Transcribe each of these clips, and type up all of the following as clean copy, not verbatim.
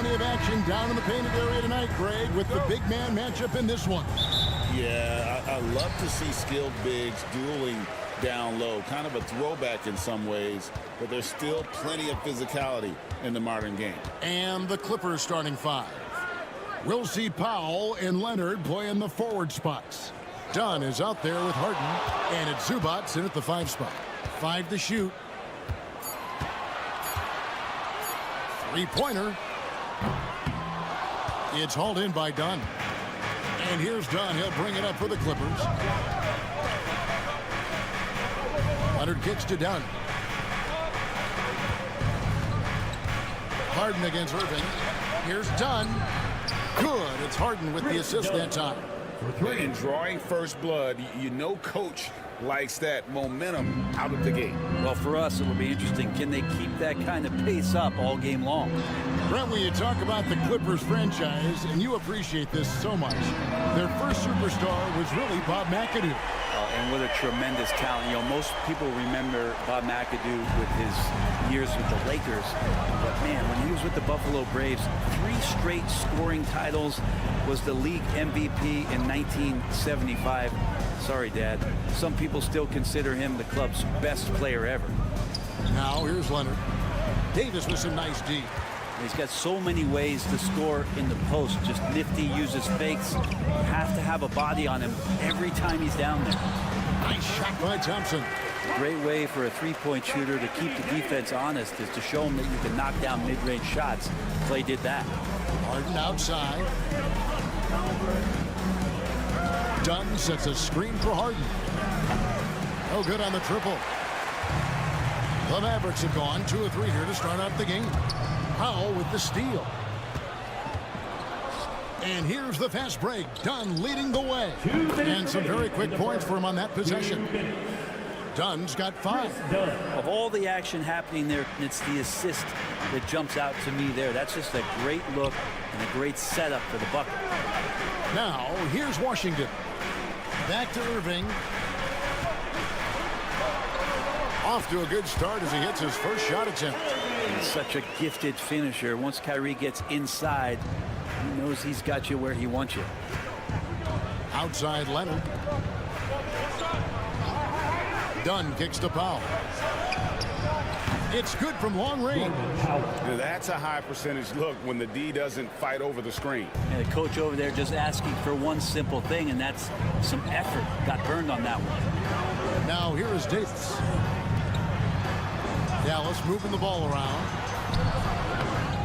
plenty of action down in the painted area tonight, Greg, with the big man matchup in this one. Yeah, I love to see skilled bigs dueling down low. Kind of a throwback in some ways, but there's still plenty of physicality in the modern game. And the Clippers starting five. We'll see Powell and Leonard play in the forward spots. Dunn is out there with Harden, and it's Zubac in at the 5 spot. 5 to shoot. Three-pointer. It's hauled in by Dunn. And here's Dunn. He'll bring it up for the Clippers. Leonard kicks to Dunn. Harden against Irving. Here's Dunn. Good. It's Harden with the assist that time. And drawing first blood, you know coach likes that momentum out of the gate. Well, for us, it will be interesting. Can they keep that kind of pace up all game long? Brent, when you talk about the Clippers franchise, and you appreciate this so much, their first superstar was really Bob McAdoo. And what a tremendous talent. You know, most people remember Bob McAdoo with his years with the Lakers. But, man, when he was with the Buffalo Braves, 3 straight scoring titles, was the league MVP in 1975. Sorry, Dad. Some people still consider him the club's best player ever. Now, here's Leonard. Davis with some nice D. He's got so many ways to score in the post. Just nifty, uses fakes. You have to have a body on him every time he's down there. Nice shot by Thompson. Great way for a three-point shooter to keep the defense honest is to show him that you can knock down mid-range shots. Clay did that. Harden outside. Dunn sets a screen for Harden. No good on the triple. The Mavericks have gone 2 of 3 here to start out the game. Powell with the steal. And here's the fast break. Dunn leading the way. And some very quick points for him on that possession. Dunn's got 5. Of all the action happening there, it's the assist that jumps out to me there. That's just a great look and a great setup for the bucket. Now, here's Washington. Back to Irving. Off to a good start as he hits his first shot attempt. He's such a gifted finisher. Once Kyrie gets inside, he knows he's got you where he wants you. Outside Leonard. Dunn kicks to Powell. It's good from long range. That's a high percentage look when the D doesn't fight over the screen. And the coach over there just asking for one simple thing, and that's some effort. Got burned on that one. Now here is Davis. Dallas moving the ball around.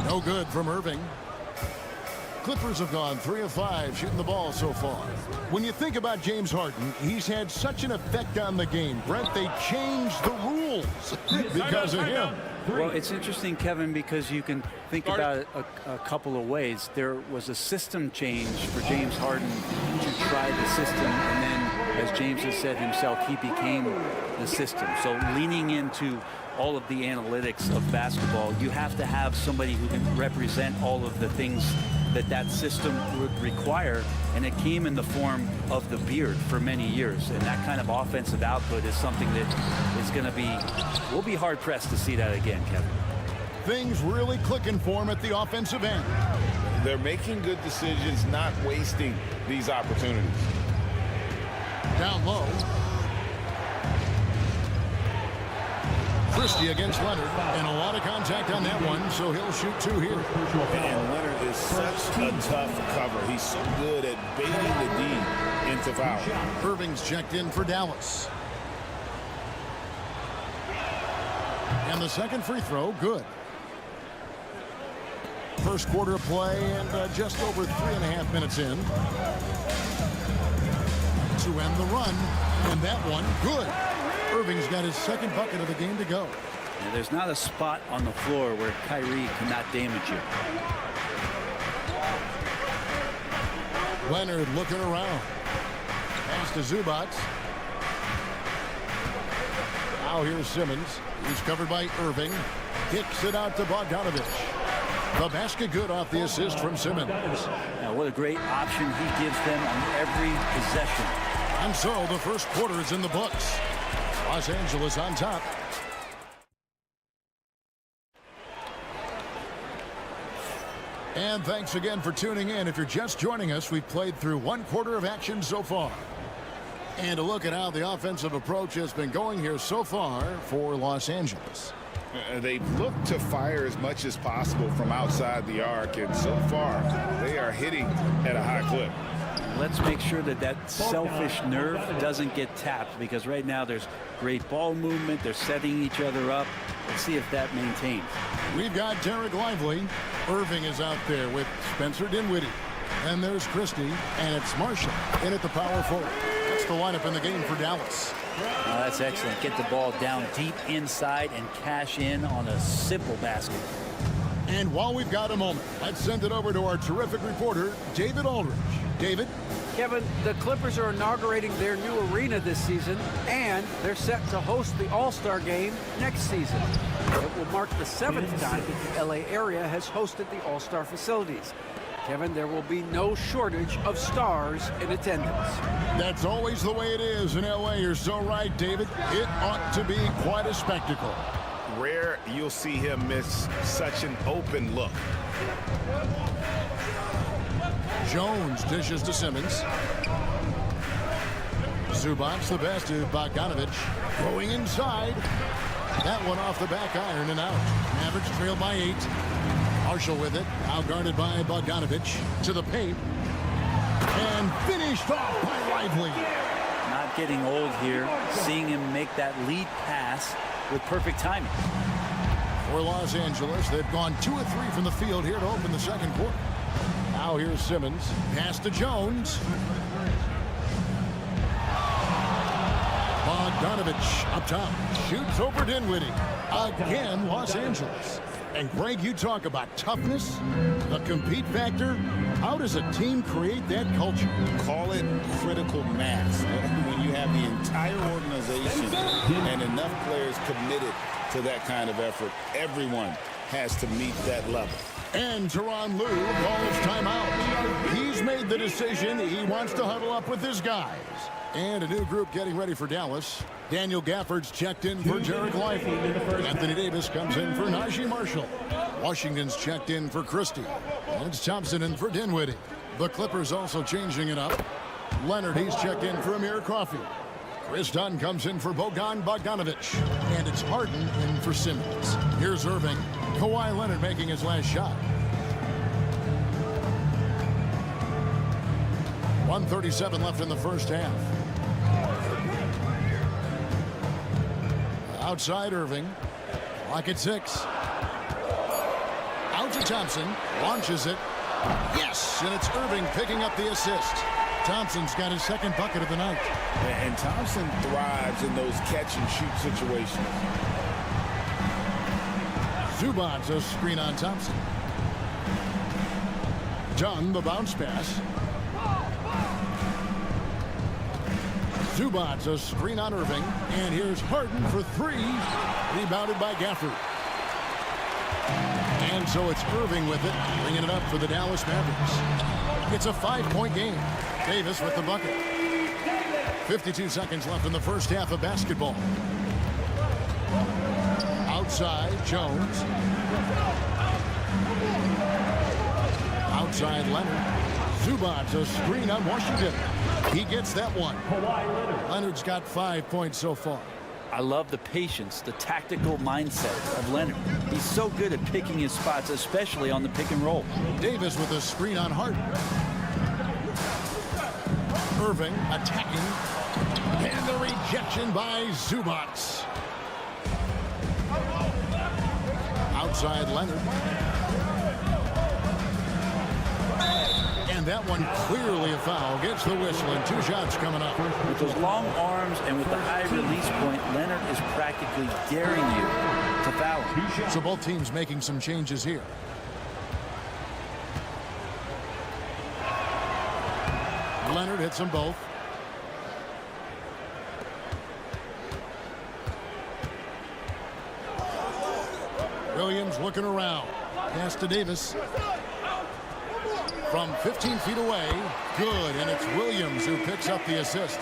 No good from Irving. Clippers have gone 3 of 5 shooting the ball so far. When you think about James Harden, he's had such an effect on the game. Brent, they changed the rules because of him. Well, it's interesting, Kevin, because you can think about it a couple of ways. There was a system change for James Harden to try the system, and then, as James has said himself, he became the system. So leaning into all of the analytics of basketball, you have to have somebody who can represent all of the things that system would require, and it came in the form of the beard for many years. And that kind of offensive output is something that is going to be, we'll be hard pressed to see that again, Kevin. Things really clicking for him at the offensive end. They're making good decisions, not wasting these opportunities. Down low. Christie against Leonard, and a lot of contact on that one, so he'll shoot 2 here. And Leonard is such a tough cover. He's so good at baiting the D into foul. Irving's checked in for Dallas. And the second free throw, good. First quarter of play and just over 3.5 minutes in. To end the run, and that one, good. Irving's got his second bucket of the game to go. Yeah, there's not a spot on the floor where Kyrie cannot damage you. Leonard looking around. Pass to Zubac. Now here's Simmons. He's covered by Irving. Kicks it out to Bogdanovich. The basket good off the assist from Simmons. Now, what a great option he gives them on every possession. And so the first quarter is in the books. Los Angeles on top. And thanks again for tuning in. If you're just joining us, we've played through 1/4 of action so far. And a look at how the offensive approach has been going here so far for Los Angeles. They've looked to fire as much as possible from outside the arc, and so far they are hitting at a high clip. Let's make sure that that selfish nerve doesn't get tapped, because right now there's great ball movement. They're setting each other up. Let's see if that maintains. We've got Derek Lively. Irving is out there with Spencer Dinwiddie. And there's Christie, and it's Marshall in at the power forward. That's the lineup in the game for Dallas. Oh, that's excellent. Get the ball down deep inside and cash in on a simple basket. And while we've got a moment, let's send it over to our terrific reporter, David Aldridge. David? Kevin, the Clippers are inaugurating their new arena this season, and they're set to host the All-Star Game next season. It will mark the 7th time that the LA area has hosted the All-Star facilities. Kevin, there will be no shortage of stars in attendance. That's always the way it is in LA. You're so right, David. It ought to be quite a spectacle. Rare you'll see him miss such an open look. Jones dishes to Simmons. Zubac the best to Bogdanovic. Going inside. That one off the back iron and out. Mavericks trail by 8. Marshall with it. Now guarded by Bogdanovic. To the paint. And finished off by Lively. Not getting old here. Seeing him make that lead pass with perfect timing. For Los Angeles, they've gone 2 of 3 from the field here to open the second quarter. Now here's Simmons. Pass to Jones. Bogdanovic up top. Shoots over Dinwiddie. Again, Los Angeles. And Greg, you talk about toughness, the compete factor. How does a team create that culture? Call it critical mass. When you have the entire organization and enough players committed to that kind of effort, everyone has to meet that level. And Tyronn Lue calls timeout. He's made the decision. He wants to huddle up with his guys. And a new group getting ready for Dallas. Daniel Gafford's checked in for Derek Lively. Anthony Davis comes in for Najee Marshall. Washington's checked in for Christie. And it's Thompson in for Dinwiddie. The Clippers also changing it up. Leonard, he's checked in for Amir Coffey. Chris Dunn comes in for Bogdanovic. And it's Harden in for Simmons. Here's Irving. Kawhi Leonard making his last shot. 1:37 left in the first half. Outside Irving. Clock at 6. Out to Thompson. Launches it. Yes! And it's Irving picking up the assist. Thompson's got his second bucket of the night. And Thompson thrives in those catch-and-shoot situations. Zubac a screen on Thompson. Dunn the bounce pass. Zubac a screen on Irving. And here's Harden for 3. Rebounded by Gafford. And so it's Irving with it, bringing it up for the Dallas Mavericks. It's a 5-point game. Davis with the bucket. 52 seconds left in the first half of basketball. Outside, Jones. Outside, Leonard. Zubac a screen on Washington. He gets that one. Leonard's got 5 points so far. I love the patience, the tactical mindset of Leonard. He's so good at picking his spots, especially on the pick and roll. Davis with a screen on Harden. Irving attacking. And the rejection by Zubac. Outside Leonard. And that one clearly a foul. Gets the whistle and 2 shots coming up. With those long arms and with the high release point, Leonard is practically daring you to foul him. So both teams making some changes here. Leonard hits them both. Williams looking around. Pass to Davis. From 15 feet away. Good. And it's Williams who picks up the assist.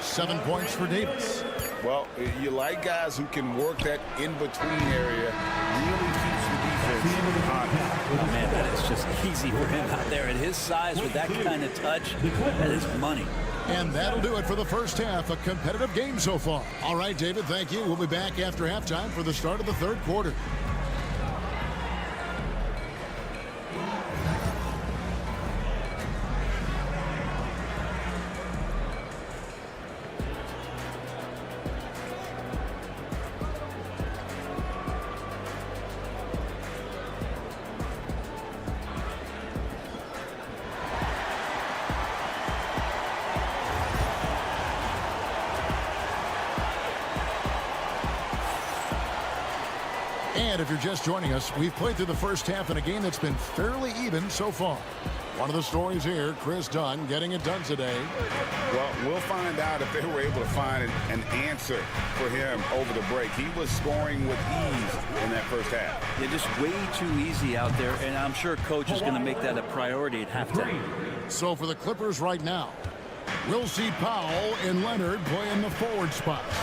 7 points for Davis. Well, you like guys who can work that in-between area. Really keeps the defense Oh, man, that is just easy for him out there. At his size, with that kind of touch, that is money. And that'll do it for the first half. A competitive game so far. All right, David, thank you. We'll be back after halftime for the start of the third quarter. And if you're just joining us, we've played through the first half in a game that's been fairly even so far. One of the stories here, Chris Dunn getting it done today. Well, we'll find out if they were able to find an answer for him over the break. He was scoring with ease in that first half. Yeah, just way too easy out there, and I'm sure Coach is going to make that a priority at halftime. So for the Clippers right now, we'll see Powell and Leonard play in the forward spots.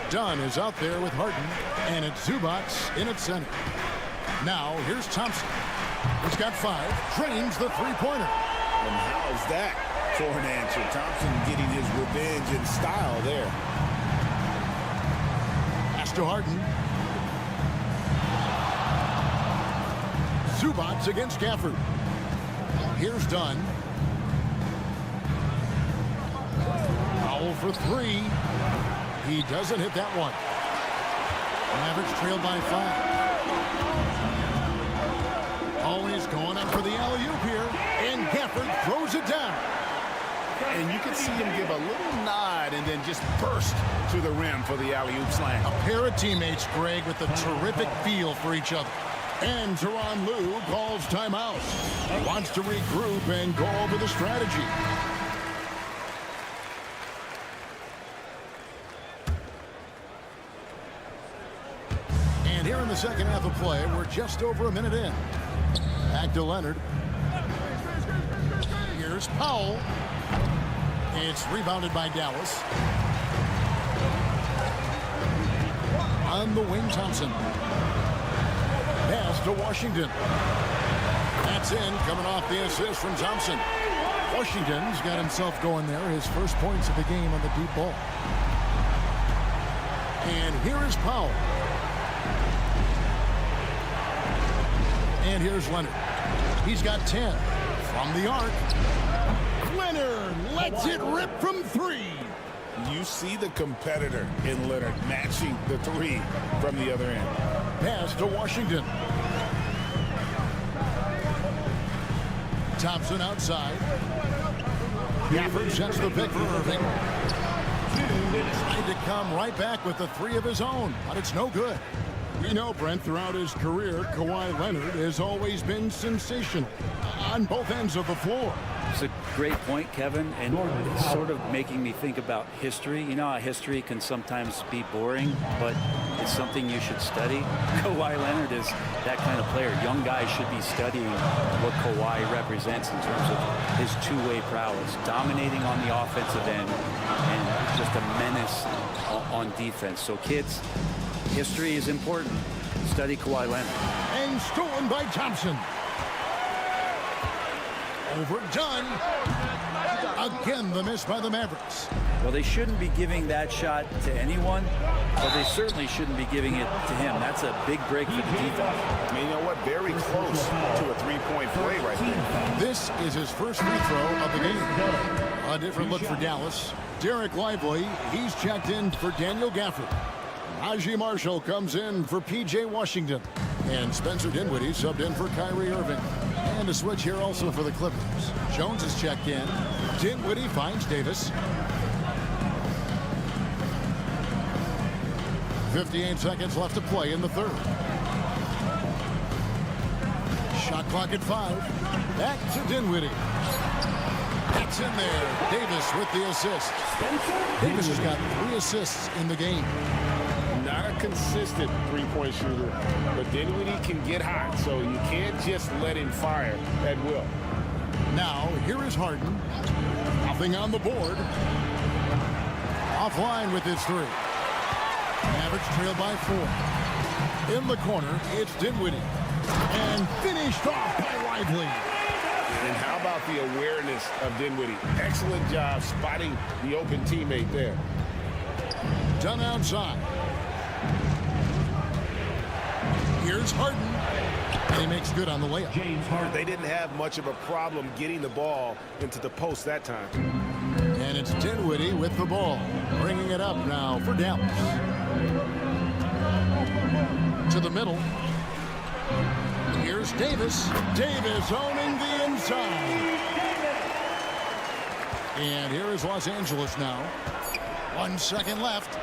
Dunn is out there with Harden, and it's Zubac in at center. Now, here's Thompson. He's got 5, drains the three-pointer. And how's that for an answer? Thompson getting his revenge in style there. Pass to Harden. Zubac against Gafford. Here's Dunn. Powell for 3. He doesn't hit that one. Mavericks trailed by 5. Always going up for the alley-oop here. And Gafford throws it down. And you can see him give a little nod and then just burst to the rim for the alley-oop slam. A pair of teammates, Greg, with a terrific feel for each other. And Tyronn Lue calls timeout. Wants to regroup and go over the strategy. Here in the second half of play, we're just over a minute in. Back to Leonard. Here's Powell. It's rebounded by Dallas. On the wing, Thompson. Pass to Washington. That's in, coming off the assist from Thompson. Washington's got himself going there. His first points of the game on the deep ball. And here is Powell. And here's Leonard. He's got 10 from the arc. Leonard lets it rip from 3. You see the competitor in Leonard matching the 3 from the other end. Pass to Washington. Thompson outside. Gafford sets the pick for Irving. Trying to come right back with the 3 of his own, but it's no good. You know, Brent, throughout his career, Kawhi Leonard has always been sensational on both ends of the floor. It's a great point, Kevin, and it's sort of making me think about history. You know how history can sometimes be boring, but it's something you should study. Kawhi Leonard is that kind of player. Young guys should be studying what Kawhi represents in terms of his two-way prowess, dominating on the offensive end, and just a menace on defense. So, kids, history is important. Study Kawhi Leonard. And stolen by Thompson. Overdone. Again, the miss by the Mavericks. Well, they shouldn't be giving that shot to anyone, but they certainly shouldn't be giving it to him. That's a big break for the defense. I mean, you know what? Very close to a three-point play right there. This is his first free throw of the game. A different look for Dallas. Derek Lively, he's checked in for Daniel Gafford. Najee Marshall comes in for P.J. Washington. And Spencer Dinwiddie subbed in for Kyrie Irving. And a switch here also for the Clippers. Jones is checked in. Dinwiddie finds Davis. 58 seconds left to play in the third. Shot clock at 5. Back to Dinwiddie. That's in there. Davis with the assist. Davis has got 3 assists in the game. Not a consistent three-point shooter, but Dinwiddie can get hot, so you can't just let him fire at will. Now, here is Harden. Nothing on the board. Offline with his 3. Mavericks trail by 4. In the corner, it's Dinwiddie. And finished off by Lively. And how about the awareness of Dinwiddie? Excellent job spotting the open teammate there. Done outside. Here's Harden. And he makes good on the layup. James Harden. They didn't have much of a problem getting the ball into the post that time. And it's Dinwiddie with the ball. Bringing it up now for Dallas. To the middle. Here's Davis. Davis owning the inside. And here is Los Angeles now. 1 second left.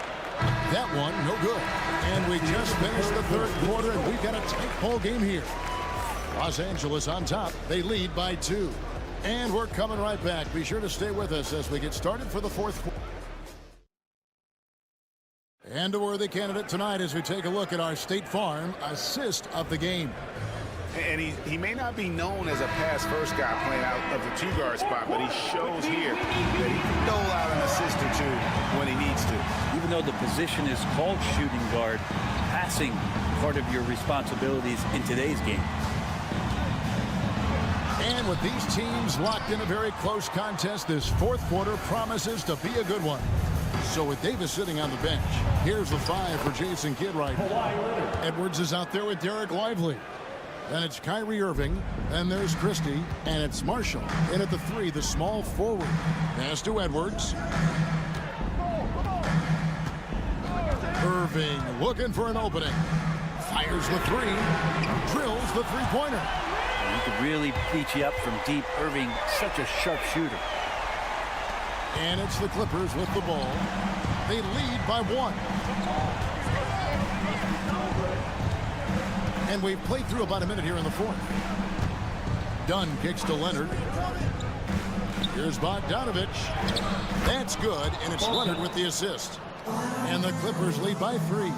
That one, no good. And we just finished the third quarter, and we've got a tight ball game here. Los Angeles on top. They lead by 2. And we're coming right back. Be sure to stay with us as we get started for the fourth quarter. And a worthy candidate tonight as we take a look at our State Farm assist of the game. And he may not be known as a pass-first guy playing out of the two-guard spot, but he shows here that he can dole out an assist or two when he needs to. Even though the position is called shooting guard, passing part of your responsibilities in today's game. And with these teams locked in a very close contest, this fourth quarter promises to be a good one. So with Davis sitting on the bench, here's the 5 for Jason Kidd right now. Edwards is out there with Derek Lively. Then it's Kyrie Irving, and there's Christie, and it's Marshall. In at the 3, the small forward. Pass to Edwards. Irving looking for an opening. Fires the 3. Drills the three-pointer. He could really beat you up from deep. Irving, such a sharp shooter. And it's the Clippers with the ball. They lead by 1. And we've played through about a minute here in the fourth. Dunn kicks to Leonard. Here's Bogdanovich. That's good, and it's Leonard with the assist. And the Clippers lead by 3.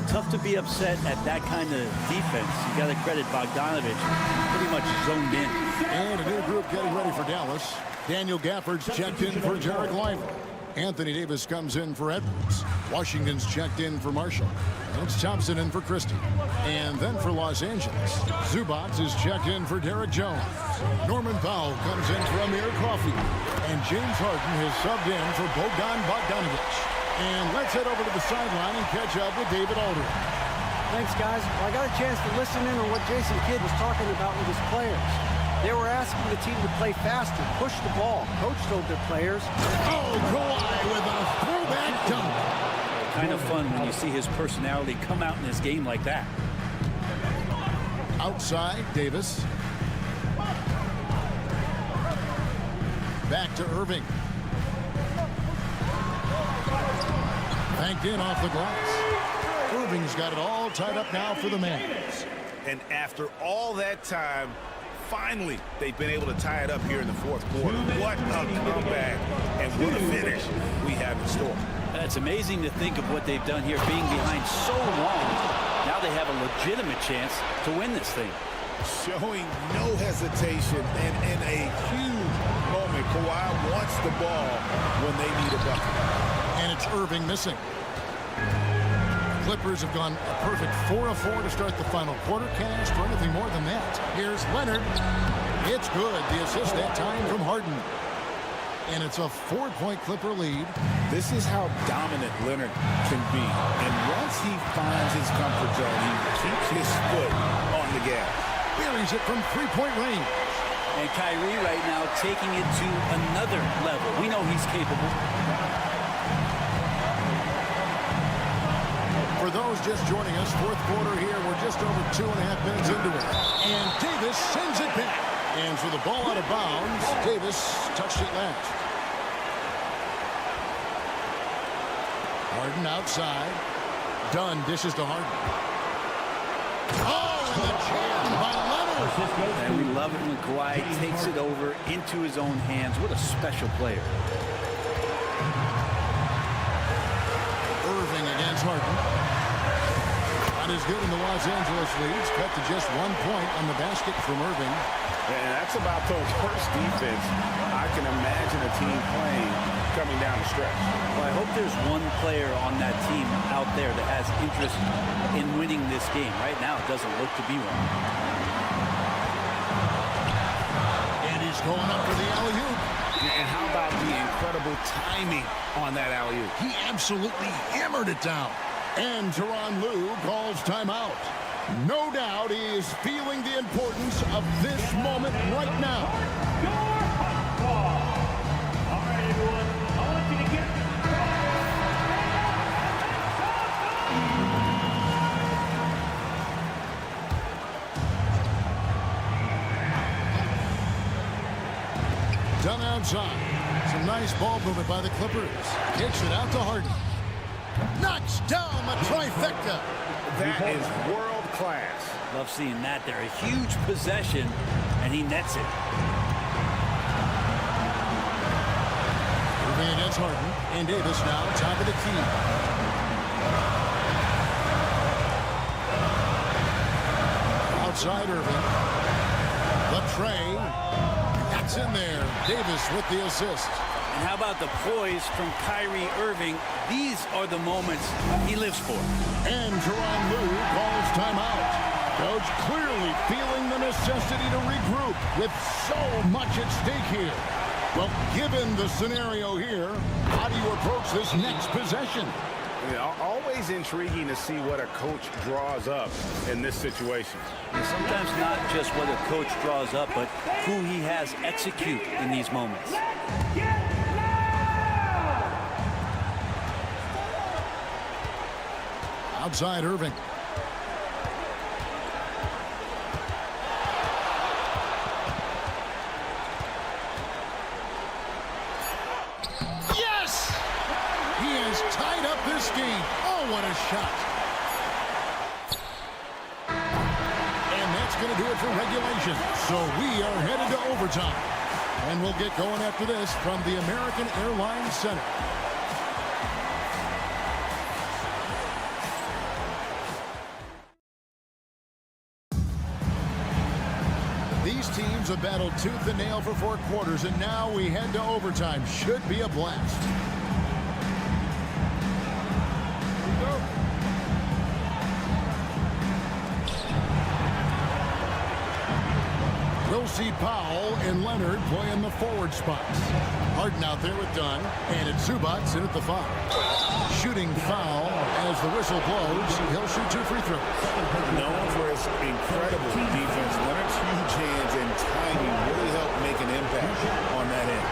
Tough to be upset at that kind of defense. You got to credit Bogdanovich. Pretty much zoned in. And a new group getting ready for Dallas. Daniel Gafford's checked in for Derek Lively. Anthony Davis comes in for Edwards. Washington's checked in for Marshall. And it's Thompson in for Christie. And then for Los Angeles, Zubac is checked in for Derek Jones. Norman Powell comes in for Amir Coffey. And James Harden has subbed in for Bogdan Bogdanovich. And let's head over to the sideline and catch up with David Aldridge. Thanks, guys. Well, I got a chance to listen in on what Jason Kidd was talking about with his players. They were asking the team to play faster, push the ball. Coach told their players. Oh, Kawhi with a throwback dunk. Kind of fun when you see his personality come out in this game like that. Outside, Davis. Back to Irving. Banked in off the glass. Irving's got it all tied up now for the Mavs. And after all that time, finally, they've been able to tie it up here in the fourth quarter. What a comeback and what a finish we have in store. It's amazing to think of what they've done here, being behind so long. Now they have a legitimate chance to win this thing. Showing no hesitation and in a huge moment. Kawhi wants the ball when they need a bucket. And it's Irving missing. Clippers have gone a perfect 4 of 4 to start the final quarter. Can't ask for anything more than that. Here's Leonard. It's good. The assist that time from Harden. And it's a 4-point Clipper lead. This is how dominant Leonard can be. And once he finds his comfort zone, he keeps his foot on the gas. Buries it from 3-point range. And Kyrie right now taking it to another level. We know he's capable. For those just joining us, fourth quarter here, we're just over 2.5 minutes into it. And Davis sends it back. And for the ball out of bounds, Davis touched it last. Harden outside. Dunn dishes to Harden. Oh, and the jam by Leonard. And we love it when Kawhi takes it over into his own hands. What a special player. Irving against Harden. Not as good in the Los Angeles leads. Cut to just 1 point on the basket from Irving. And that's about the worst defense I can imagine a team playing coming down the stretch. Well, I hope there's one player on that team out there that has interest in winning this game. Right now, it doesn't look to be one. And he's going up for the alley-oop. And how about the incredible timing on that alley-oop? He absolutely hammered it down. And Tyronn Lue calls timeout. No doubt he is feeling the importance of this moment right now. All right, everyone. I want you to get Done outside. Some nice ball movement by the Clippers. Kicks it out to Harden. Knocks down the trifecta. That is world class. Love seeing that there. A huge possession, and he nets it. Irving against Harden. And Davis now, top of the key. Outside Irving. The tray. That's in there. Davis with the assist. And how about the poise from Kyrie Irving? These are the moments he lives for. And Tyronn Lue calls timeout. Coach clearly feeling the necessity to regroup with so much at stake here. Well, given the scenario here, how do you approach this next possession? Always intriguing to see what a coach draws up in this situation. And sometimes not just what a coach draws up, but who he has execute in these moments. Outside Irving. Yes! He has tied up this game. Oh, what a shot. And that's going to do it for regulation. So we are headed to overtime. And we'll get going after this from the American Airlines Center. These teams have battled tooth and nail for 4 quarters, and now we head to overtime. Should be a blast. We'll see Powell and Leonard playing the forward spots. Harden out there with Dunn, and it's Zubac in at the foul. Shooting foul as the whistle blows. He'll shoot 2 free throws. Known for his incredible defense, Leonard's huge hands and timing really helped make an impact on that end.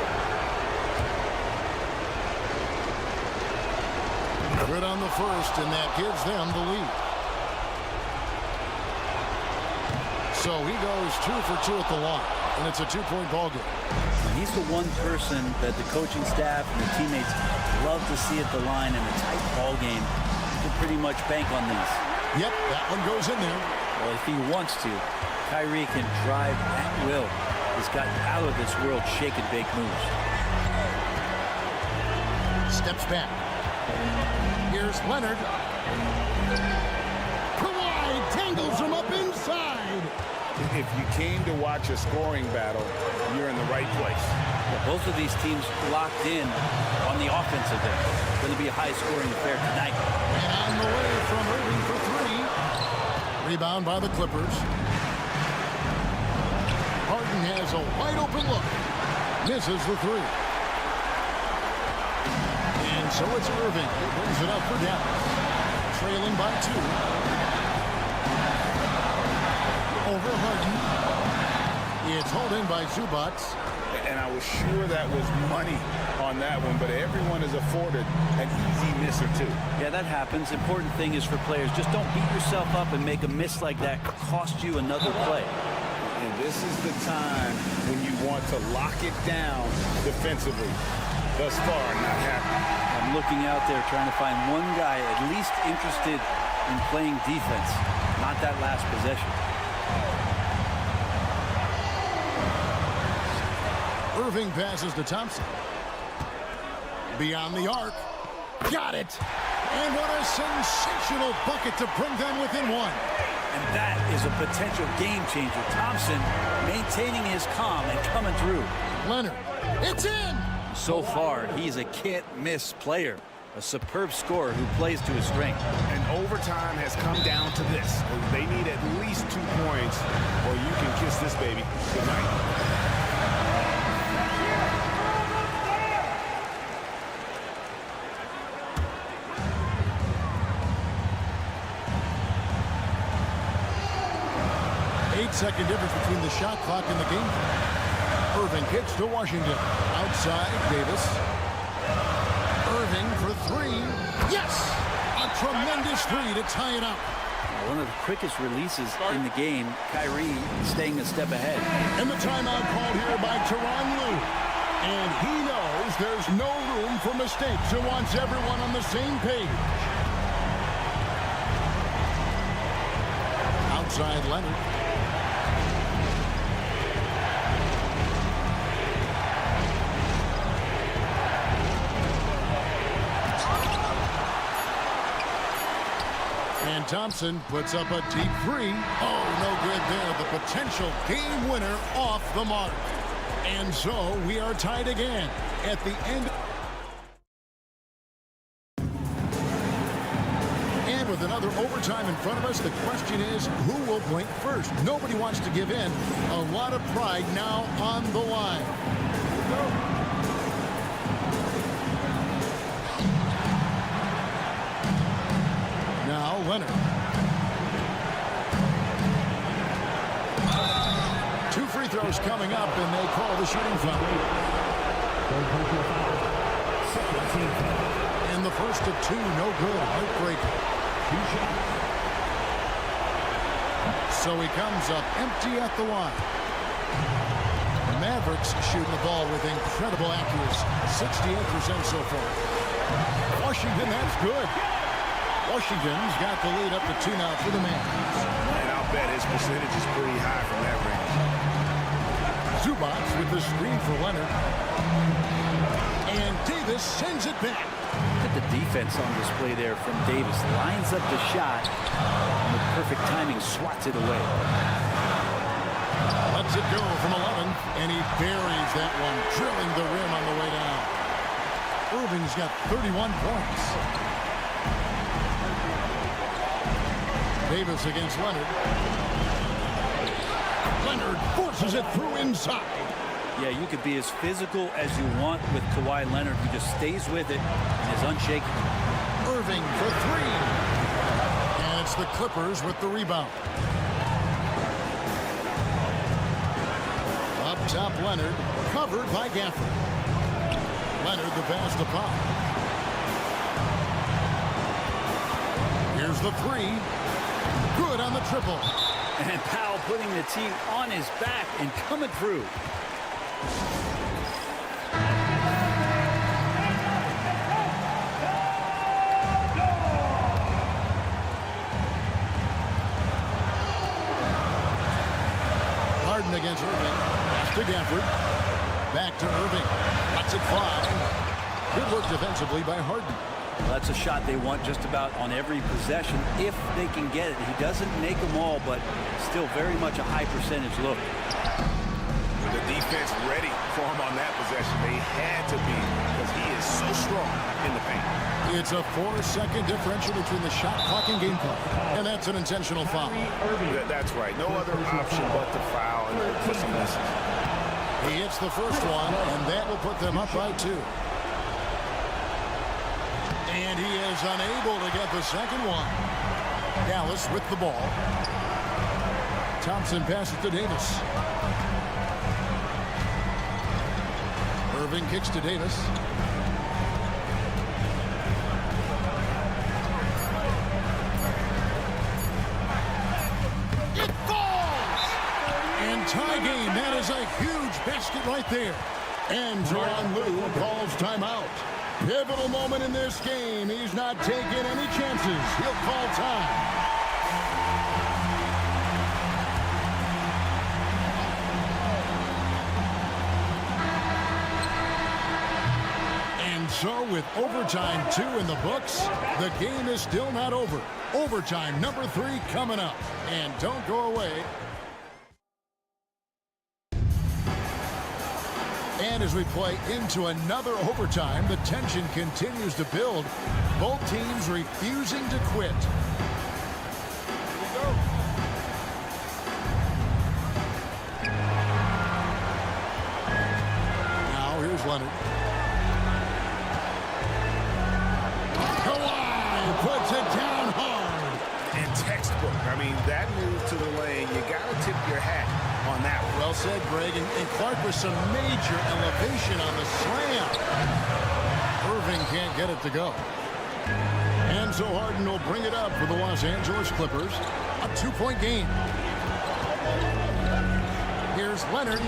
Good on the first, and that gives them the lead. So he goes 2 for 2 at the line, and it's a 2-point ball game. He's the one person that the coaching staff and the teammates love to see at the line in a tight ball game. You can pretty much bank on these. Yep, that one goes in there. Well, if he wants to, Kyrie can drive at will. He's got out of this world shake and bake moves. Steps back. Here's Leonard. Kawhi tangles him up inside. If you came to watch a scoring battle, you're in the right place. Well, both of these teams locked in on the offensive end. It's going to be a high-scoring affair tonight. And on the way from Irving for 3. Rebound by the Clippers. Harden has a wide-open look. Misses the 3. And so it's Irving who brings it up for Dallas. Trailing by 2. Over Harden. It's hauled in by Zubac. And I was sure that was money on that one, but everyone is afforded an easy miss or 2. Yeah, that happens. Important thing is for players, just don't beat yourself up and make a miss like that cost you another play. And this is the time when you want to lock it down defensively. Thus far, not happening. I'm looking out there trying to find one guy at least interested in playing defense, not that last possession. Irving passes to Thompson. Beyond the arc. Got it. And what a sensational bucket to bring them within one. And that is a potential game changer. Thompson maintaining his calm and coming through. Leonard, it's in! So far, he's a can't-miss player. A superb scorer who plays to his strength. And overtime has come down to this. They need at least 2 points, or you can kiss this baby goodnight. Second difference between the shot clock and the game clock. Irving kicks to Washington. Outside, Davis. Irving for three. Yes! A tremendous three to tie it up. One of the quickest releases in the game. Kyrie staying a step ahead. And the timeout called here by Tyronn Lue. And he knows there's no room for mistakes and wants everyone on the same page. Outside, Leonard. And Thompson puts up a deep three. Oh, no good there. The potential game winner off the mark. And so we are tied again at the end. And with another overtime in front of us, the question is, who will blink first? Nobody wants to give in. A lot of pride now on the line. Now Leonard. 2 free throws coming up, and they call the shooting foul. And the first of 2, no good. Heartbreaker. So he comes up empty at the line. The Mavericks shooting the ball with incredible accuracy. 68% so far. Washington, that's good. Washington's got the lead up to 2 now for the Mavericks. And I'll bet his percentage is pretty high from that range. Zubac with the screen for Leonard. And Davis sends it back. Look at the defense on display there from Davis. Lines up the shot. And with perfect timing, swats it away. Lets it go from 11. And he buries that one, drilling the rim on the way down. Irving's got 31 points. Davis against Leonard. Leonard forces it through inside. Yeah, you could be as physical as you want with Kawhi Leonard. He just stays with it and is unshaken. Irving for 3. And it's the Clippers with the rebound. Up top, Leonard, covered by Gafford. Leonard the pass to Pop. Here's the 3. Good on the triple. And Powell putting the team on his back and coming through. Harden against Irving. Pass to Gafford. Back to Irving. Lets it fly. Good work defensively by Harden. Well, that's a shot they want just about on every possession if they can get it. He doesn't make them all, but still very much a high percentage look. The defense ready for him on that possession. They had to be because he is so strong in the paint. It's a 4-second differential between the shot clock and game clock. And that's an intentional foul. That's right. No other option but to foul and for some misses. He hits the first one, and that will put them up by 2. And he is unable to get the second one. Dallas with the ball. Thompson passes to Davis. Irving kicks to Davis. It falls! And tie game. That is a huge basket right there. And Tyronn Lue calls timeout. Pivotal moment in this game. He's not taking any chances. He'll call time. And So with overtime 2 in the books, the game is still not over. Overtime number 3 coming up. And don't go away. And as we play into another overtime, the tension continues to build. Both teams refusing to quit. Now here's Leonard. Puts it down hard. And textbook. I mean, that move to the lane, you got to tip your hat on that one. Well said, Greg. And Clark with some major elevation on the slam. Irving can't get it to go. And so Harden will bring it up for the Los Angeles Clippers. A 2-point game. Here's Leonard.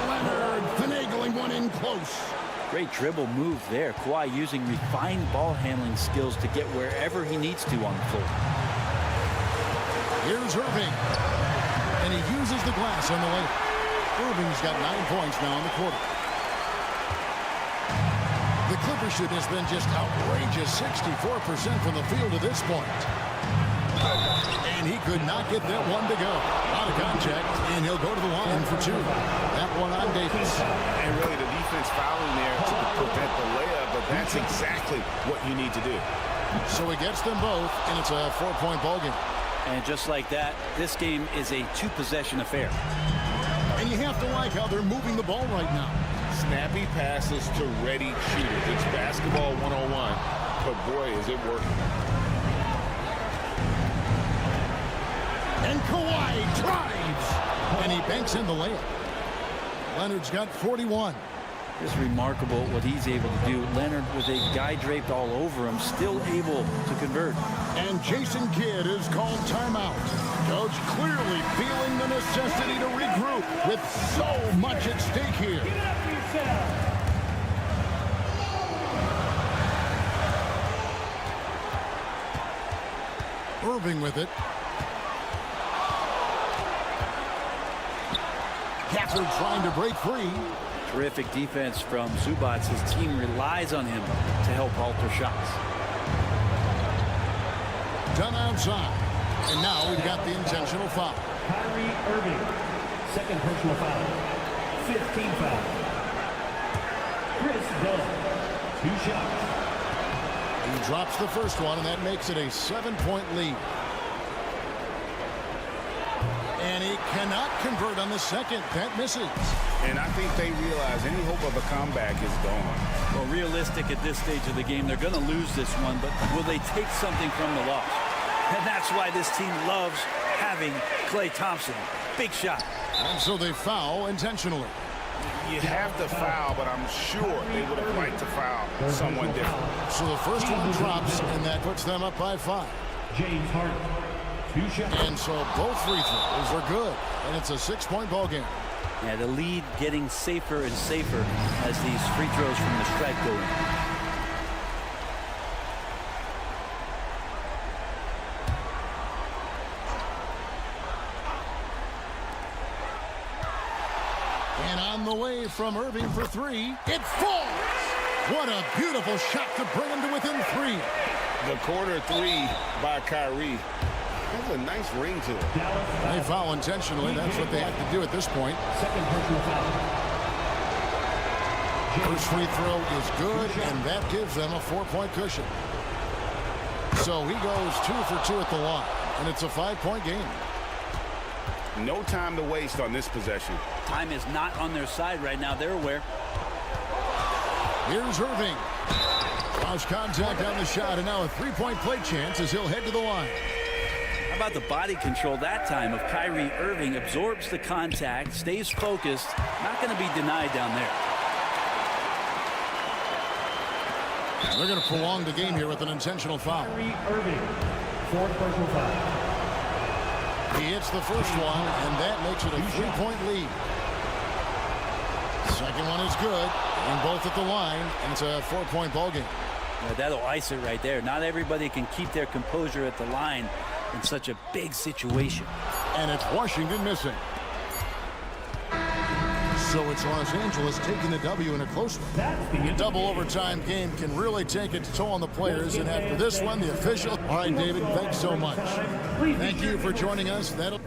Leonard finagling one in close. Great dribble move there. Kawhi using refined ball handling skills to get wherever he needs to on the floor. Here's Irving. And he uses the glass on the layup. Irving's got 9 points now in the quarter. The Clippers shoot has been just outrageous. 64% from the field to this point. And he could not get that one to go. Out of contact, and he'll go to the line for 2. That one on Davis. And really the defense fouling there to prevent the layup, but that's exactly what you need to do. So he gets them both, and it's a 4-point ball game. And just like that, this game is a 2-possession affair. And you have to like how they're moving the ball right now. Snappy passes to ready shooters. It's basketball 101, but boy, is it working. And Kawhi drives. And he banks in the layup. Leonard's got 41. It's remarkable what he's able to do. Leonard, with a guy draped all over him, still able to convert. And Jason Kidd is called timeout. Coach clearly feeling the necessity to regroup with so much at stake here. Irving with it. Gafford trying to break free. Terrific defense from Zubac. His team relies on him to help alter shots. Done outside. And now we've got the intentional foul. Kyrie Irving, second personal foul. 15 foul. Chris Dunn, 2 shots. He drops the first one, and that makes it a 7-point lead. And he cannot convert on the second. That misses. And I think they realize any hope of a comeback is gone. Well, realistic at this stage of the game, they're going to lose this one, but will they take something from the loss? And that's why this team loves having Klay Thompson. Big shot. And so they foul intentionally. You have to foul, but I'm sure they would have liked to foul someone different. So the first one drops, and that puts them up by 5. James Harden, 2 shots. And so both free throws are good, and it's a 6-point ball game. Yeah, the lead getting safer and safer as these free throws from the stripe go in. And on the way from Irving for 3, it falls! What a beautiful shot to bring him to within 3. The corner 3 by Kyrie. That's a nice ring to it. They foul intentionally. That's what they have to do at this point. Second personal foul. First free throw is good, and that gives them a 4-point cushion. So he goes 2 for 2 at the line, and it's a 5-point game. No time to waste on this possession. Time is not on their side right now. They're aware. Here's Irving. Lost contact on the shot, and now a 3-point play chance as he'll head to the line. How about the body control that time of Kyrie Irving? Absorbs the contact, stays focused, not going to be denied down there. They're going to prolong the game here with an intentional foul. Kyrie Irving, 4th personal foul. He hits the first one, and that makes it a 3-point lead. Second one is good, and both at the line, and it's a 4-point ball game. Yeah, that'll ice it right there. Not everybody can keep their composure at the line in such a big situation. And it's Washington missing. So So it's Los Angeles taking the W in a close one. A double overtime game can really take its toll on the players, and after this one, the official. All right, David, thanks so much. Thank you for joining us. That'll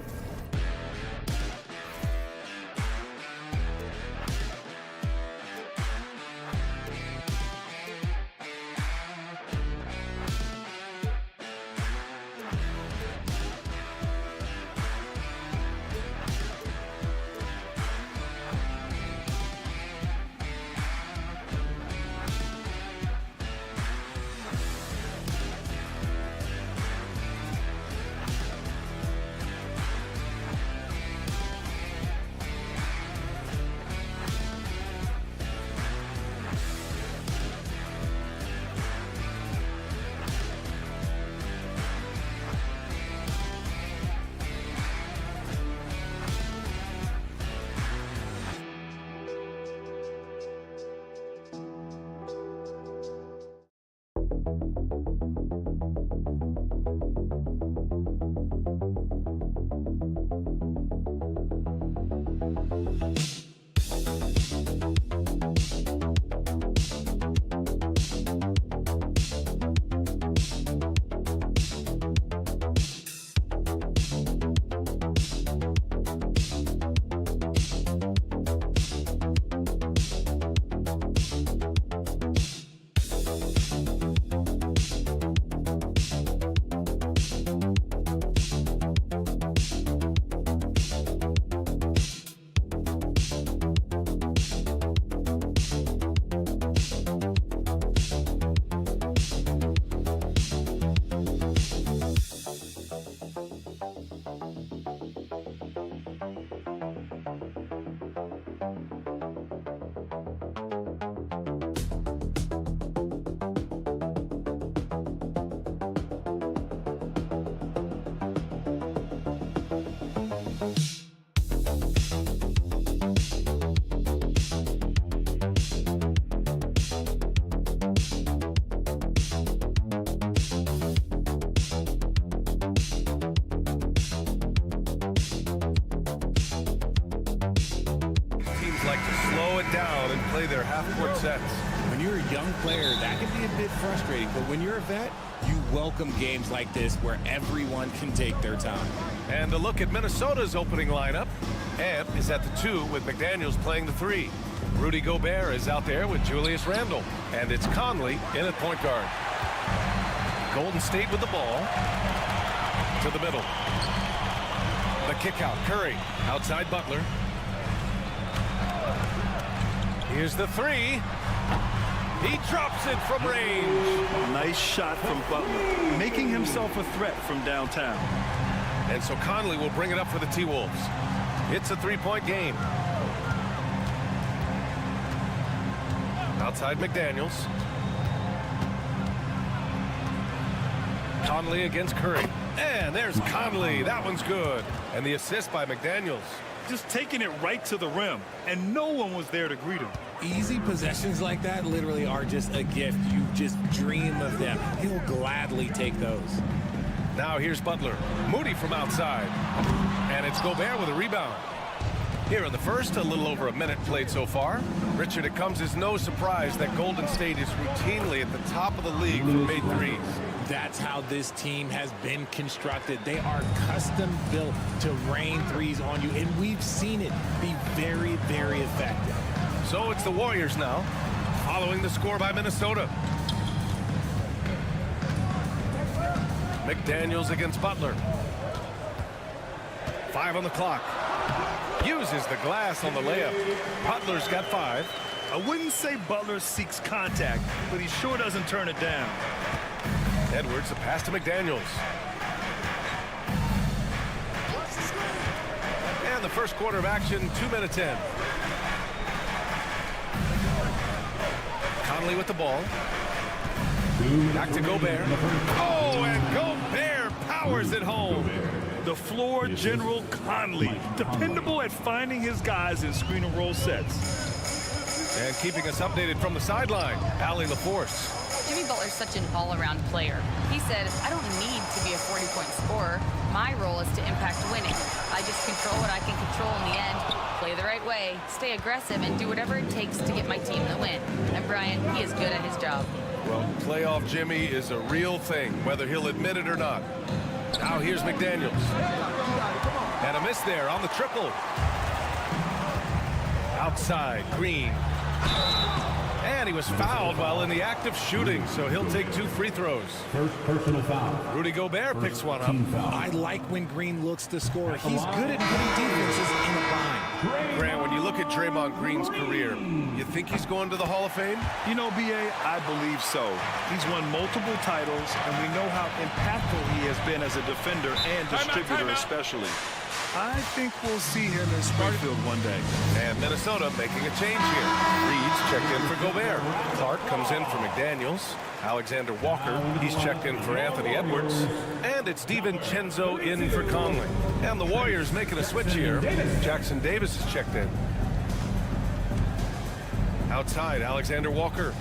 down and play their half-court sets. When you're a young player, that can be a bit frustrating, but when you're a vet, you welcome games like this where everyone can take their time. And a look at Minnesota's opening lineup. Ant is at the 2 with McDaniels playing the 3. Rudy Gobert is out there with Julius Randle. And it's Conley in at point guard. Golden State with the ball. To the middle. The kick out. Curry outside Butler. Here's the 3. He drops it from range. Nice shot from Butler, making himself a threat from downtown. And so Conley will bring it up for the T-Wolves. It's a three-point game. Outside McDaniels. Conley against Curry. And there's Conley. That one's good. And the assist by McDaniels. Just taking it right to the rim, and no one was there to greet him. Easy possessions like that literally are just a gift. You just dream of them. He'll gladly take those. Now here's Butler. Moody from outside. And it's Gobert with a rebound. Here in the first, a little over a minute played so far. Richard, it comes as no surprise that Golden State is routinely at the top of the league for made threes. That's how this team has been constructed. They are custom built to rain threes on you, and we've seen it be very, very effective. So it's the Warriors now, following the score by Minnesota. McDaniels against Butler. 5 on the clock. Uses the glass on the layup. Butler's got 5. I wouldn't say Butler seeks contact, but he sure doesn't turn it down. Edwards, a pass to McDaniels. And the first quarter of action, 2 minutes in. Conley with the ball. Back to Gobert. Oh, and Gobert powers it home. The floor general Conley, dependable at finding his guys in screen and roll sets. And keeping us updated from the sideline, Allie LaForce. Jimmy Butler's such an all-around player. He said, I don't need to be a 40-point scorer. My role is to impact winning. I just control what I can control in the end, play the right way, stay aggressive, and do whatever it takes to get my team the win. And Brian, he is good at his job. Well, playoff Jimmy is a real thing, whether he'll admit it or not. Now here's McDaniels. And a miss there on the triple. Outside, Green. And he was fouled while in the act of shooting, so he'll take 2 free throws. First personal foul. Rudy Gobert picks one up. I like when Green looks to score. He's good at putting defenses in a bind. Grant, when you look at Draymond Green's career, you think he's going to the Hall of Fame? You know, B.A., I believe so. He's won multiple titles, and we know how impactful he has been as a defender and distributor especially. I think we'll see him in Springfield one day. And Minnesota making a change here. Reed's checked in for Gobert. Clark comes in for McDaniels. Alexander Walker, he's checked in for Anthony Edwards. And it's DiVincenzo in for Conley. And the Warriors making a switch here. Jackson Davis is checked in. Outside, Alexander Walker.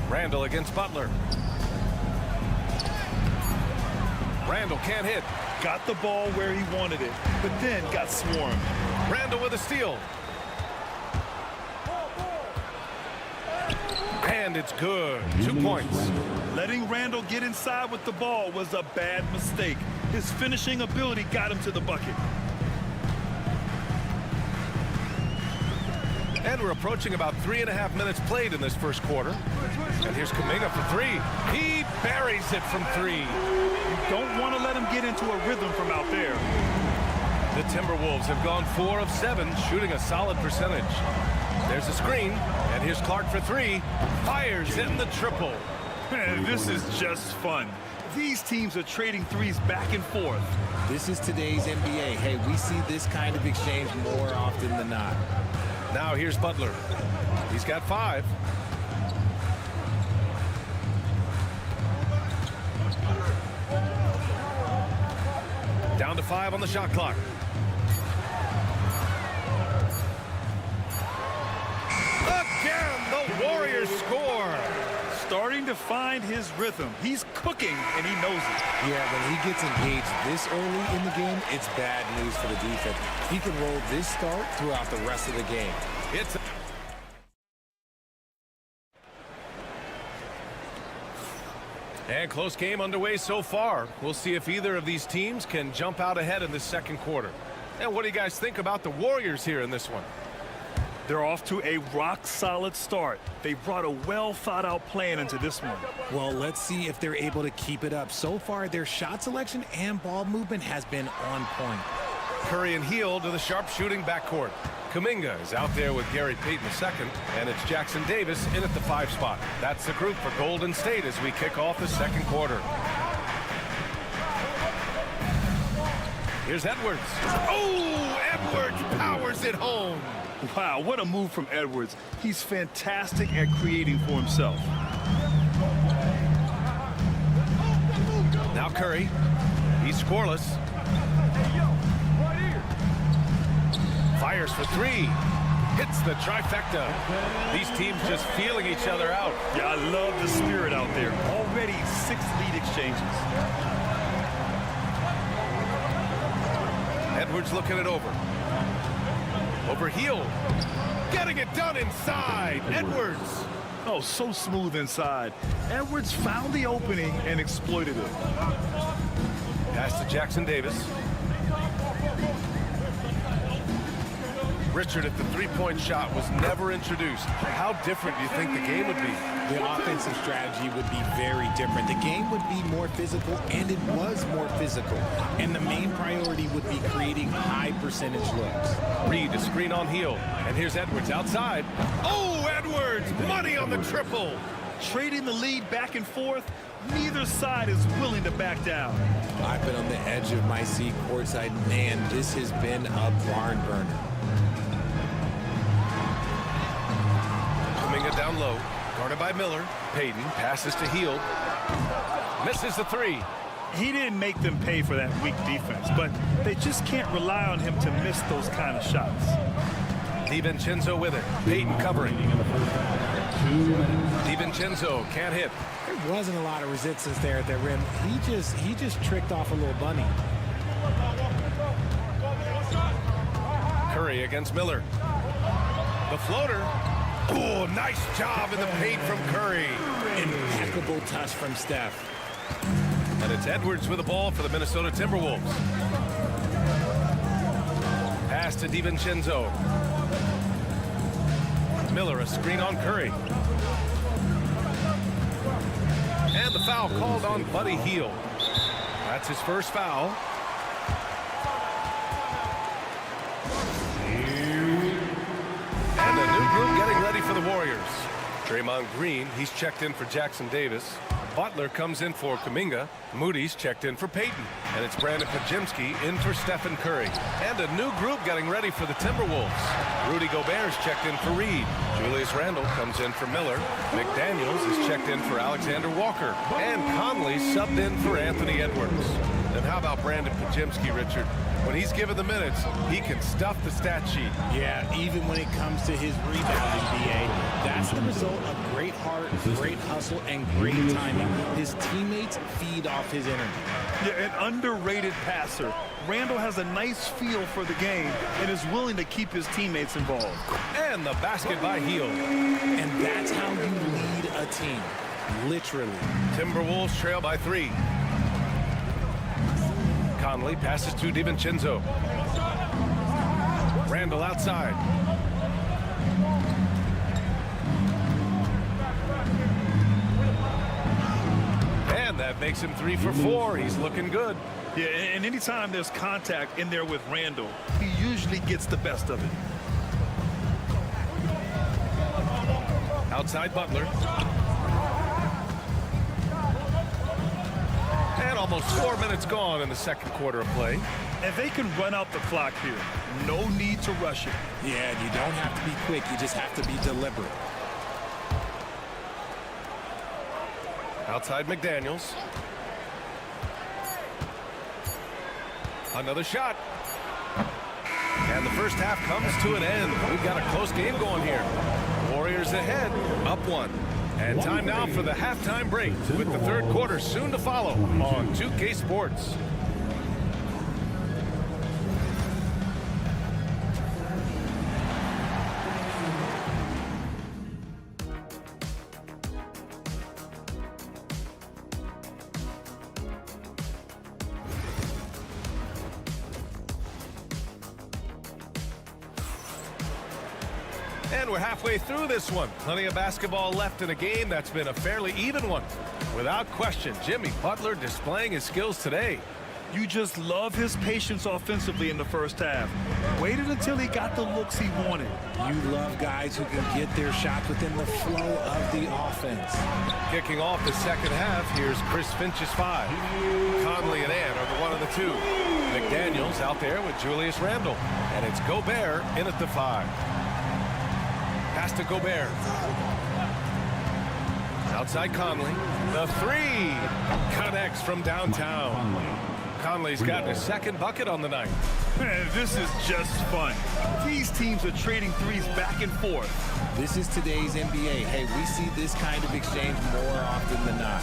Randall against Butler. Randall can't hit. Got the ball where he wanted it, but then got swarmed. Randall with a steal. And it's good. 2 points. Letting Randall get inside with the ball was a bad mistake. His finishing ability got him to the bucket. And we're approaching about 3.5 minutes played in this first quarter. And here's Kuminga for 3. He buries it from 3. You don't want to let him get into a rhythm from out there. The Timberwolves have gone 4 of 7, shooting a solid percentage. There's a screen, and here's Clark for 3. Fires in the triple. Man, this is just fun. These teams are trading threes back and forth. This is today's NBA. Hey, we see this kind of exchange more often than not. Now here's Butler. He's got 5. Down to 5 on the shot clock. Again, the Warriors score. Starting to find his rhythm. He's cooking, and he knows it. Yeah, when he gets engaged this early in the game, it's bad news for the defense. He can roll this start throughout the rest of the game. It's and close game underway so far. We'll see if either of these teams can jump out ahead in this second quarter. And what do you guys think about the Warriors here in this one? They're off to a rock-solid start. They brought a well-thought-out plan into this one. Well, let's see if they're able to keep it up. So far, their shot selection and ball movement has been on point. Curry and Hield to the sharp-shooting backcourt. Kuminga is out there with Gary Payton II, and it's Jackson Davis in at the 5 spot. That's the group for Golden State as we kick off the second quarter. Here's Edwards. Oh, Edwards powers it home. Wow, what a move from Edwards. He's fantastic at creating for himself. Now Curry. He's scoreless. Fires for 3. Hits the trifecta. These teams just feeling each other out. Yeah, I love the spirit out there. Already 6 lead exchanges. Edwards looking it over. Over Hield. Getting it done inside. Edwards. Oh, so smooth inside. Edwards found the opening and exploited it. Pass to Jackson Davis. Richard, if the three-point shot was never introduced, how different do you think the game would be? The offensive strategy would be very different. The game would be more physical, and it was more physical. And the main priority would be creating high percentage looks. Reed to screen on Hield. And here's Edwards outside. Oh, Edwards! Money on the triple! Trading the lead back and forth, neither side is willing to back down. I've been on the edge of my seat courtside. Man, this has been a barn burner. Kuminga down low, guarded by Miller. Payton passes to Hield. Misses the 3. He didn't make them pay for that weak defense, but they just can't rely on him to miss those kind of shots. DiVincenzo with it. Payton covering. DiVincenzo can't hit. There wasn't a lot of resistance there at that rim. He just tricked off a little bunny. Curry against Miller. The floater. Oh, nice job in the paint from Curry. Impeccable touch from Steph. And it's Edwards with the ball for the Minnesota Timberwolves. Pass to DiVincenzo. Miller, a screen on Curry. And the foul called on Buddy Hield. That's his first foul. And a new group getting ready for the Warriors. Draymond Green, he's checked in for Jackson Davis. Butler comes in for Kuminga. Moody's checked in for Payton. And it's Brandon Podziemski in for Stephen Curry. And a new group getting ready for the Timberwolves. Rudy Gobert's checked in for Reed. Julius Randle comes in for Miller. McDaniels is checked in for Alexander Walker. And Conley subbed in for Anthony Edwards. And how about Brandon Podziemski, Richard? When he's given the minutes, he can stuff the stat sheet. Yeah, even when it comes to his rebounding, BA, that's the result of great heart, great hustle, and great timing. His teammates feed off his energy. Yeah, an underrated passer. Randall has a nice feel for the game and is willing to keep his teammates involved. And the basket by Hield. And that's how you lead a team, literally. Timberwolves trail by 3. Conley passes to DiVincenzo. Randall outside. And that makes him 3 for 4. He's looking good. Yeah, and anytime there's contact in there with Randall, he usually gets the best of it. Outside Butler. And almost 4 minutes gone in the second quarter of play. And they can run out the clock here. No need to rush it. Yeah, you don't have to be quick. You just have to be deliberate. Outside McDaniels. Another shot. And the first half comes to an end. We've got a close game going here. Warriors ahead, up 1. And time now for the halftime break, with the third quarter soon to follow on 2K Sports. And we're halfway through this one. Plenty of basketball left in a game that's been a fairly even one. Without question, Jimmy Butler displaying his skills today. You just love his patience offensively in the first half. Waited until he got the looks he wanted. You love guys who can get their shots within the flow of the offense. Kicking off the second half, here's Chris Finch's 5. Conley and Ant are the 1 and the 2. McDaniels out there with Julius Randle. And it's Gobert in at the 5. Pass to Gobert. Outside Conley. The 3 connects from downtown. Conley's gotten his second bucket on the night. Man, this is just fun. These teams are trading threes back and forth. This is today's NBA. Hey, we see this kind of exchange more often than not.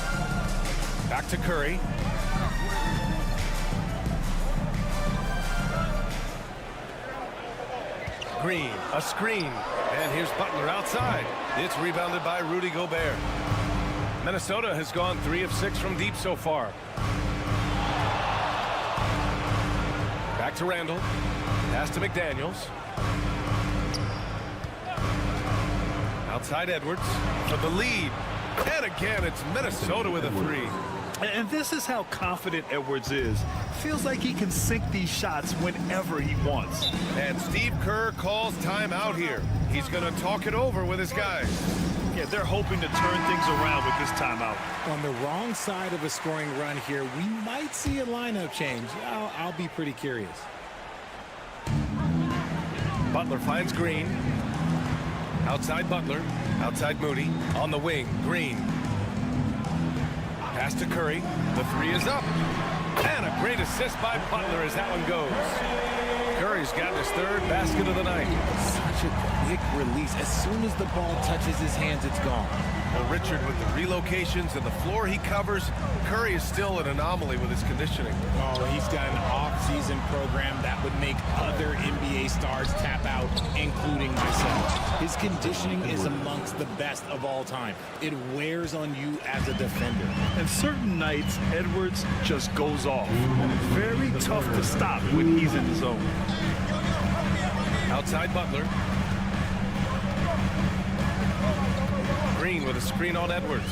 Back to Curry. Green, a screen. And here's Butler outside. It's rebounded by Rudy Gobert. Minnesota has gone 3 of 6 from deep so far. Back to Randle. Pass to McDaniels. Outside Edwards for the lead. And again, it's Minnesota with a 3. And this is how confident Edwards is. Feels like he can sink these shots whenever he wants. And Steve Kerr calls timeout here. He's going to talk it over with his guys. Yeah, they're hoping to turn things around with this timeout. On the wrong side of a scoring run here, we might see a lineup change. I'll be pretty curious. Butler finds Green. Outside Butler. Outside Moody. On the wing, Green. Pass to Curry. The 3 is up. And a great assist by Butler as that one goes. Curry's got his 3rd basket of the night. Such a quick release. As soon as the ball touches his hands, it's gone. Well, Richard, with the relocations and the floor he covers, Curry is still an anomaly with his conditioning. Oh, he's got an off-season program that would make other NBA stars tap out, including myself. His conditioning is amongst the best of all time. It wears on you as a defender. And certain nights, Edwards just goes off. Very tough to stop when he's in the zone. Outside Butler. Green with a screen on Edwards.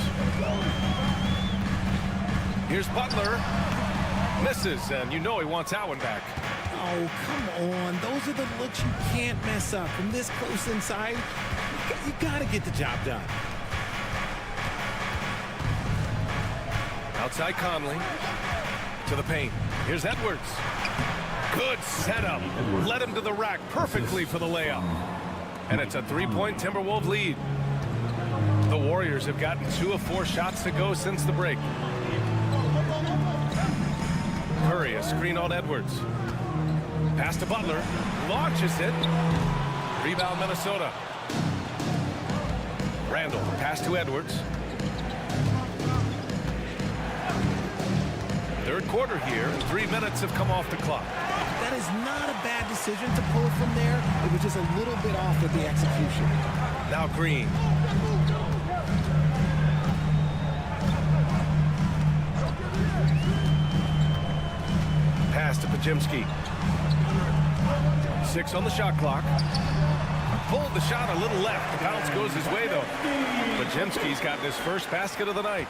Here's Butler. Misses, and you know he wants that one back. Oh, come on. Those are the looks you can't mess up. From this close inside, you got to get the job done. Outside Conley. To the paint. Here's Edwards. Good setup. Led him to the rack perfectly for the layup. And it's a three-point Timberwolves lead. The Warriors have gotten 2 of 4 shots to go since the break. Curry, a screen on Edwards. Pass to Butler. Launches it. Rebound Minnesota. Randall, pass to Edwards. Third quarter here. 3 minutes have come off the clock. That is not a bad decision to pull it from there. It was just a little bit off with the execution. Now Green. Pass to Pajemski. 6 on the shot clock. Pulled the shot a little left. The bounce goes his way, though. Pajemski's gotten his first basket of the night.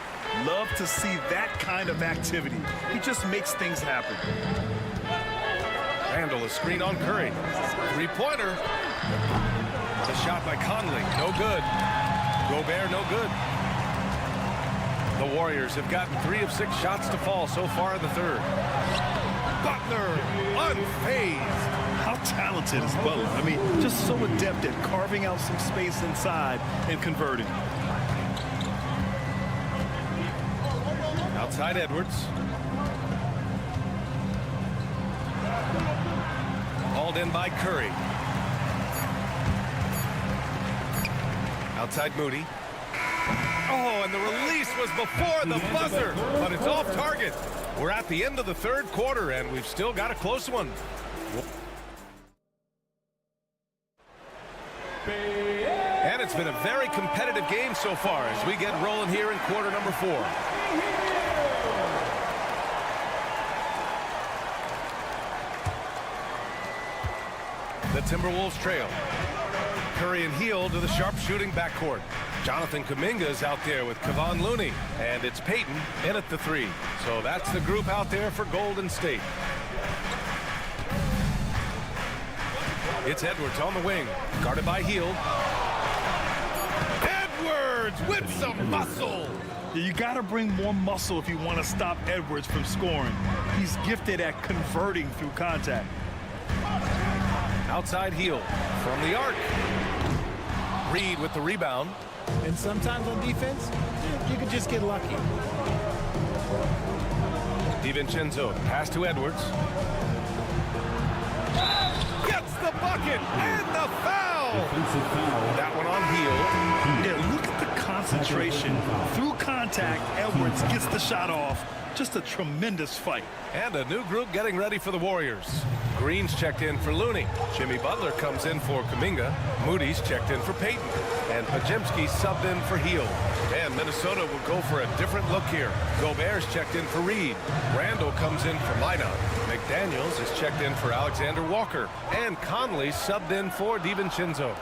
Love to see that kind of activity. He just makes things happen. Randall, a screen on Curry. Three-pointer. The shot by Conley. No good. Gobert, no good. The Warriors have gotten 3 of 6 shots to fall so far in the third. Butler, unfazed. How talented is Butler? I mean, just so adept at carving out some space inside and converting. Outside Edwards. Hauled in by Curry. Outside Moody. Oh, and the release was before the buzzer, but it's off target. We're at the end of the third quarter, and we've still got a close one. And it's been a very competitive game so far as we get rolling here in quarter number 4. The Timberwolves trail. Curry and Hield to the sharpshooting backcourt. Jonathan Kuminga is out there with Kevon Looney. And it's Payton in at the 3. So that's the group out there for Golden State. It's Edwards on the wing. Guarded by Hield. Edwards with some muscle. You got to bring more muscle if you want to stop Edwards from scoring. He's gifted at converting through contact. Outside Hield from the arc. Reed with the rebound. And sometimes on defense, you can just get lucky. DiVincenzo, pass to Edwards. Gets the bucket and the foul. That one on Hield. Yeah, look at the concentration. Through contact, Edwards gets the shot off. Just a tremendous fight. And a new group getting ready for the Warriors. Green's checked in for Looney. Jimmy Butler comes in for Kuminga. Moody's checked in for Payton. And Pajemski subbed in for Hield. And Minnesota will go for a different look here. Gobert's checked in for Reed. Randall comes in for Minot. McDaniels is checked in for Alexander Walker. And Conley subbed in for DiVincenzo.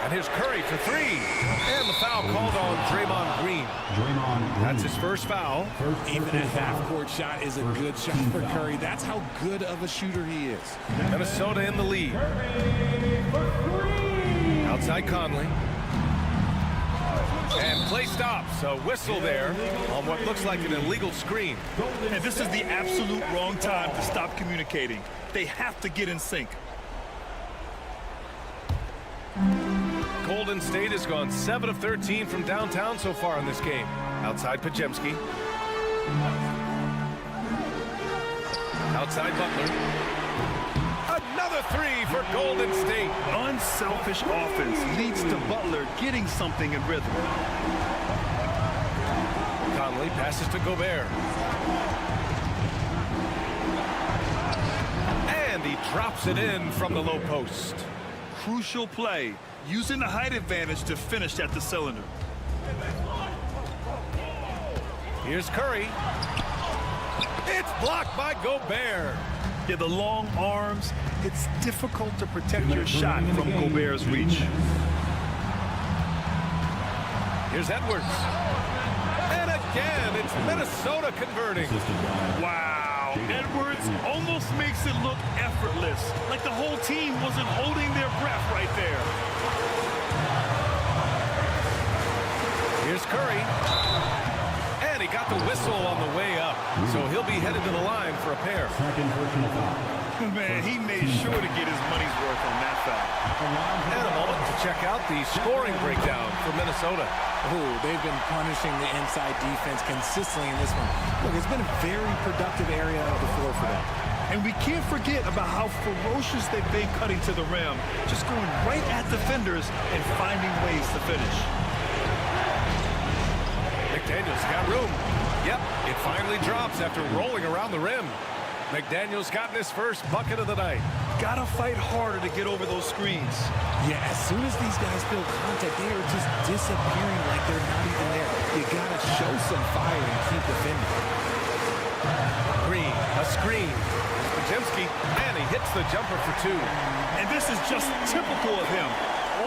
And here's Curry for 3. And the foul called on Draymond Green. That's his first foul. Even a half-court shot is a good shot for Curry. That's how good of a shooter he is. Minnesota in the lead. Outside Conley. And play stops. A whistle there on what looks like an illegal screen. And this is the absolute wrong time to stop communicating. They have to get in sync. Golden State has gone 7 of 13 from downtown so far in this game. Outside Pajemski. Outside Butler. Another three for Golden State. Unselfish offense leads to Butler getting something in rhythm. Conley passes to Gobert. And he drops it in from the low post. Crucial play, using the height advantage to finish at the cylinder. Here's Curry. It's blocked by Gobert. Yeah, the long arms, it's difficult to protect your shot from Gobert's reach. Here's Edwards. And again, it's Minnesota converting. Wow, Edwards almost makes it look effortless, like the whole team wasn't holding their breath right there. Here's Curry. And he got the whistle on the way up. So he'll be headed to the line for a pair. Man, he made sure to get his money's worth on that foul. And a moment to check out the scoring breakdown for Minnesota. Oh, they've been punishing the inside defense consistently in this one. Look, it's been a very productive area of the floor for them. And we can't forget about how ferocious they've been cutting to the rim, just going right at defenders and finding ways to finish. McDaniels got room. Yep, it finally drops after rolling around the rim. McDaniels gotten his first bucket of the night. Gotta fight harder to get over those screens. Yeah, as soon as these guys feel contact, they are just disappearing like they're not even there. You gotta show some fire and keep defending. Green, a screen. Pajemski, and he hits the jumper for two. And this is just typical of him.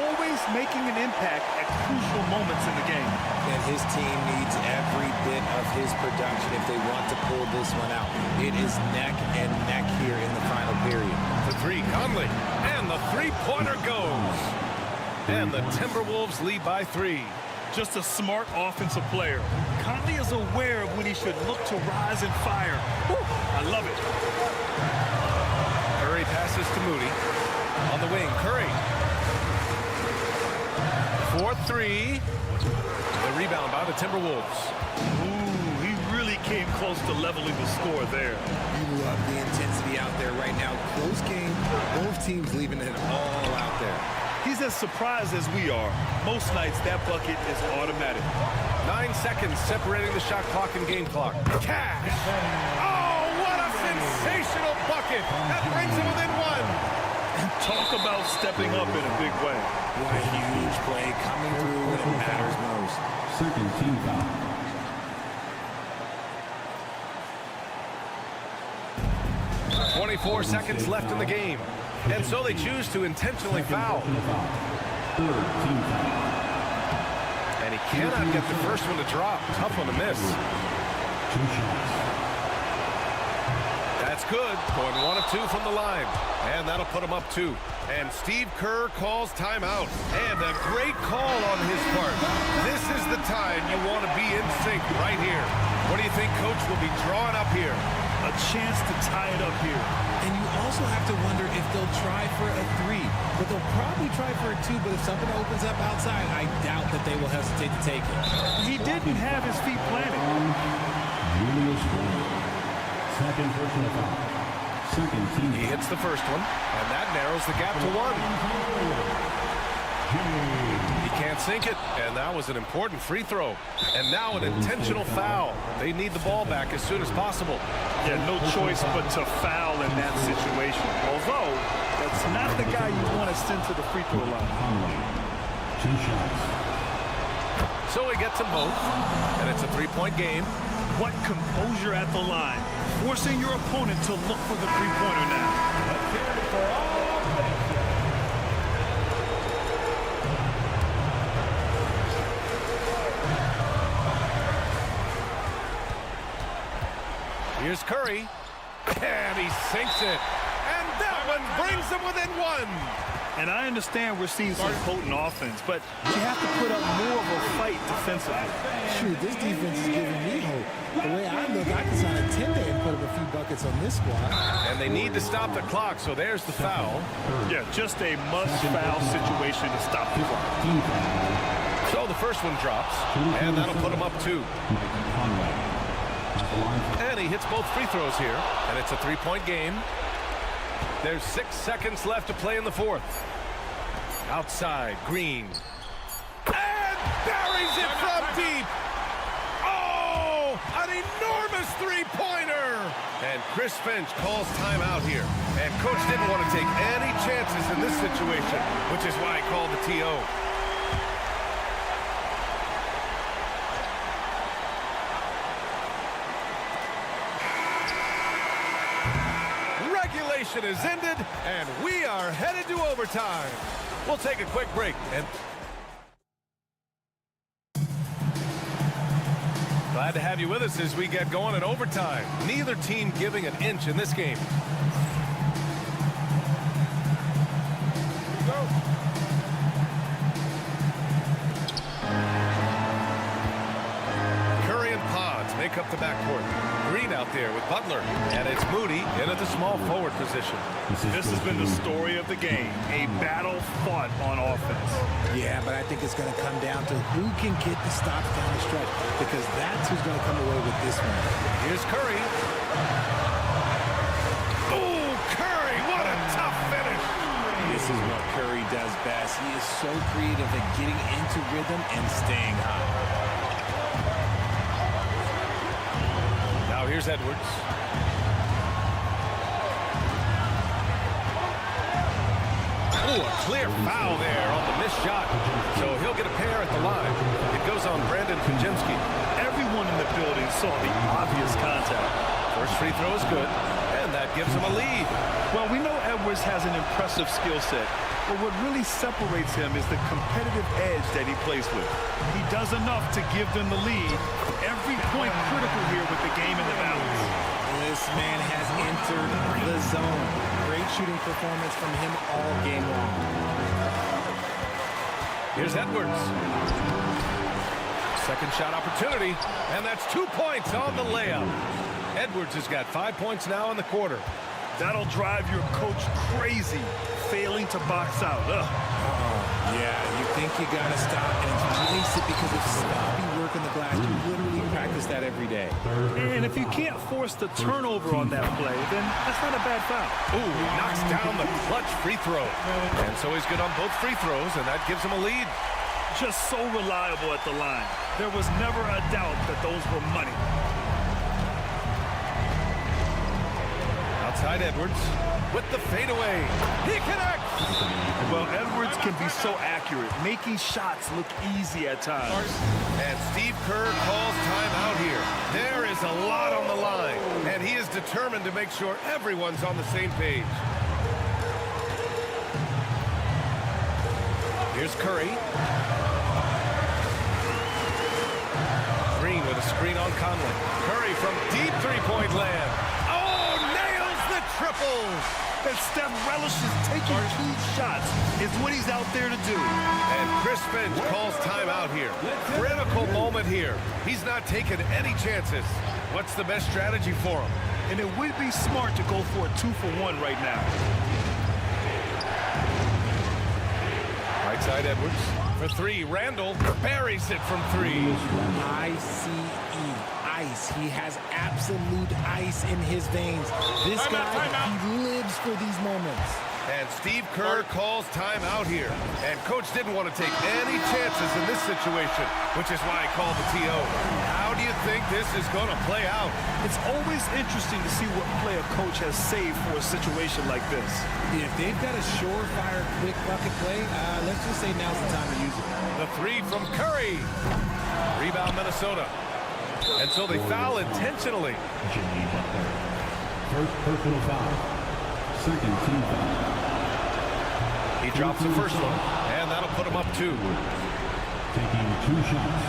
Always making an impact at crucial moments in the game. And his team needs every bit of his production if they want to pull this one out. It is neck and neck here in the final period. For three, Conley. And the three-pointer goes. And the Timberwolves lead by 3. Just a smart offensive player. Conley is aware of when he should look to rise and fire. Woo, I love it. Curry passes to Moody. On the wing, Curry. 4-3. The rebound by the Timberwolves. Ooh, he really came close to leveling the score there. You love the intensity out there right now. Close game, both teams leaving it all out there. He's as surprised as we are. Most nights, that bucket is automatic. 9 seconds separating the shot clock and game clock. Cash! Oh, what a sensational bucket! That brings him within 1. Talk about stepping up in a big way. What a huge play coming through when it matters most. Second team foul. 24 seconds left in the game. And so they choose to intentionally foul. Third team foul. And he cannot get the first one to drop. Tough one to miss. 2 shots. That's good. Going 1 of 2 from the line. And that'll put him up 2. And Steve Kerr calls timeout. And a great call on his part. This is the time you want to be in sync right here. What do you think Coach will be drawing up here? A chance to tie it up here. And you also have to wonder if they'll try for a 3. But they'll probably try for a 2. But if something opens up outside, I doubt that they will hesitate to take it. He didn't have his feet planted. Second personal foul. Second team. He hits the first one, and that narrows the gap to 1. He can't sink it, and that was an important free throw. And now an intentional foul. They need the ball back as soon as possible. Yeah, no choice but to foul in that situation. Although, that's not the guy you want to send to the free throw line. 2 shots. So he gets them both, and it's a 3-point game. What composure at the line. Forcing your opponent to look for the three-pointer now. Here's Curry, and he sinks it. And that one brings him within 1. And I understand we're seeing some potent offense, but you have to put up more of a fight defensively. Shoot, this defense is giving me hope. The way I look, I can sign a 10-day and put up a few buckets on this squad. And they need to stop the clock, so there's the foul. Yeah, just a must-foul situation to stop the clock. So the first one drops, and that'll put him up 2. And he hits both free throws here, and it's a 3-point game. There's 6 seconds left to play in the fourth. Outside, Green. And buries it from deep. Oh, an enormous three-pointer. And Chris Finch calls timeout here. And coach didn't want to take any chances in this situation, which is why he called the TO. Regulation is ended, and we are headed to overtime. We'll take a quick break. And glad to have you with us as we get going in overtime. Neither team giving an inch in this game. Go. Curry and Pods make up the backcourt. Green out there with Butler, and it's Moody in at the small forward position. This has been the story of the game, a battle fought on offense. Yeah, but I think it's going to come down to who can get the stops down the stretch, because that's who's going to come away with this one. Here's Curry. Oh, Curry, what a tough finish. This is what Curry does best. He is so creative at getting into rhythm and staying high. Now here's Edwards. Oh, a clear foul there on the missed shot. So he'll get a pair at the line. It goes on Brandon Kujinski. Everyone in the building saw the obvious contact. First free throw is good, and that gives him a lead. Well, we know Edwards has an impressive skill set, but what really separates him is the competitive edge that he plays with. He does enough to give them the lead. Every point critical here with the game in the balance. This man has entered the zone. Great shooting performance from him all game long. Here's Edwards. Second shot opportunity, and that's 2 points on the layup. Edwards has got 5 points now in the quarter. That'll drive your coach crazy, failing to box out. Yeah, you think you got to stop and place it because of sloppy work in the glass. You literally practice that every day. And if you can't force the turnover on that play, then that's not a bad foul. Ooh, knocks down the clutch free throw. And so he's good on both free throws, and that gives him a lead. Just so reliable at the line. There was never a doubt that those were money. Outside Edwards with the fadeaway. He connects! Well, Edwards can be so accurate, making shots look easy at times. And Steve Kerr calls timeout here. There is a lot on the line, and he is determined to make sure everyone's on the same page. Here's Curry. Green with a screen on Conley. Curry from deep three-point land. Oh, nails the triple! And Steph relishes taking key shots is what he's out there to do. And Chris Finch calls timeout here. Critical moment here. He's not taking any chances. What's the best strategy for him? And it would be smart to go for a 2-for-1 right now. Right side Edwards. For three, Randall buries it from three. ICE, ice. He has absolute ice in his veins. This guy, he lives for these moments. And Steve Kerr calls timeout here. And coach didn't want to take any chances in this situation, which is why he called the TO. How do you think this is going to play out? It's always interesting to see what play a coach has saved for a situation like this. If they've got a surefire, quick bucket play, let's just say now's the time to use it. The three from Curry. Rebound Minnesota. And so they foul intentionally. First personal foul. Second team foul. He drops the first one, and that'll put him up 2. Taking 2 shots.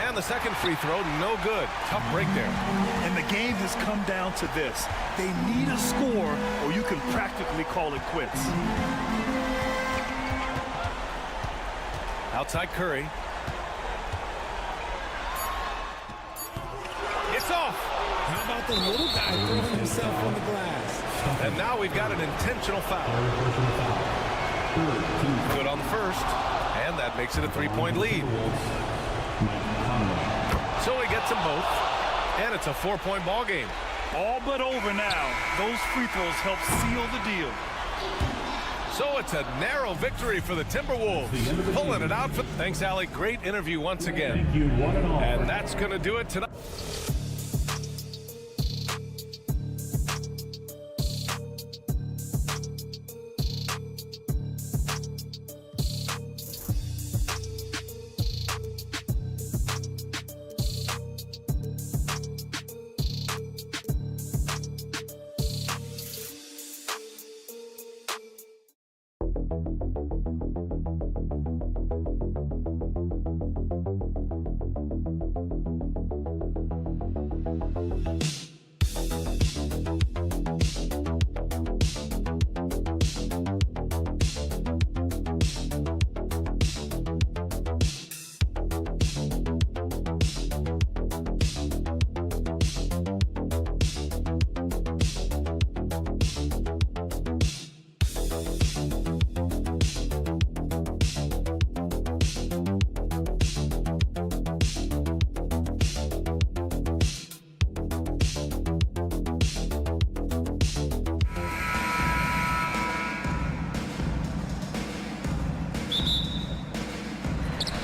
And the second free throw, no good. Tough break there. And the game has come down to this. They need a score, or you can practically call it quits. Outside Curry. It's off. How about the little guy throwing himself on the glass? And now we've got an intentional foul. Good on the first. And that makes it a 3-point lead. So he gets them both. And it's a 4-point ball game. All but over now. Those free throws help seal the deal. So it's a narrow victory for the Timberwolves. Pulling it out. Thanks, Allie. Great interview once again. Thank you, one and all. And that's going to do it tonight.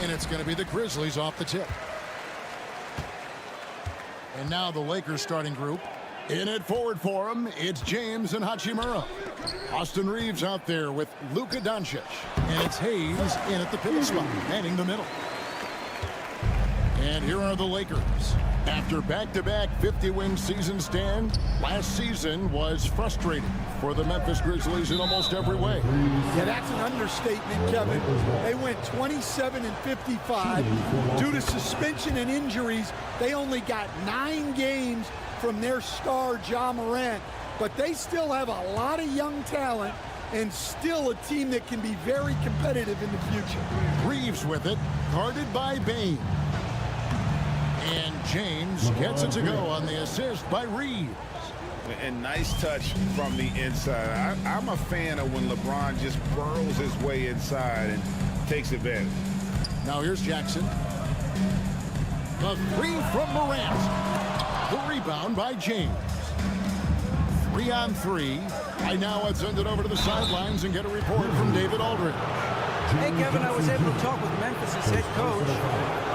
And it's going to be the Grizzlies off the tip. And now the Lakers starting group. In it forward for them, it's James and Hachimura. Austin Reeves out there with Luka Doncic. And it's Hayes in at the pivot spot, manning the middle. And here are the Lakers. After back-to-back 50-win season stand, last season was frustrating for the Memphis Grizzlies in almost every way. Yeah, that's an understatement, Kevin. They went 27-55. Due to suspension and injuries, they only got 9 games from their star, Ja Morant. But they still have a lot of young talent and still a team that can be very competitive in the future. Reeves with it, guarded by Bain. And James gets it to go on the assist by Reeves. And nice touch from the inside. I'm a fan of when LeBron just burrows his way inside and takes advantage. Now here's Jackson. The three from Morant. The rebound by James. 3-on-3. Right now it's send it over to the sidelines and get a report from David Aldridge. Hey, Kevin, I was able to talk with Memphis' head coach.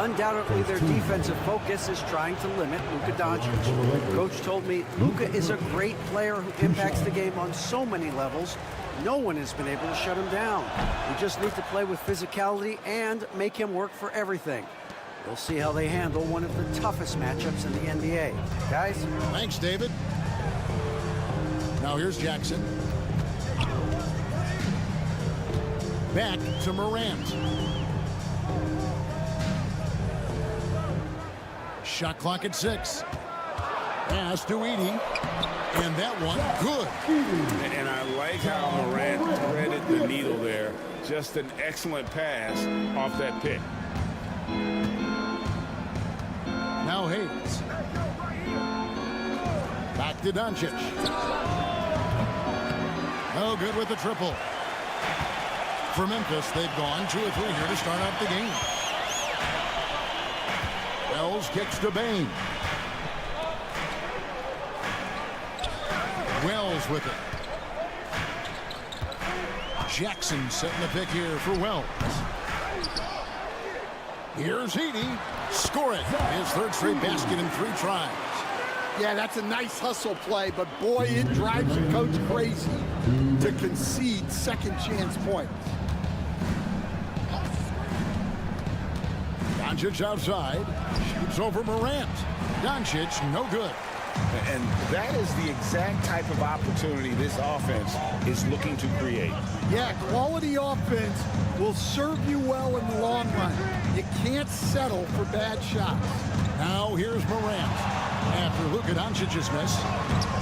Undoubtedly, their defensive focus is trying to limit Luka Doncic. Coach told me Luka is a great player who impacts the game on so many levels. No one has been able to shut him down. We just need to play with physicality and make him work for everything. We'll see how they handle one of the toughest matchups in the NBA. Guys? Thanks, David. Now here's Jackson. Back to Morant. Shot clock at 6. Pass to Edey. And that one, good. And I like how Morant threaded the needle there. Just an excellent pass off that pick. Now Hayes. Back to Doncic. No good with the triple. For Memphis, they've gone 2 of 3 here to start out the game. Wells kicks to Bain. Wells with it. Jackson setting the pick here for Wells. Here's Edey. Score it. His third straight basket in 3 tries. Yeah, that's a nice hustle play, but boy, it drives the coach crazy to concede second chance points. Doncic outside. Shoots over Morant. Doncic, no good. And that is the exact type of opportunity this offense is looking to create. Yeah, quality offense will serve you well in the long run. You can't settle for bad shots. Now here's Morant after Luka Doncic's miss.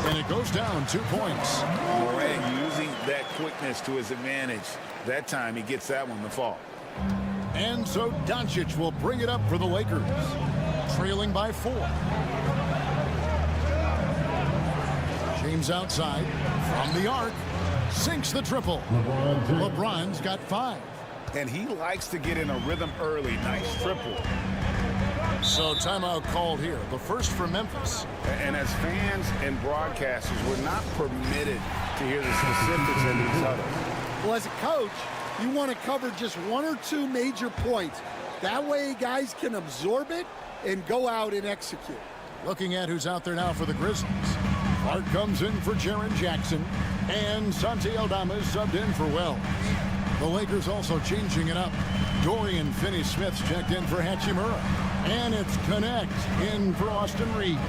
And it goes down 2 points. Morant using that quickness to his advantage. That time he gets that one to fall. And so Doncic will bring it up for the Lakers. Trailing by 4. James outside from the arc. Sinks the triple. LeBron's got 5. And he likes to get in a rhythm early. Nice triple. So timeout called here. The first for Memphis. And as fans and broadcasters, we're not permitted to hear the specifics in these huddles. Well, as a coach, you want to cover just one or two major points. That way guys can absorb it and go out and execute. Looking at who's out there now for the Grizzlies. Clark comes in for Jaren Jackson. And Santi Aldama is subbed in for Wells. The Lakers also changing it up. Dorian Finney-Smith's checked in for Hachimura. And it's Connect in for Austin Reeves.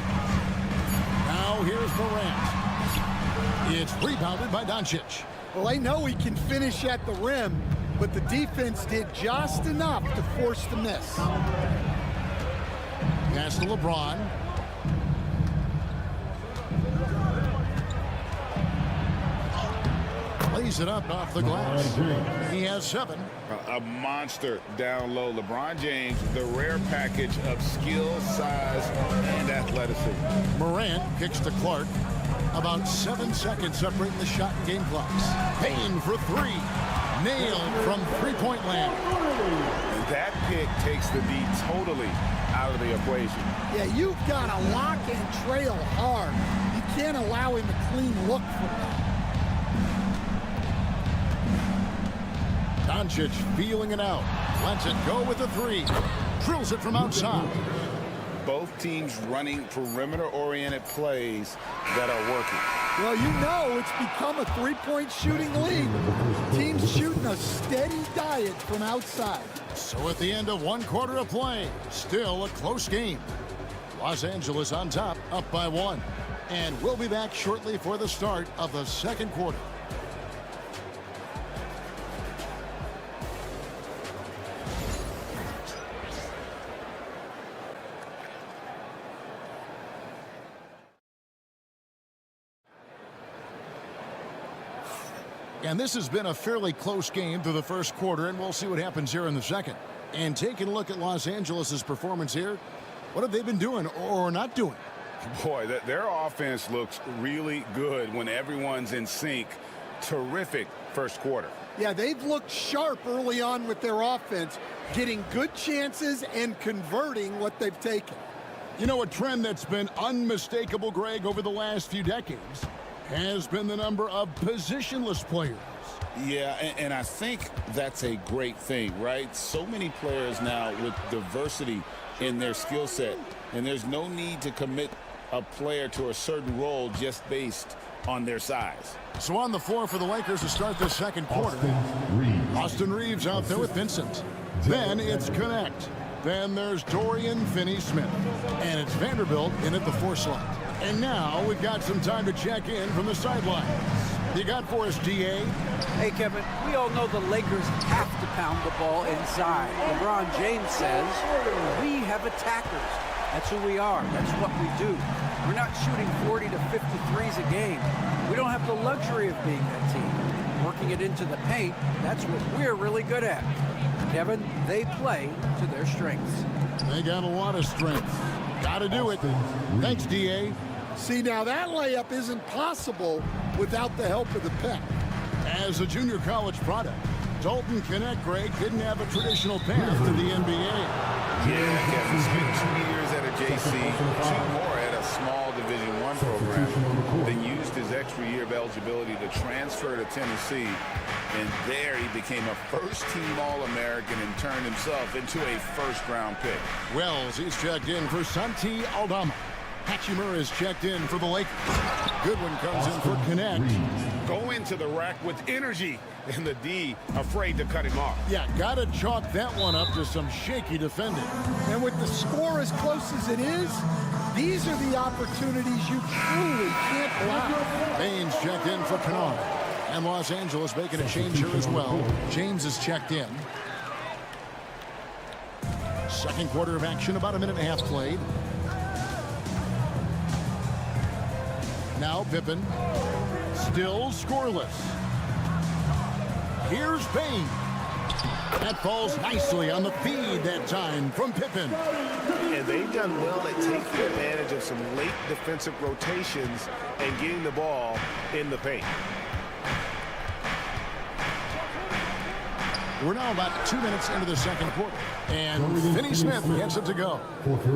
Now here's Morant. It's rebounded by Doncic. Well, I know he can finish at the rim, but the defense did just enough to force the miss. Pass to LeBron. Lays it up off the glass. He has 7. A monster down low. LeBron James, the rare package of skill, size, and athleticism. Morant kicks to Clark. About 7 seconds separating the shot and game clocks. Payne for 3. Nailed from three-point land. That pick takes the D totally out of the equation. Yeah, you've got to lock and trail hard. You can't allow him a clean look from that. Doncic feeling it out. Lets it go with a 3. Drills it from outside. Both teams running perimeter-oriented plays that are working. Well, you know it's become a three-point shooting league. Teams shooting a steady diet from outside. So at the end of 1 quarter of play, still a close game. Los Angeles on top, up by 1. And we'll be back shortly for the start of the second quarter. And this has been a fairly close game through the first quarter, and we'll see what happens here in the second. And taking a look at Los Angeles' performance here, what have they been doing or not doing? Boy, their offense looks really good when everyone's in sync. Terrific first quarter. Yeah, they've looked sharp early on with their offense, getting good chances and converting what they've taken. You know, a trend that's been unmistakable, Greg, over the last few decades has been the number of positionless players. Yeah, and I think that's a great thing, right? So many players now with diversity in their skill set, and there's no need to commit a player to a certain role just based on their size. So on the floor for the Lakers to start the second quarter. Austin Reeves out there with Vincent. Then it's Connect. Then there's Dorian Finney-Smith. And it's Vanderbilt in at the 4 slot. And now we've got some time to check in from the sidelines. You got for us, DA? Hey, Kevin, we all know the Lakers have to pound the ball inside. LeBron James says, we have attackers. That's who we are. That's what we do. We're not shooting 40 to 53s a game. We don't have the luxury of being that team. Working it into the paint, that's what we're really good at. Kevin, they play to their strengths. They got a lot of strength. Got to do it. Thanks, DA. See, now that layup isn't possible without the help of the pick. As a junior college product, Dalton Connect, Greg, didn't have a traditional path to the NBA. Yeah, Kevin spent 2 years at a JC, 2 more at a small Division I program, then used his extra year of eligibility to transfer to Tennessee. And there he became a first-team All-American and turned himself into a first-round pick. Wells, he's checked in for Santi Aldama. Hachimura is checked in for the Lakers. Goodwin comes in for Connect. Go into the rack with energy, and the D afraid to cut him off. Yeah, got to chalk that one up to some shaky defending. And with the score as close as it is, these are the opportunities you truly can't block. Baines checked in for Kennard. And Los Angeles making a change here as well. James is checked in. Second quarter of action, about a minute and a half played. Now Pippen, still scoreless. Here's Payne. That falls nicely on the feed that time from Pippen. And they've done well at taking advantage of some late defensive rotations and getting the ball in the paint. We're now about 2 minutes into the second quarter. And Finney Smith gets it to go.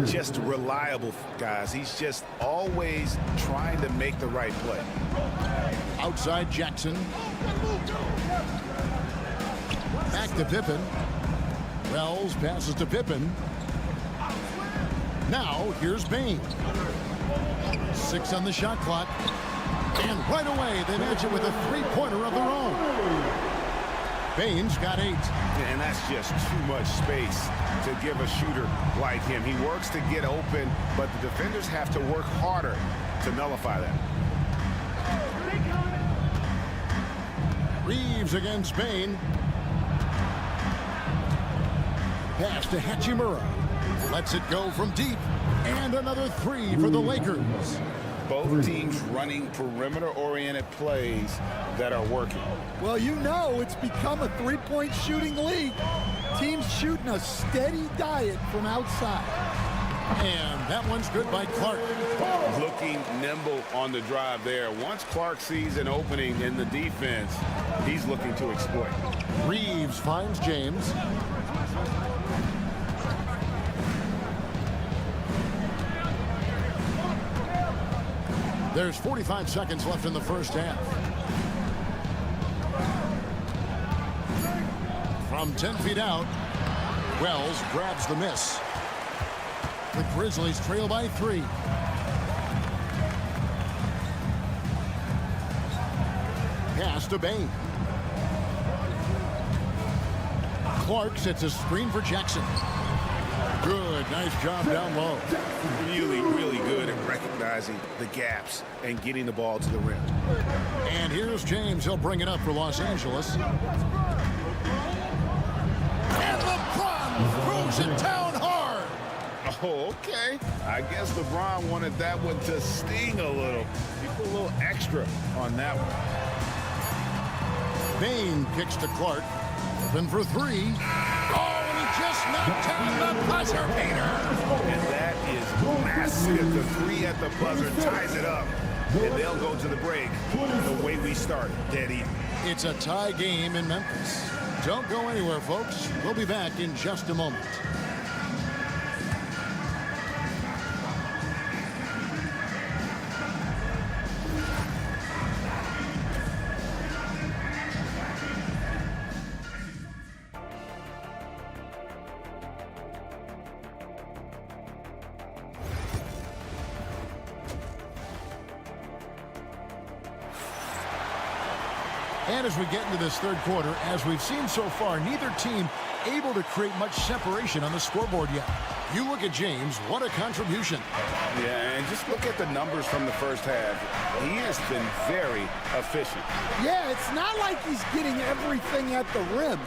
Just reliable, guys. He's just always trying to make the right play. Outside Jackson. Back to Pippen. Wells passes to Pippen. Now here's Bane. 6 on the shot clock. And right away they match it with a three-pointer of their own. Bane's got 8. And that's just too much space to give a shooter like him. He works to get open, but the defenders have to work harder to nullify that. Reeves against Bane. Pass to Hachimura. Lets it go from deep. And another 3 for the Lakers. Both teams running perimeter-oriented plays that are working. Well, you know it's become a three-point shooting league. Teams shooting a steady diet from outside. And that one's good by Clark. Looking nimble on the drive there. Once Clark sees an opening in the defense, he's looking to exploit. Reeves finds James. There's 45 seconds left in the first half. From 10 feet out, Wells grabs the miss. The Grizzlies trail by 3. Pass to Bane. Clark sets a screen for Jackson. Good, nice job down low. Really, really good at recognizing the gaps and getting the ball to the rim. And here's James. He'll bring it up for Los Angeles. And LeBron throws it down hard. Oh, okay. I guess LeBron wanted that one to sting a little. He put a little extra on that one. Bane kicks to Clark. Open for 3. Just knocked down the buzzer beater. And that is massive. The 3 at the buzzer ties it up. And they'll go to the break the way we started, dead even. It's a tie game in Memphis. Don't go anywhere, folks. We'll be back in just a moment. And as we get into this third quarter, as we've seen so far, neither team able to create much separation on the scoreboard yet. You look at James, what a contribution. Yeah, and just look at the numbers from the first half. He has been very efficient. Yeah, it's not like he's getting everything at the rim.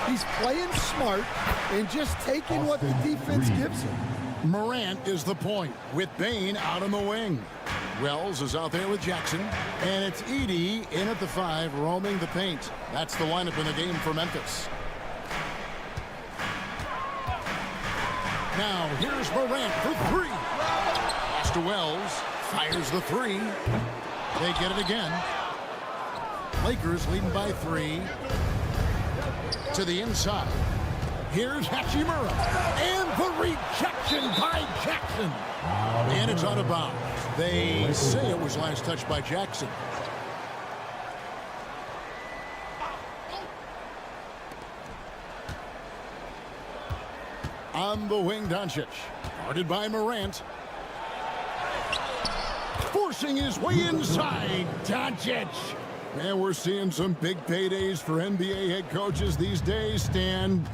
He's playing smart and just taking what the defense gives him. Morant is the point with Bane out on the wing. Wells is out there with Jackson, and it's Edey in at the 5, roaming the paint. That's the lineup in the game for Memphis. Now here's Morant for 3. Pass to Wells, fires the 3. They get it again. Lakers leading by 3. To the inside. Here's Hachimura, and the rejection by Jackson. And it's out of bounds. They say it was last touched by Jackson. On the wing, Doncic. Guarded by Morant. Forcing his way inside, Doncic. And we're seeing some big paydays for NBA head coaches these days, Stan.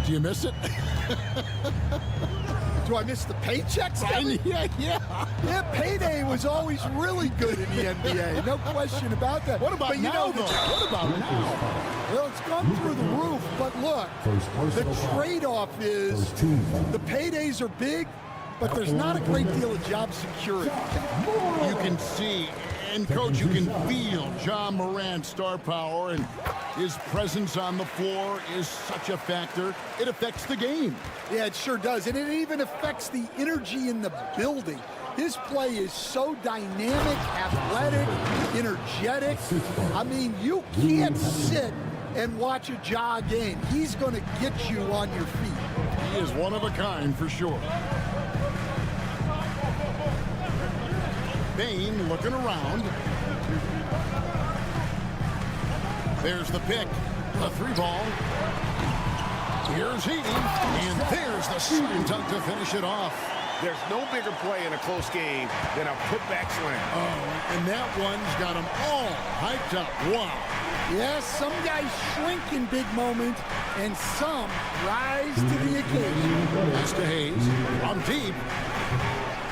Do you miss it? Do I miss the paychecks? Yeah, payday was always really good in the NBA. No question about that. What about now, though? What about now? Well, it's gone through the roof, but look, the trade-off is the paydays are big, but there's not a great deal of job security. You can see, and Coach, you can feel John Morant's star power, and his presence on the floor is such a factor. It affects the game. Yeah, it sure does, and it even affects the energy in the building. His play is so dynamic, athletic, energetic. I mean, you can't sit and watch a Ja game. He's going to get you on your feet. He is one of a kind for sure. Bane looking around. There's the pick. The 3-ball. Here's Heaney. And there's the slam dunk to finish it off. There's no bigger play in a close game than a putback slam. Oh, and that one's got them all hyped up. Wow. Yes, some guys shrink in big moments, and some rise to the occasion. Pass to Hayes. On deep.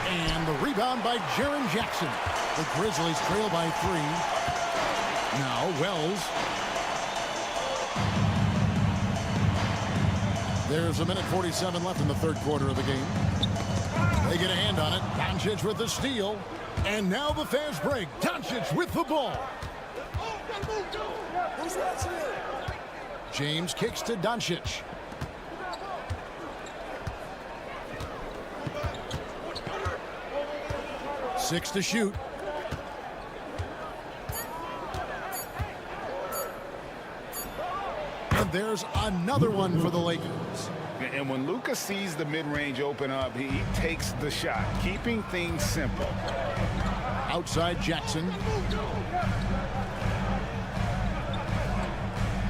And the rebound by Jaren Jackson. The Grizzlies trail by 3. Now Wells. There's a minute 47 left in the third quarter of the game. They get a hand on it. Doncic with the steal. And now the fast break. Doncic with the ball. James kicks to Doncic. Six to shoot. And there's another one for the Lakers. And when Luka sees the mid-range open up, he takes the shot, keeping things simple. Outside Jackson.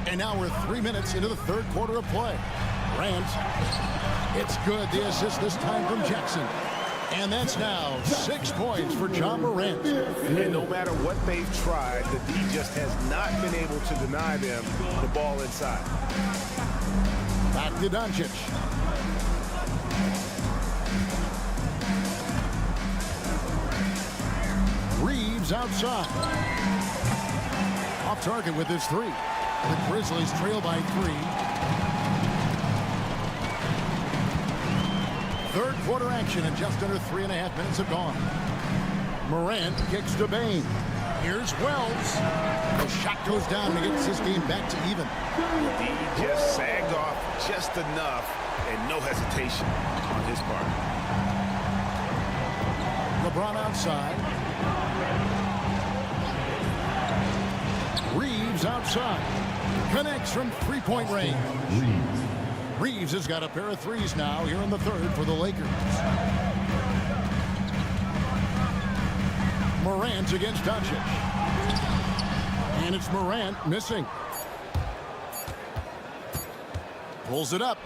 And now we're 3 minutes into the third quarter of play. Grant. It's good. The assist this time from Jackson. And that's now 6 points for Ja Morant. And no matter what they've tried, the D just has not been able to deny them the ball inside. Back to Doncic. Reeves outside. Off target with his 3. The Grizzlies trail by 3. Third quarter action, and just under 3.5 minutes have gone. Morant kicks to Bane. Here's Wells. The shot goes down and gets his game back to even. The D just sagged off just enough, and no hesitation on his part. LeBron outside. Reeves outside. Connects from three-point range. Reeves has got a pair of threes now here in the third for the Lakers. Morant against Doncic. And it's Morant missing. Pulls it up.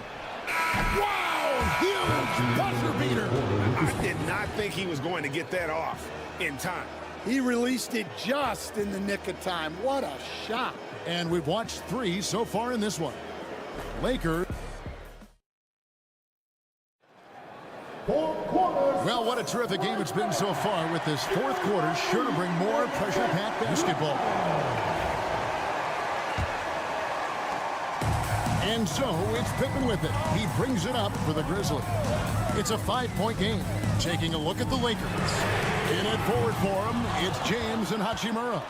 Wow! Huge buzzer beater. I did not think he was going to get that off in time. He released it just in the nick of time. What a shot. And we've watched 3 so far in this one. Lakers. Well, what a terrific game it's been so far, with this fourth quarter sure to bring more pressure-packed basketball. And so it's Pippen with it. He brings it up for the Grizzlies. It's a 5-point game. Taking a look at the Lakers. In at forward for them, it's James and Hachimura.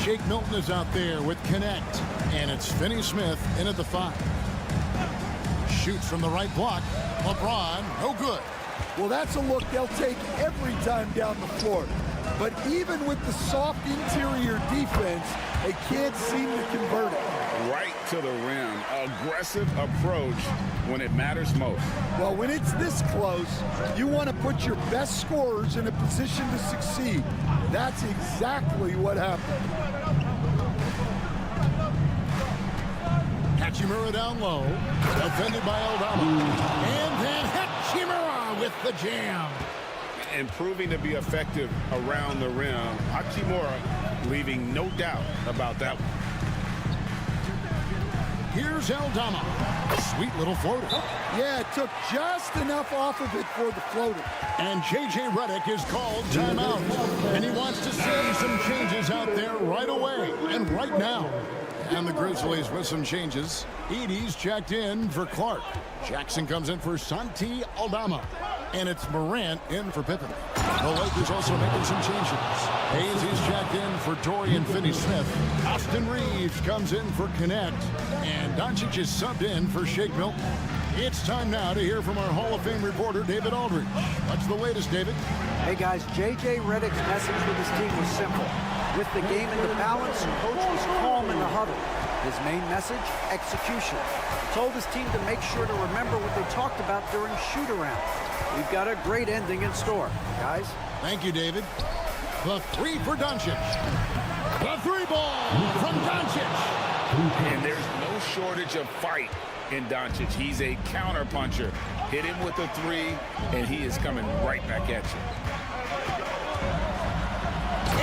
Shake Milton is out there with Connect. And it's Finney Smith in at the 5. Shoots from the right block. LeBron, no good. Well, that's a look they'll take every time down the floor. But even with the soft interior defense, they can't seem to convert it. Right to the rim. Aggressive approach when it matters most. Well, when it's this close, you want to put your best scorers in a position to succeed. That's exactly what happened. Hachimura down low. Defended by Aldama. And then Hachimura with the jam. And proving to be effective around the rim. Hachimura leaving no doubt about that one. Here's Aldama. A sweet little floater. Yeah, it took just enough off of it for the floater. And J.J. Redick is called timeout. And he wants to see some changes out there right away and right now. And the Grizzlies with some changes. Edey's checked in for Clark. Jackson comes in for Santi Aldama. And it's Morant in for Pippen. The Lakers also making some changes. Hayes is checked in for Dorian Finney-Smith. Austin Reeves comes in for Connect. And Doncic is subbed in for Shake Milton. It's time now to hear from our Hall of Fame reporter, David Aldridge. What's the latest, David? Hey, guys, J.J. Redick's message with his team was simple. With the game in the balance, coach was calm in the huddle. His main message, execution. He told his team to make sure to remember what they talked about during shoot-around. We've got a great ending in store, guys. Thank you, David. The three for Doncic. The three ball from Doncic. And there's no shortage of fight in Doncic. He's a counter-puncher. Hit him with a three, and he is coming right back at you.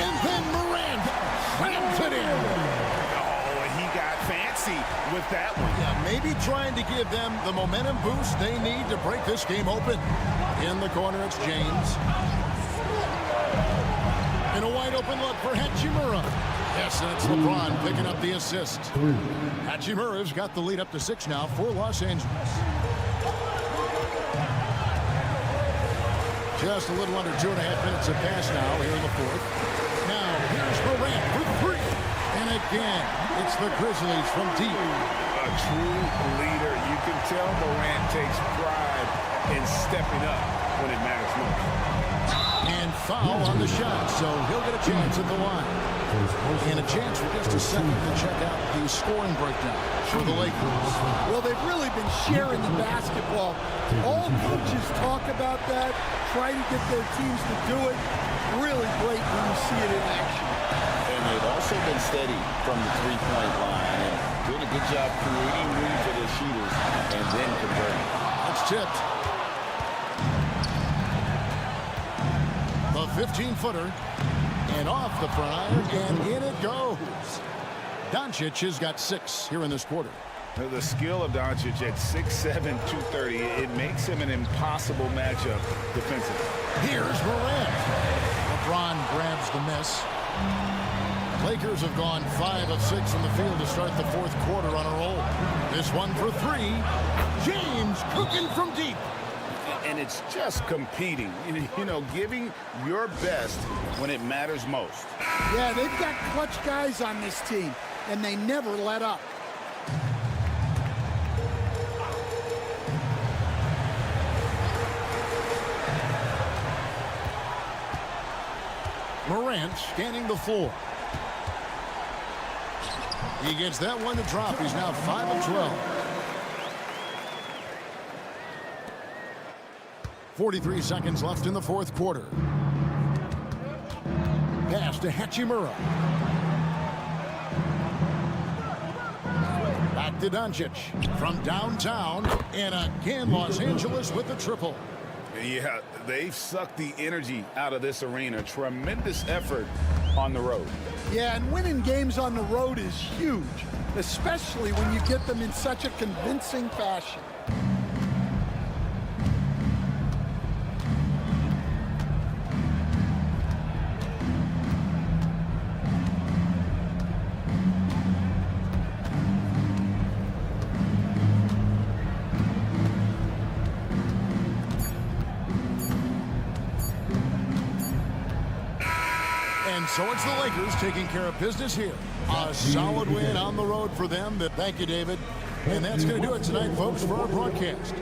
And then Miranda slams it in. Oh, and he got fancy with that one. Yeah, maybe trying to give them the momentum boost they need to break this game open. In the corner, it's James. And a wide open look for Hachimura. Yes, and it's LeBron picking up the assist. Hachimura's got the lead up to 6 now for Los Angeles. Just a little under 2.5 minutes have passed now here in the fourth. Now, here's Morant for 3. And again, it's the Grizzlies from deep. A true leader. You can tell Morant takes pride in stepping up when it matters most. And foul on the shot, so he'll get a chance at the line. And a chance for just a second to check out the scoring breakdown for the Lakers. Well, they've really been sharing the basketball. All coaches talk about that, try to get their teams to do it. Really great when you see it in action. And they've also been steady from the three-point line and doing a good job creating room for their shooters and then converting. That's tipped. The 15-footer. And off the prior, and in it goes. Doncic has got 6 here in this quarter. The skill of Doncic at 6'7", 230, it makes him an impossible matchup defensively. Here's Morant. LeBron grabs the miss. Lakers have gone 5 of 6 from the field to start the fourth quarter on a roll. This one for 3. James cooking from deep. And it's just competing, you know, giving your best when it matters most. Yeah, they've got clutch guys on this team, and they never let up. Morant scanning the floor. He gets that one to drop. He's now 5 of 12. 43 seconds left in the fourth quarter. Pass to Hachimura. Back to Doncic from downtown. And again, Los Angeles with the triple. Yeah, they've sucked the energy out of this arena. Tremendous effort on the road. Yeah, and winning games on the road is huge, especially when you get them in such a convincing fashion. So it's the Lakers taking care of business here. A solid win on the road for them. Thank you, David. And that's going to do it tonight, folks, for our broadcast.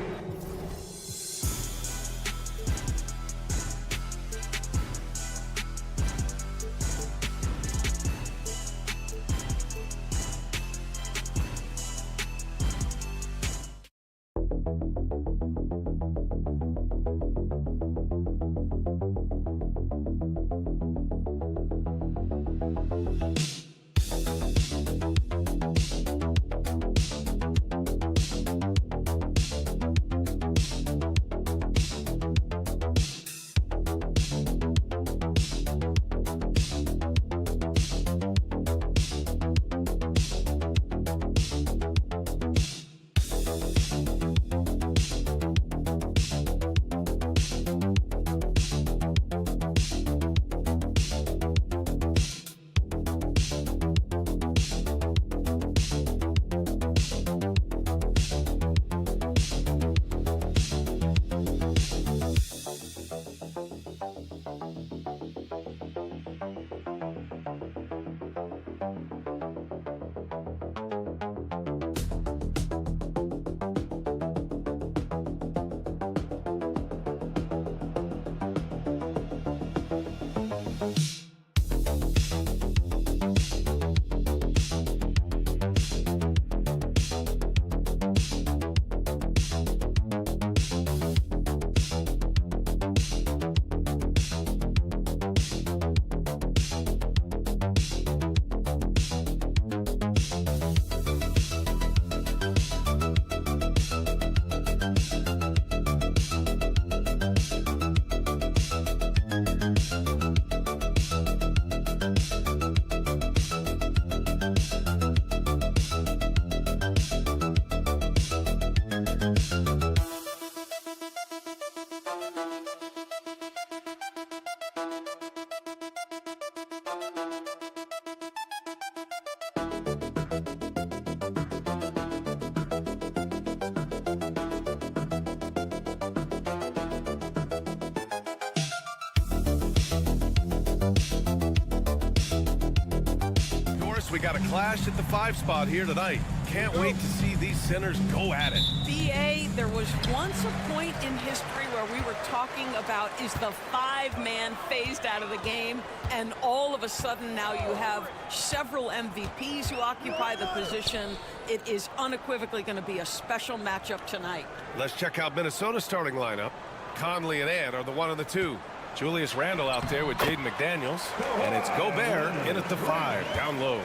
we got a clash at the 5 spot here tonight. Can't wait to see these centers go at it. BA, there was once a point in history where we were talking about, is the 5-man phased out of the game, and all of a sudden now you have several MVPs who occupy the position. It is unequivocally going to be a special matchup tonight. Let's check out Minnesota's starting lineup. Conley and Ant are the 1 and the 2. Julius Randle out there with Jaden McDaniels, and it's Gobert in at the 5, down low.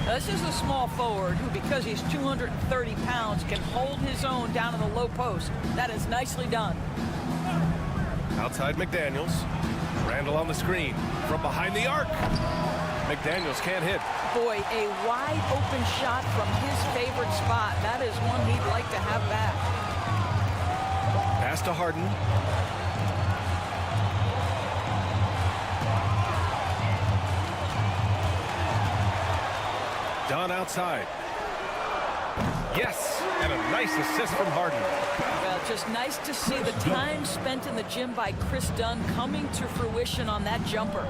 This is a small forward who, because he's 230 pounds, can hold his own down in the low post. That is nicely done. Outside McDaniels. Randle on the screen. From behind the arc. McDaniels can't hit. Boy, a wide open shot from his favorite spot. That is one he'd like to have back. Pass to Harden. Dunn outside. Yes, and a nice assist from Harden. Well, just nice to see the time spent in the gym by Chris Dunn coming to fruition on that jumper.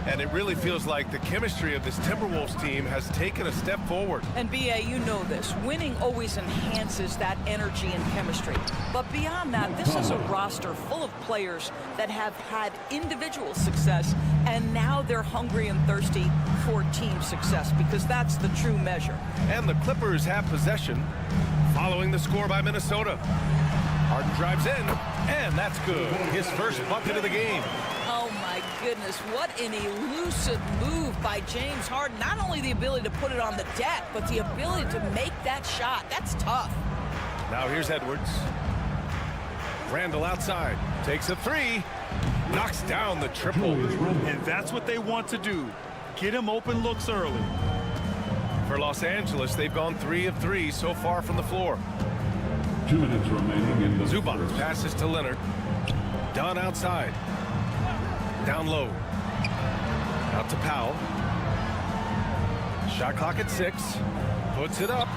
And it really feels like the chemistry of this Timberwolves team has taken a step forward. And BA, you know this. Winning always enhances that energy and chemistry. But beyond that, this is a roster full of players that have had individual success, and now they're hungry and thirsty for team success, because that's the true measure. And the Clippers have possession following the score by Minnesota. Harden drives in, and that's good. His first bucket of the game. Oh my goodness, what an elusive move by James Harden. Not only the ability to put it on the deck, but the ability to make that shot. That's tough. Now here's Edwards. Randle outside, takes a 3, knocks down the triple. And that's what they want to do. Get him open looks early. For Los Angeles, they've gone 3 of 3 so far from the floor. 2 minutes remaining in the Zubac passes to Leonard. Dunn outside. Down low. Out to Powell. Shot clock at 6. Puts it up.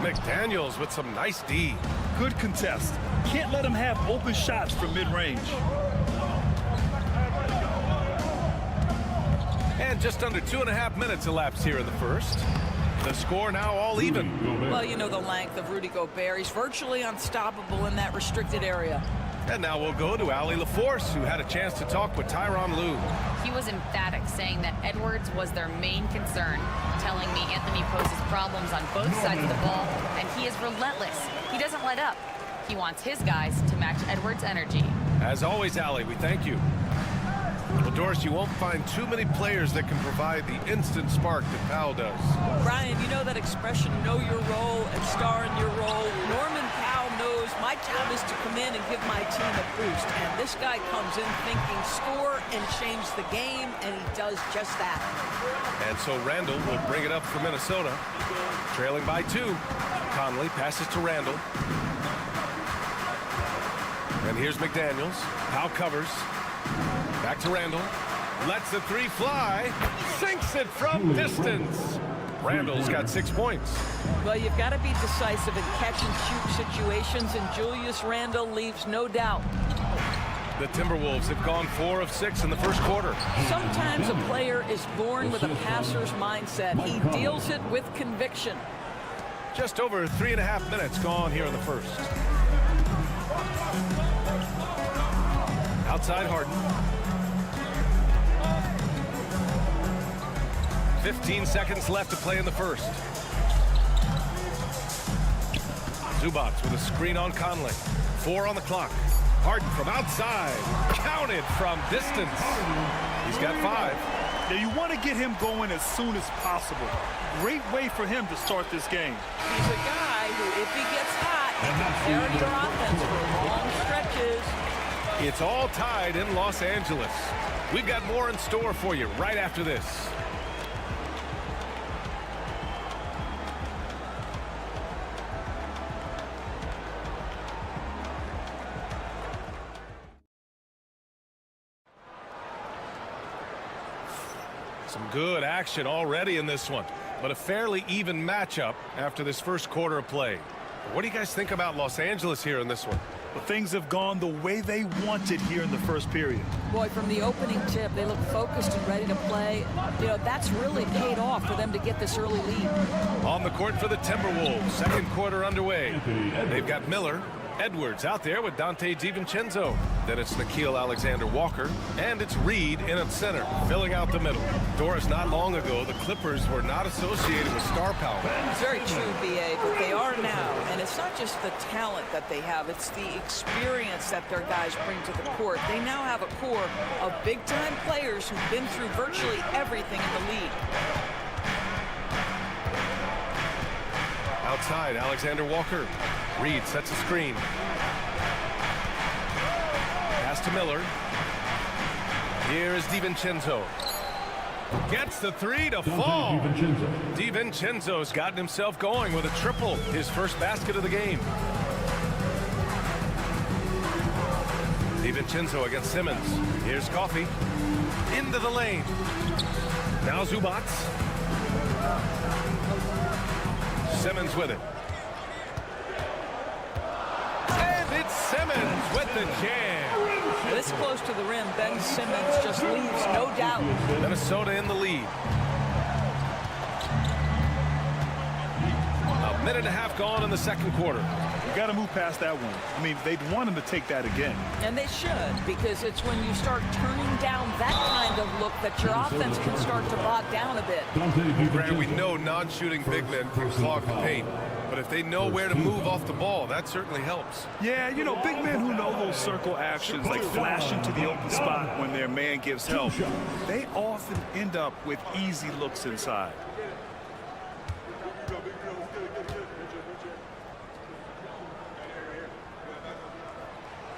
McDaniels with some nice D. Good contest. Can't let him have open shots from mid-range. And just under 2.5 minutes elapsed here in the first. The score now all even. Well, you know the length of Rudy Gobert. He's virtually unstoppable in that restricted area. And now we'll go to Allie LaForce, who had a chance to talk with Tyronn Lue. He was emphatic, saying that Edwards was their main concern, telling me Anthony poses problems on both sides of the ball, and he is relentless. He doesn't let up. He wants his guys to match Edwards' energy. As always, Allie, we thank you. Well, Doris, you won't find too many players that can provide the instant spark that Powell does. Brian, you know that expression, know your role and star in your role. Norman Powell knows my job is to come in and give my team a boost. And this guy comes in thinking score and change the game, and he does just that. And so Randle will bring it up for Minnesota. Trailing by 2. Conley passes to Randle. And here's McDaniels. Powell covers. Back to Randle. Lets the 3 fly. Sinks it from distance. Randle's got 6 points. Well, you've got to be decisive in catch-and-shoot situations, and Julius Randle leaves no doubt. The Timberwolves have gone 4 of 6 in the first quarter. Sometimes a player is born with a passer's mindset. He deals it with conviction. Just over 3.5 minutes gone here in the first. Outside Harden. 15 seconds left to play in the first. Zubac with a screen on Conley. 4 on the clock. Harden from outside. Counted from distance. He's got 5. Now you want to get him going as soon as possible. Great way for him to start this game. He's a guy who, if he gets hot, he can carry your offense for long stretches. It's all tied in Los Angeles. We've got more in store for you right after this. Some good action already in this one, but a fairly even matchup after this first quarter of play. What do you guys think about Los Angeles here in this one? But things have gone the way they wanted here in the first period. Boy, from the opening tip, they look focused and ready to play. You know, that's really paid off for them to get this early lead. On the court for the Timberwolves. Second quarter underway. They've got Miller. Edwards out there with Dante DiVincenzo. Then it's Nickeil Alexander-Walker. And it's Reed in at center, filling out the middle. Doris, not long ago, the Clippers were not associated with star power. Very true, B.A., but they are now. And it's not just the talent that they have. It's the experience that their guys bring to the court. They now have a core of big-time players who've been through virtually everything in the league. Outside, Alexander-Walker. Reed sets a screen. Pass to Miller. Here is DiVincenzo. Gets the three to fall. DiVincenzo's gotten himself going with a triple. His first basket of the game. DiVincenzo against Simmons. Here's Coffey. Into the lane. Now Zubats. Simmons with it. And it's Simmons with the jam. This close to the rim, Ben Simmons just leaves no doubt. Minnesota in the lead. A minute and a half gone in the second quarter. You got to move past that one. I mean, they'd want him to take that again. And they should, because it's when you start turning down that kind of look that your offense can start to bog down a bit. Granted, we know non-shooting big men can clog the paint, but if they know where to move off the ball, that certainly helps. Yeah, you know, big men who know those circle actions, like flashing to the open spot when their man gives help, they often end up with easy looks inside.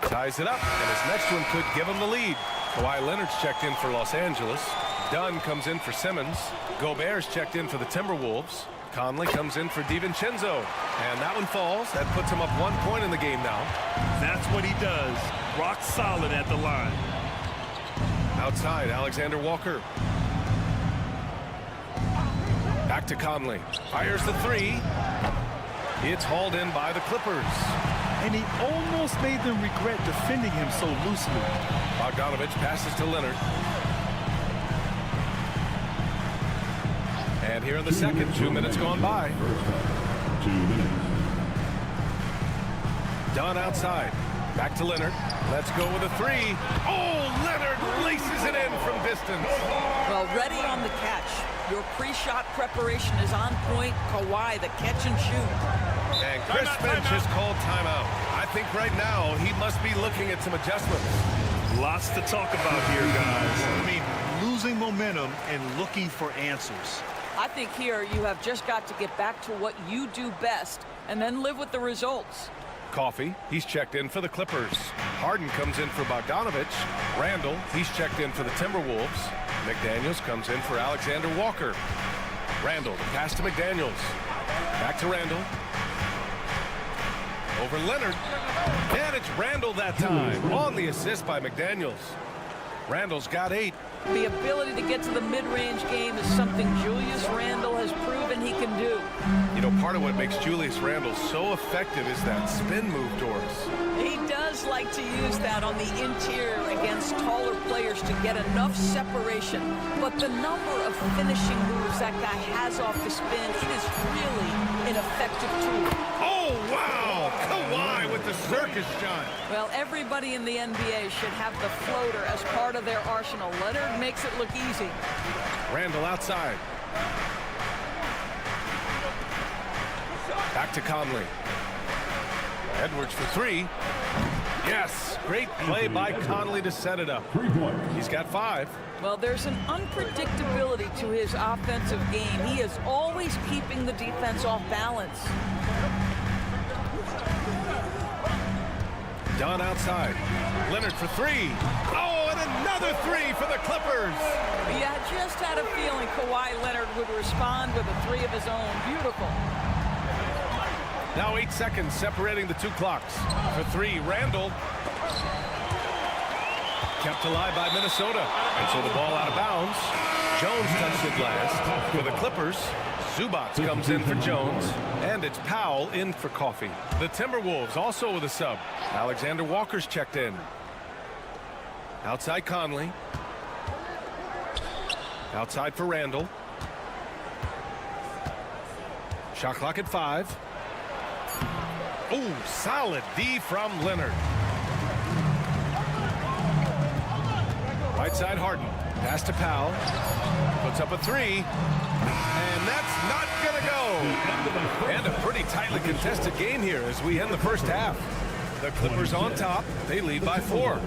Ties it up, and his next one could give him the lead. Kawhi Leonard's checked in for Los Angeles. Dunn comes in for Simmons. Gobert's checked in for the Timberwolves. Conley comes in for DiVincenzo. And that one falls. That puts him up 1 point in the game now. That's what he does. Rock solid at the line. Outside, Alexander-Walker. Back to Conley. Fires the three. It's hauled in by the Clippers. And he almost made them regret defending him so loosely. Bogdanovich passes to Leonard. And here in the second, 2 minutes gone by. 2 minutes. Dunn outside. Back to Leonard. Let's go with a three. Oh, Leonard laces it in from distance. Well, ready on the catch. Your pre-shot preparation is on point. Kawhi, the catch and shoot. And Chris Finch has called timeout. I think right now he must be looking at some adjustments. Lots to talk about here, guys. I mean, losing momentum and looking for answers. I think here you have just got to get back to what you do best and then live with the results. Coffey, he's checked in for the Clippers. Harden comes in for Bogdanovich. Randall, he's checked in for the Timberwolves. McDaniels comes in for Alexander-Walker. Randall, the pass to McDaniels. Back to Randall. Over Leonard. And it's Randall that time. On the assist by McDaniels. Randall's got 8. The ability to get to the mid-range game is something Julius Randle has proven he can do. You know, part of what makes Julius Randle so effective is that spin move, Doris. He does like to use that on the interior against taller players to get enough separation. But the number of finishing moves that guy has off the spin, it is really an effective tool. Oh, wow! Kawhi with the circus shot. Well, everybody in the NBA should have the floater as part of their arsenal. Leonard makes it look easy. Randall outside. Back to Conley. Edwards for 3. Yes, great play by Conley to set it up. 3 points. He's got 5. Well, there's an unpredictability to his offensive game. He is always keeping the defense off balance. Dunn outside. Leonard for 3. Oh, and another 3 for the Clippers. Yeah, just had a feeling Kawhi Leonard would respond with a 3 of his own. Beautiful. Now 8 seconds separating the 2 clocks. For 3, Randall. Kept alive by Minnesota. And so the ball out of bounds. Jones touched it last. For the Clippers, Zubac comes in for Jones, and it's Powell in for Coffee. The Timberwolves also with a sub. Alexander Walker's checked in. Outside Conley. Outside for Randall. Shot clock at 5. Oh, solid D from Leonard. Right side Harden. Pass to Powell. Puts up a 3. And that's not going to go. And a pretty tightly contested game here as we end the first half. The Clippers on top. They lead by 4. All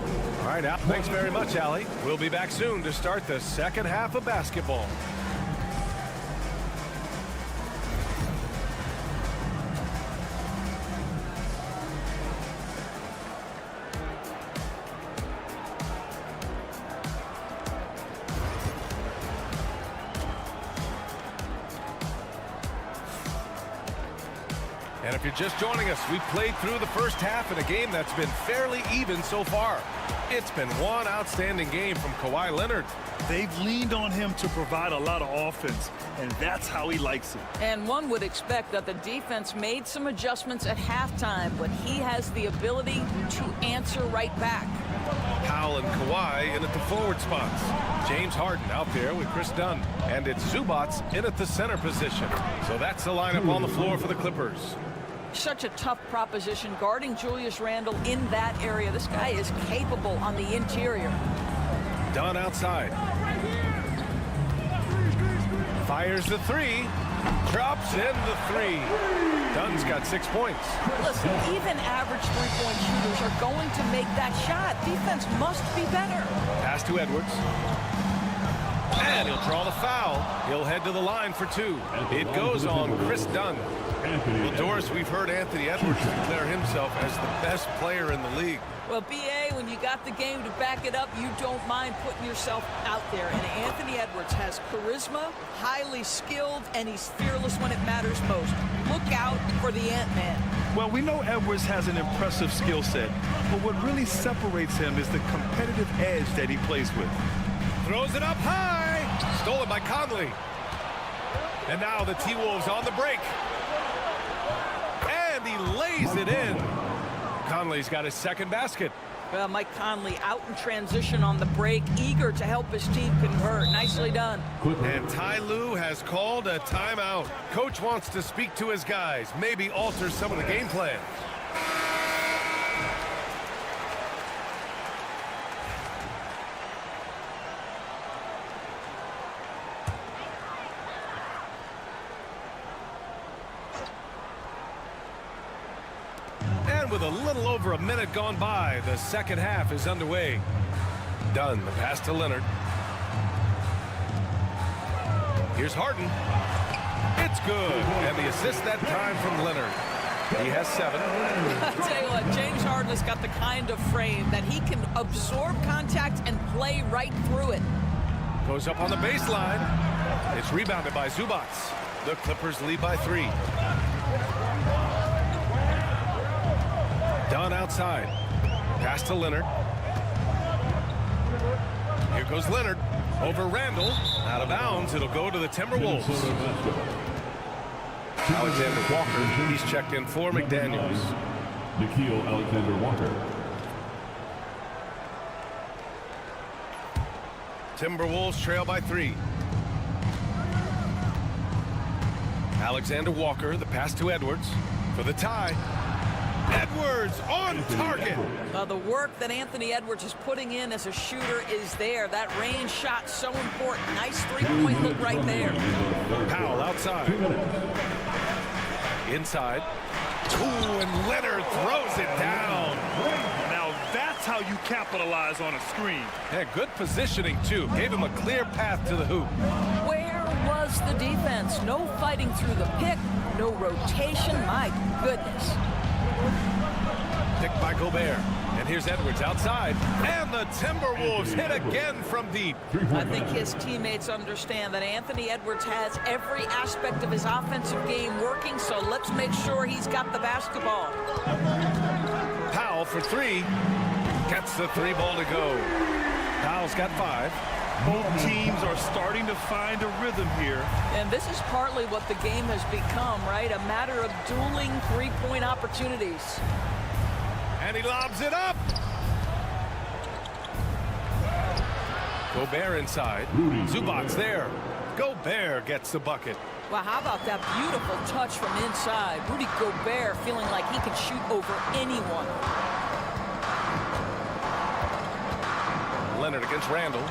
right, Al. Thanks very much, Allie. We'll be back soon to start the second half of basketball. And if you're just joining us, we've played through the first half in a game that's been fairly even so far. It's been one outstanding game from Kawhi Leonard. They've leaned on him to provide a lot of offense, and that's how he likes it. And one would expect that the defense made some adjustments at halftime, but he has the ability to answer right back. Powell and Kawhi in at the forward spots. James Harden out there with Chris Dunn. And it's Zubac in at the center position. So that's the lineup on the floor for the Clippers. Such a tough proposition guarding Julius Randle in that area. This guy is capable on the interior. Dunn outside. Fires the 3. Drops in the 3. Dunn's got 6 points. Listen, even average three-point shooters are going to make that shot. Defense must be better. Pass to Edwards. And he'll draw the foul. He'll head to the line for 2. It goes on Chris Dunn. Well, Doris, we've heard Anthony Edwards declare himself as the best player in the league. Well, B.A., when you got the game to back it up, you don't mind putting yourself out there. And Anthony Edwards has charisma, highly skilled, and he's fearless when it matters most. Look out for the Ant-Man. Well, we know Edwards has an impressive skill set, but what really separates him is the competitive edge that he plays with. Throws it up high. Stolen by Conley. And now the T-Wolves on the break. And he lays it in. Conley's got his second basket. Well, Mike Conley out in transition on the break, eager to help his team convert. Nicely done. And Ty Lue has called a timeout. Coach wants to speak to his guys, maybe alter some of the game plan. With a little over a minute gone by, the second half is underway. Dunn, the pass to Leonard. Here's Harden. It's good. And the assist that time from Leonard. He has 7. I'll tell you what, James Harden has got the kind of frame that he can absorb contact and play right through it. Goes up on the baseline. It's rebounded by Zubac. The Clippers lead by 3. Dunn outside. Pass to Leonard. Here goes Leonard. Over Randall. Out of bounds. It'll go to the Timberwolves. Alexander Walker. He's checked in for McDaniels. Nikhil Alexander Walker. Timberwolves trail by 3. Alexander Walker. The pass to Edwards. For the tie. Edwards on target. The work that Anthony Edwards is putting in as a shooter is there. That range shot so important. Nice three-point look right there. Powell outside. Inside. Ooh, and Leonard throws it down. Now that's how you capitalize on a screen. Yeah, good positioning, too. Gave him a clear path to the hoop. Where was the defense? No fighting through the pick. No rotation. My goodness. Picked by Gobert. And here's Edwards outside. And the Timberwolves hit again from deep. I think his teammates understand that Anthony Edwards has every aspect of his offensive game working, so let's make sure he's got the basketball. Powell for 3. Gets the 3 ball to go. Powell's got 5. Both teams are starting to find a rhythm here. And this is partly what the game has become, right? A matter of dueling three-point opportunities. And he lobs it up. Gobert inside. Zubac's there. Gobert gets the bucket. Well, how about that beautiful touch from inside? Rudy Gobert feeling like he can shoot over anyone. Leonard against Randall.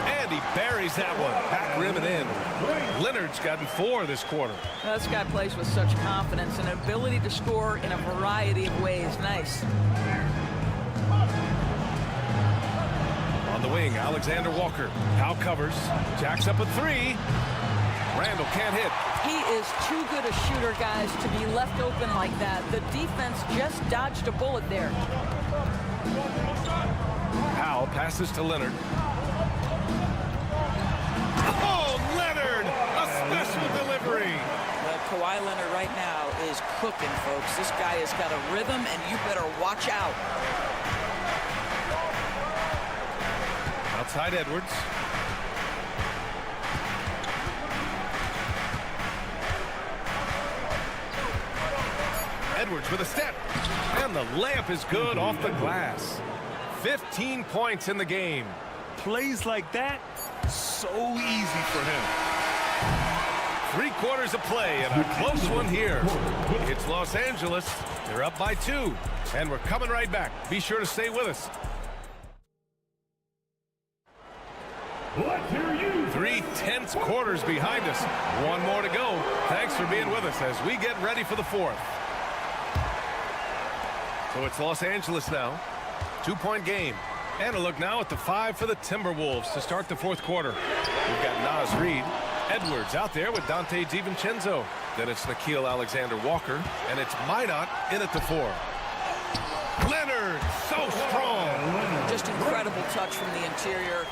And he buries that one. Back rim and in. Leonard's gotten 4 this quarter. This guy plays with such confidence and an ability to score in a variety of ways. Nice. On the wing, Alexander Walker. Powell covers. Jacks up a 3. Randall can't hit. He is too good a shooter, guys, to be left open like that. The defense just dodged a bullet there. Powell passes to Leonard. Oh, Leonard! A special delivery. Kawhi Leonard right now is cooking, folks. This guy has got a rhythm, and you better watch out. Outside Edwards. Edwards with a step. And the layup is good off the glass. 15 points in the game. Plays like that, so easy for him. 3 quarters of play and a close one here. It's Los Angeles. They're up by 2. And we're coming right back. Be sure to stay with us. 3 tense quarters behind us. 1 more to go. Thanks for being with us as we get ready for the 4th. So it's Los Angeles now. 2-point game. And a look now at the 5 for the Timberwolves to start the 4th quarter. We've got Naz Reid. Edwards out there with Dante DiVincenzo. Then it's Nickeil Alexander-Walker. And it's Minot in at the 4. Leonard, so strong. Just incredible touch from the interior.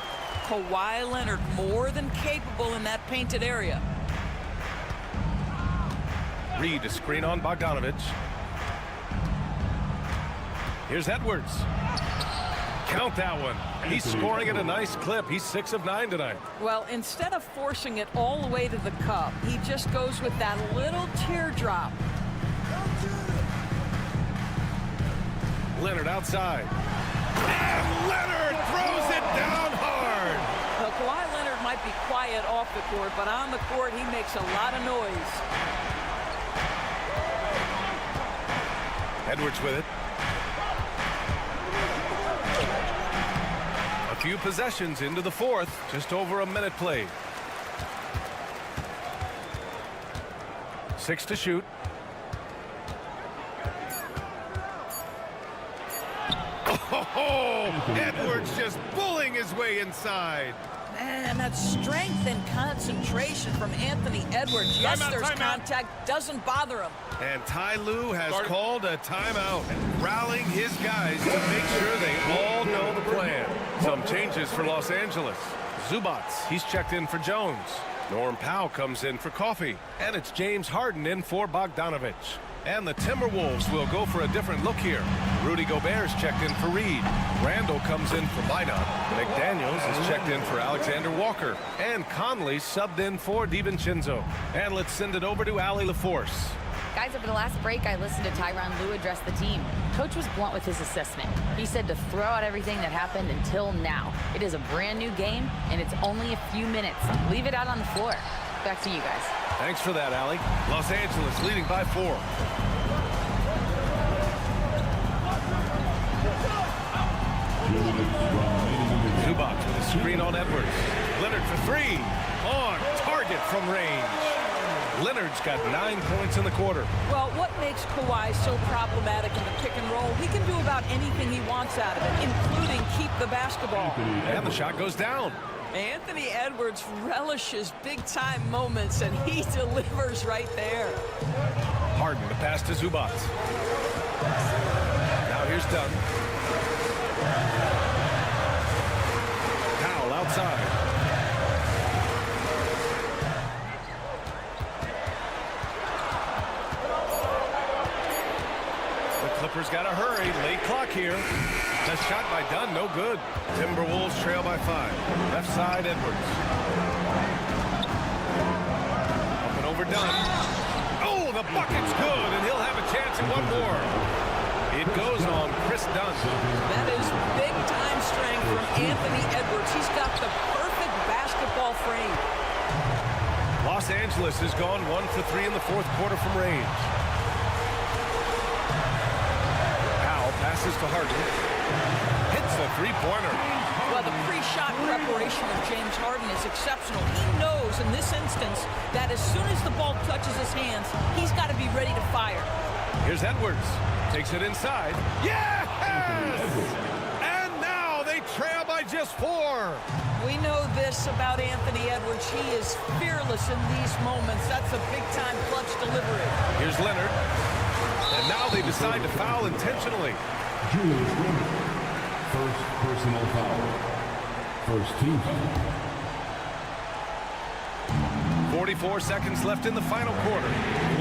Kawhi Leonard more than capable in that painted area. Reid to screen on Bogdanovich. Here's Edwards. Count that one. He's scoring at a nice clip. He's 6 of 9 tonight. Well, instead of forcing it all the way to the cup, he just goes with that little teardrop. Leonard outside. And Leonard throws it down hard. Well, Kawhi Leonard might be quiet off the court, but on the court, he makes a lot of noise. Edwards with it. A few possessions into the 4th. Just over a minute played. 6 to shoot. Oh, Edwards just bullying his way inside. Man, that strength and concentration from Anthony Edwards. Yes, there's contact. Doesn't bother him. And Ty Lue has called a timeout, rallying his guys to make sure they all know the plan. Some changes for Los Angeles. Zubac, he's checked in for Jones. Norm Powell comes in for Coffey. And it's James Harden in for Bogdanovich. And the Timberwolves will go for a different look here. Rudy Gobert's checked in for Reid. Randall comes in for Minot. McDaniels is checked in for Alexander Walker. And Conley subbed in for DiVincenzo. And let's send it over to Allie LaForce. Guys, over the last break, I listened to Tyronn Lue address the team. Coach was blunt with his assessment. He said to throw out everything that happened until now. It is a brand new game, and it's only a few minutes. Leave it out on the floor. Back to you guys. Thanks for that, Allie. Los Angeles leading by 4. Zubac with a screen on Edwards. Leonard for 3. On target from range. Leonard's got 9 points in the quarter. Well, what makes Kawhi so problematic in the pick and roll? He can do about anything he wants out of it, including keep the basketball. And the shot goes down. Anthony Edwards relishes big-time moments, and he delivers right there. Harden to pass to Zubac. Now here's Dunn. Powell outside. The Clippers got to hurry. Late clock here. The shot by Dunn, no good. Timberwolves trail by 5. Left side, Edwards. Up and over Dunn. Oh, the bucket's good, and he'll have a chance at one more. It goes on Chris Dunn. That is big-time strength from Anthony Edwards. He's got the perfect basketball frame. Los Angeles has gone 1 for 3 in the fourth quarter from range. Powell passes to Harden. Hits the three-pointer. Well, the pre-shot preparation of James Harden is exceptional. He knows in this instance that as soon as the ball touches his hands, he's got to be ready to fire. Here's Edwards. Takes it inside. Yes! And now they trail by just 4. We know this about Anthony Edwards. He is fearless in these moments. That's a big-time clutch delivery. Here's Leonard. And now they decide to foul intentionally. Julius Randle. First personal foul. First team foul. 44 seconds left in the final quarter.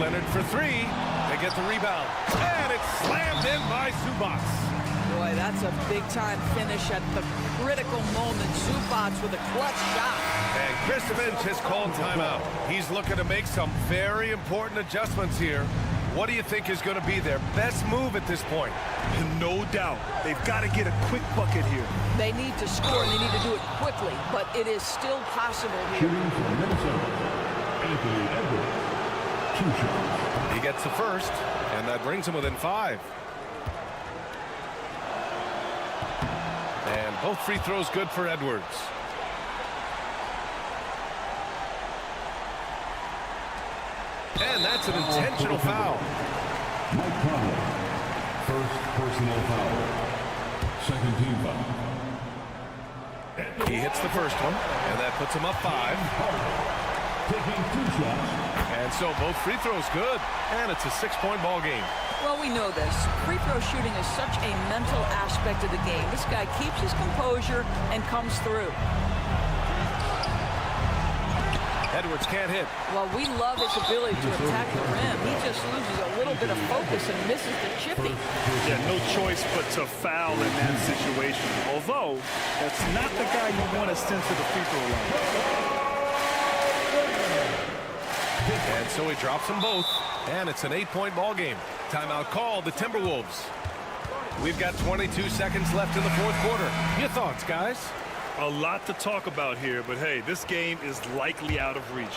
Leonard for 3. They get the rebound. And it's slammed in by Zubac. Boy, that's a big-time finish at the critical moment. Zubac with a clutch shot. And Chris Finch has called timeout. He's looking to make some very important adjustments here. What do you think is going to be their best move at this point? No doubt. They've got to get a quick bucket here. They need to score, and they need to do it quickly, but it is still possible here. Shooting from Minnesota, Anthony Edwards. 2 shots. He gets the first, and that brings him within 5. And both free throws good for Edwards. And that's an intentional foul. Mike Conley. First personal foul. Second team foul. He hits the first one, and that puts him up 5. Taking 2 shots. And so both free throws good, and it's a 6-point ball game. Well, we know this. Free throw shooting is such a mental aspect of the game. This guy keeps his composure and comes through. Edwards can't hit. Well, we love his ability to attack the rim. He just loses a little bit of focus and misses the chippy. Yeah, no choice but to foul in that situation. Although, that's not the guy you want to send to the free throw line. And so he drops them both, and it's an 8-point ball game. Timeout called, the Timberwolves. We've got 22 seconds left in the fourth quarter. Your thoughts, guys? A lot to talk about here, but hey, this game is likely out of reach.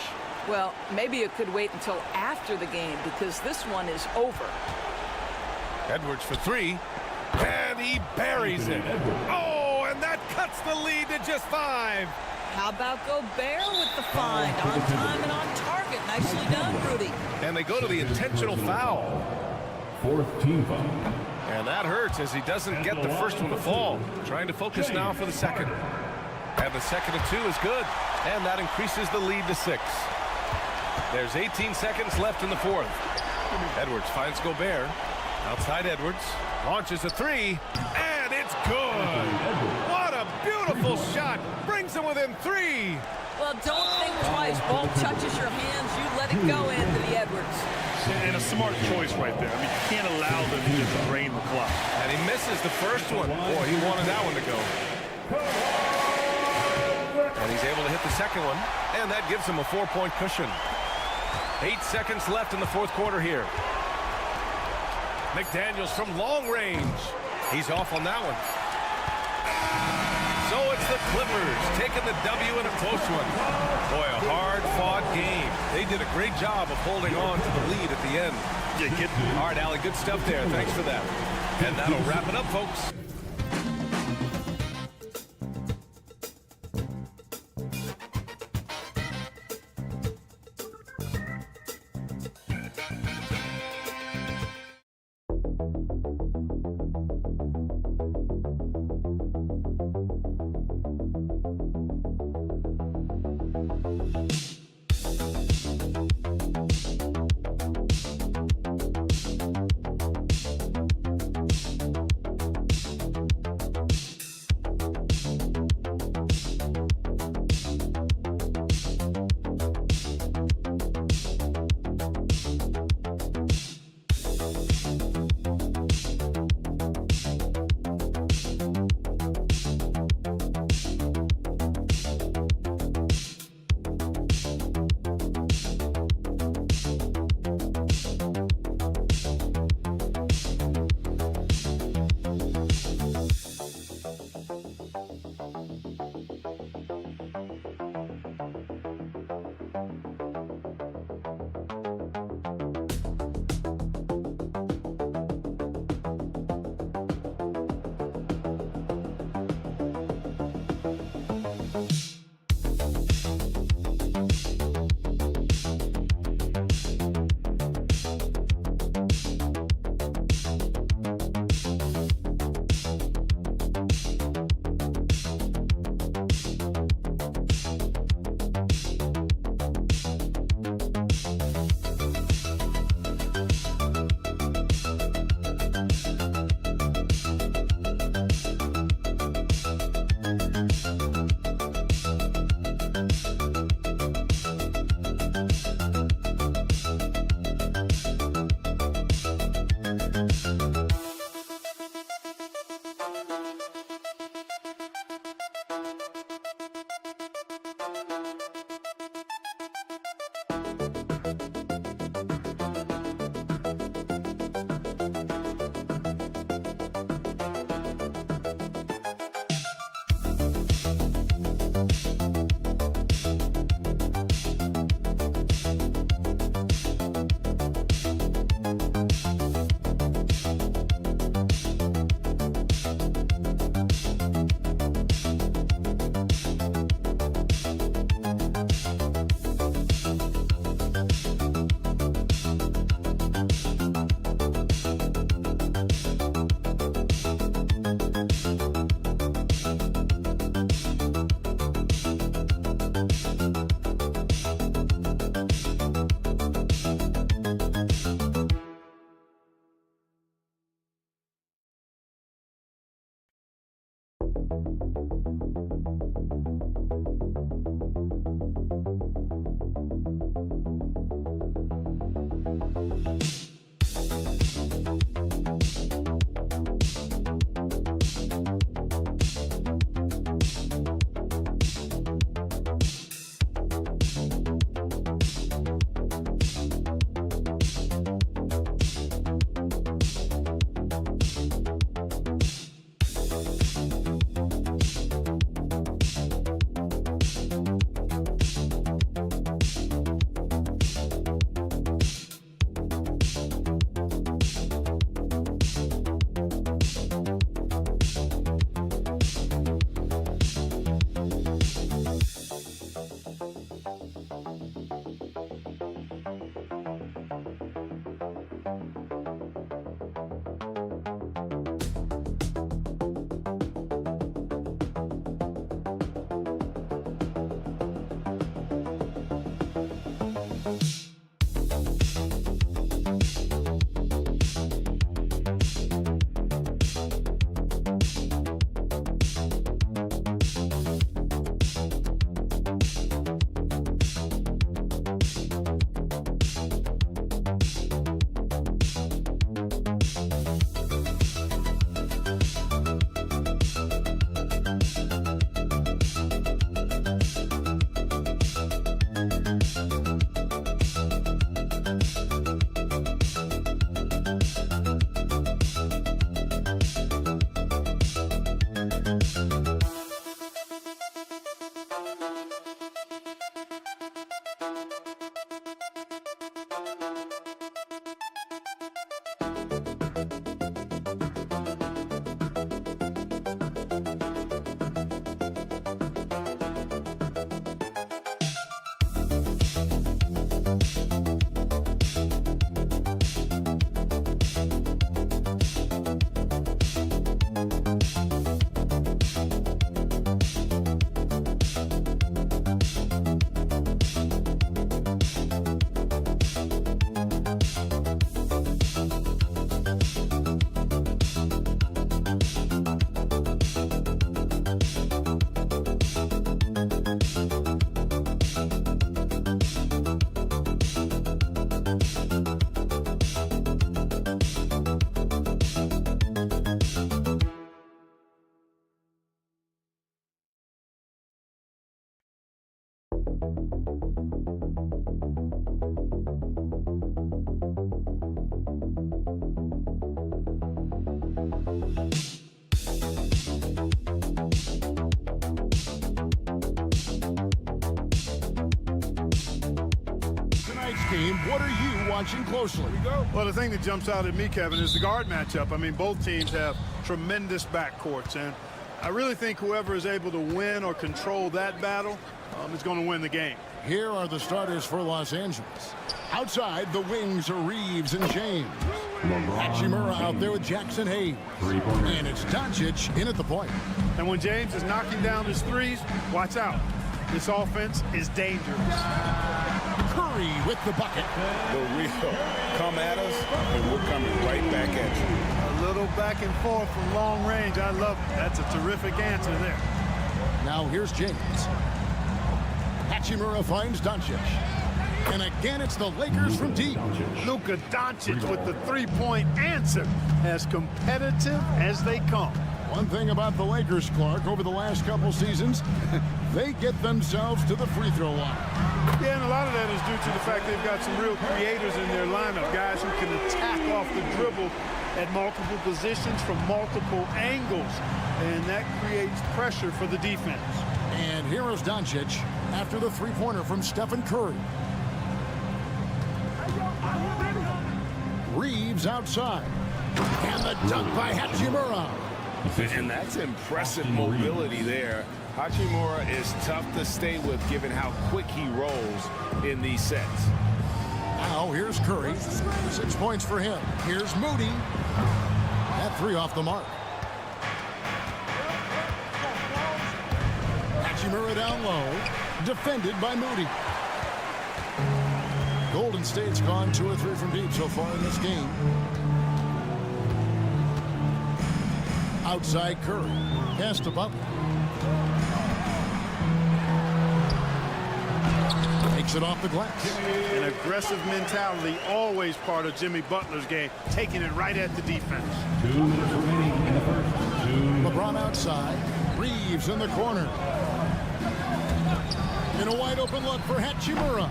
Well, maybe it could wait until after the game because this one is over. Edwards for 3, and he buries it. Oh, and that cuts the lead to just 5. How about Gobert with the find? On time and on target. Nicely done, Rudy. And they go to the intentional foul. Fourth team foul. And that hurts as he doesn't get the first one to fall. Trying to focus now for the second. And the second and 2 is good. And that increases the lead to 6. There's 18 seconds left in the fourth. Edwards finds Gobert. Outside Edwards. Launches a 3. And it's good. What a beautiful shot. Brings him within 3. Well, don't think twice. Ball touches your hands. You let it go, Anthony Edwards. And a smart choice right there. I mean, you can't allow them to just drain the clock. And he misses the first one. Boy, he wanted that one to go. And he's able to hit the second one. And that gives him a 4-point cushion. 8 seconds left in the fourth quarter here. McDaniels from long range. He's off on that one. So it's the Clippers taking the W in a close one. Boy, a hard-fought game. They did a great job of holding on to the lead at the end. Yeah, all right, Allie, good stuff there. Thanks for that. And that'll wrap it up, folks. Game, what are you watching closely? Well, the thing that jumps out at me, Kevin, is the guard matchup. I mean, both teams have tremendous backcourts, and I really think whoever is able to win or control that battle is going to win the game. Here are the starters for Los Angeles. Outside, the wings are Reeves and James. Hachimura out there with Jackson Hayes. And it's Doncic in at the point. And when James is knocking down his threes, watch out. This offense is dangerous. Curry with the bucket. The real come at us, and we're coming right back at you. A little back and forth from long range. I love it. That's a terrific answer there. Now here's James. Hachimura finds Doncic. And again, it's the Lakers from deep. Luka Doncic with the three-point answer. As competitive as they come. One thing about the Lakers, Clark, over the last couple seasons, they get themselves to the free throw line. Yeah, and a lot of that is due to the fact they've got some real creators in their lineup, guys who can attack off the dribble at multiple positions from multiple angles, and that creates pressure for the defense. And here is Doncic after the three-pointer from Stephen Curry. Reeves outside. And the dunk by Hachimura. And that's impressive mobility there. Hachimura is tough to stay with given how quick he rolls in these sets. Now here's Curry. 6 points for him. Here's Moody. That three off the mark. Hachimura down low. Defended by Moody. Golden State's gone 2 or 3 from deep so far in this game. Outside Curry. Pass to Butler. Takes it off the glass. An aggressive mentality, always part of Jimmy Butler's game, taking it right at the defense. 2 minutes remaining in the first. LeBron outside. Reeves in the corner. In a wide open look for Hachimura.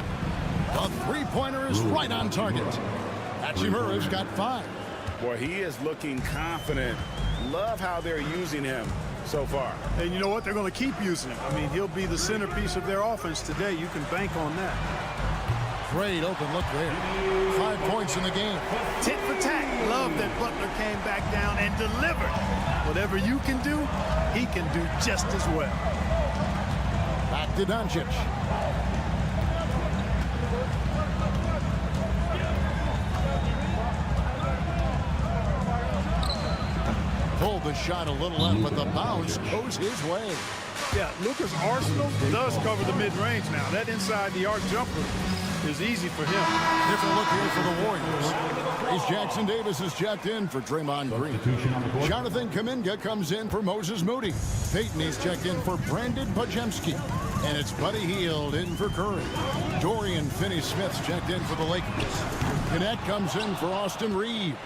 The three-pointer is right on target. Hachimura's got 5. Boy, he is looking confident. Love how they're using him so far. And you know what? They're going to keep using him. I mean, he'll be the centerpiece of their offense today. You can bank on that. Great open look there. 5 points in the game. Tit for tat. Love that Butler came back down and delivered. Whatever you can do, he can do just as well. Back to Doncic. Pulled the shot a little left, but the bounce goes his way. Yeah, Luka's arsenal does cover the mid-range now. That inside the arc jumper is easy for him. Different look here for the Warriors. Trace Jackson Davis is checked in for Draymond Green. Jonathan Kuminga comes in for Moses Moody. Peyton is checked in for Brandon Pajemski. And it's Buddy Hield in for Curry. Dorian Finney-Smith's checked in for the Lakers. Gannett comes in for Austin Reeves.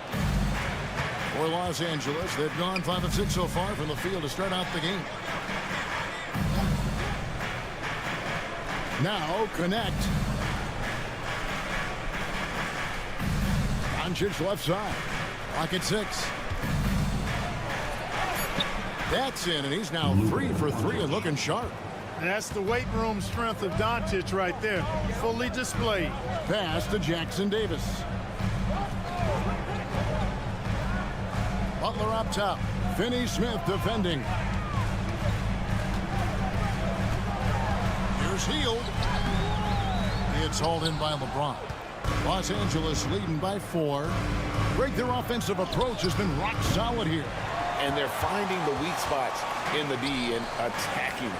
For Los Angeles, they've gone 5 of 6 so far from the field to start out the game. Now connect. Doncic left side. Clock at 6. That's in, and he's now 3 for 3 and looking sharp. And that's the weight room strength of Doncic right there. Fully displayed. Pass to Jackson Davis. Butler up top. Finney-Smith defending. Here's Hield. It's hauled in by LeBron. Los Angeles leading by 4. Greg, their offensive approach has been rock solid here. And they're finding the weak spots in the D and attacking it.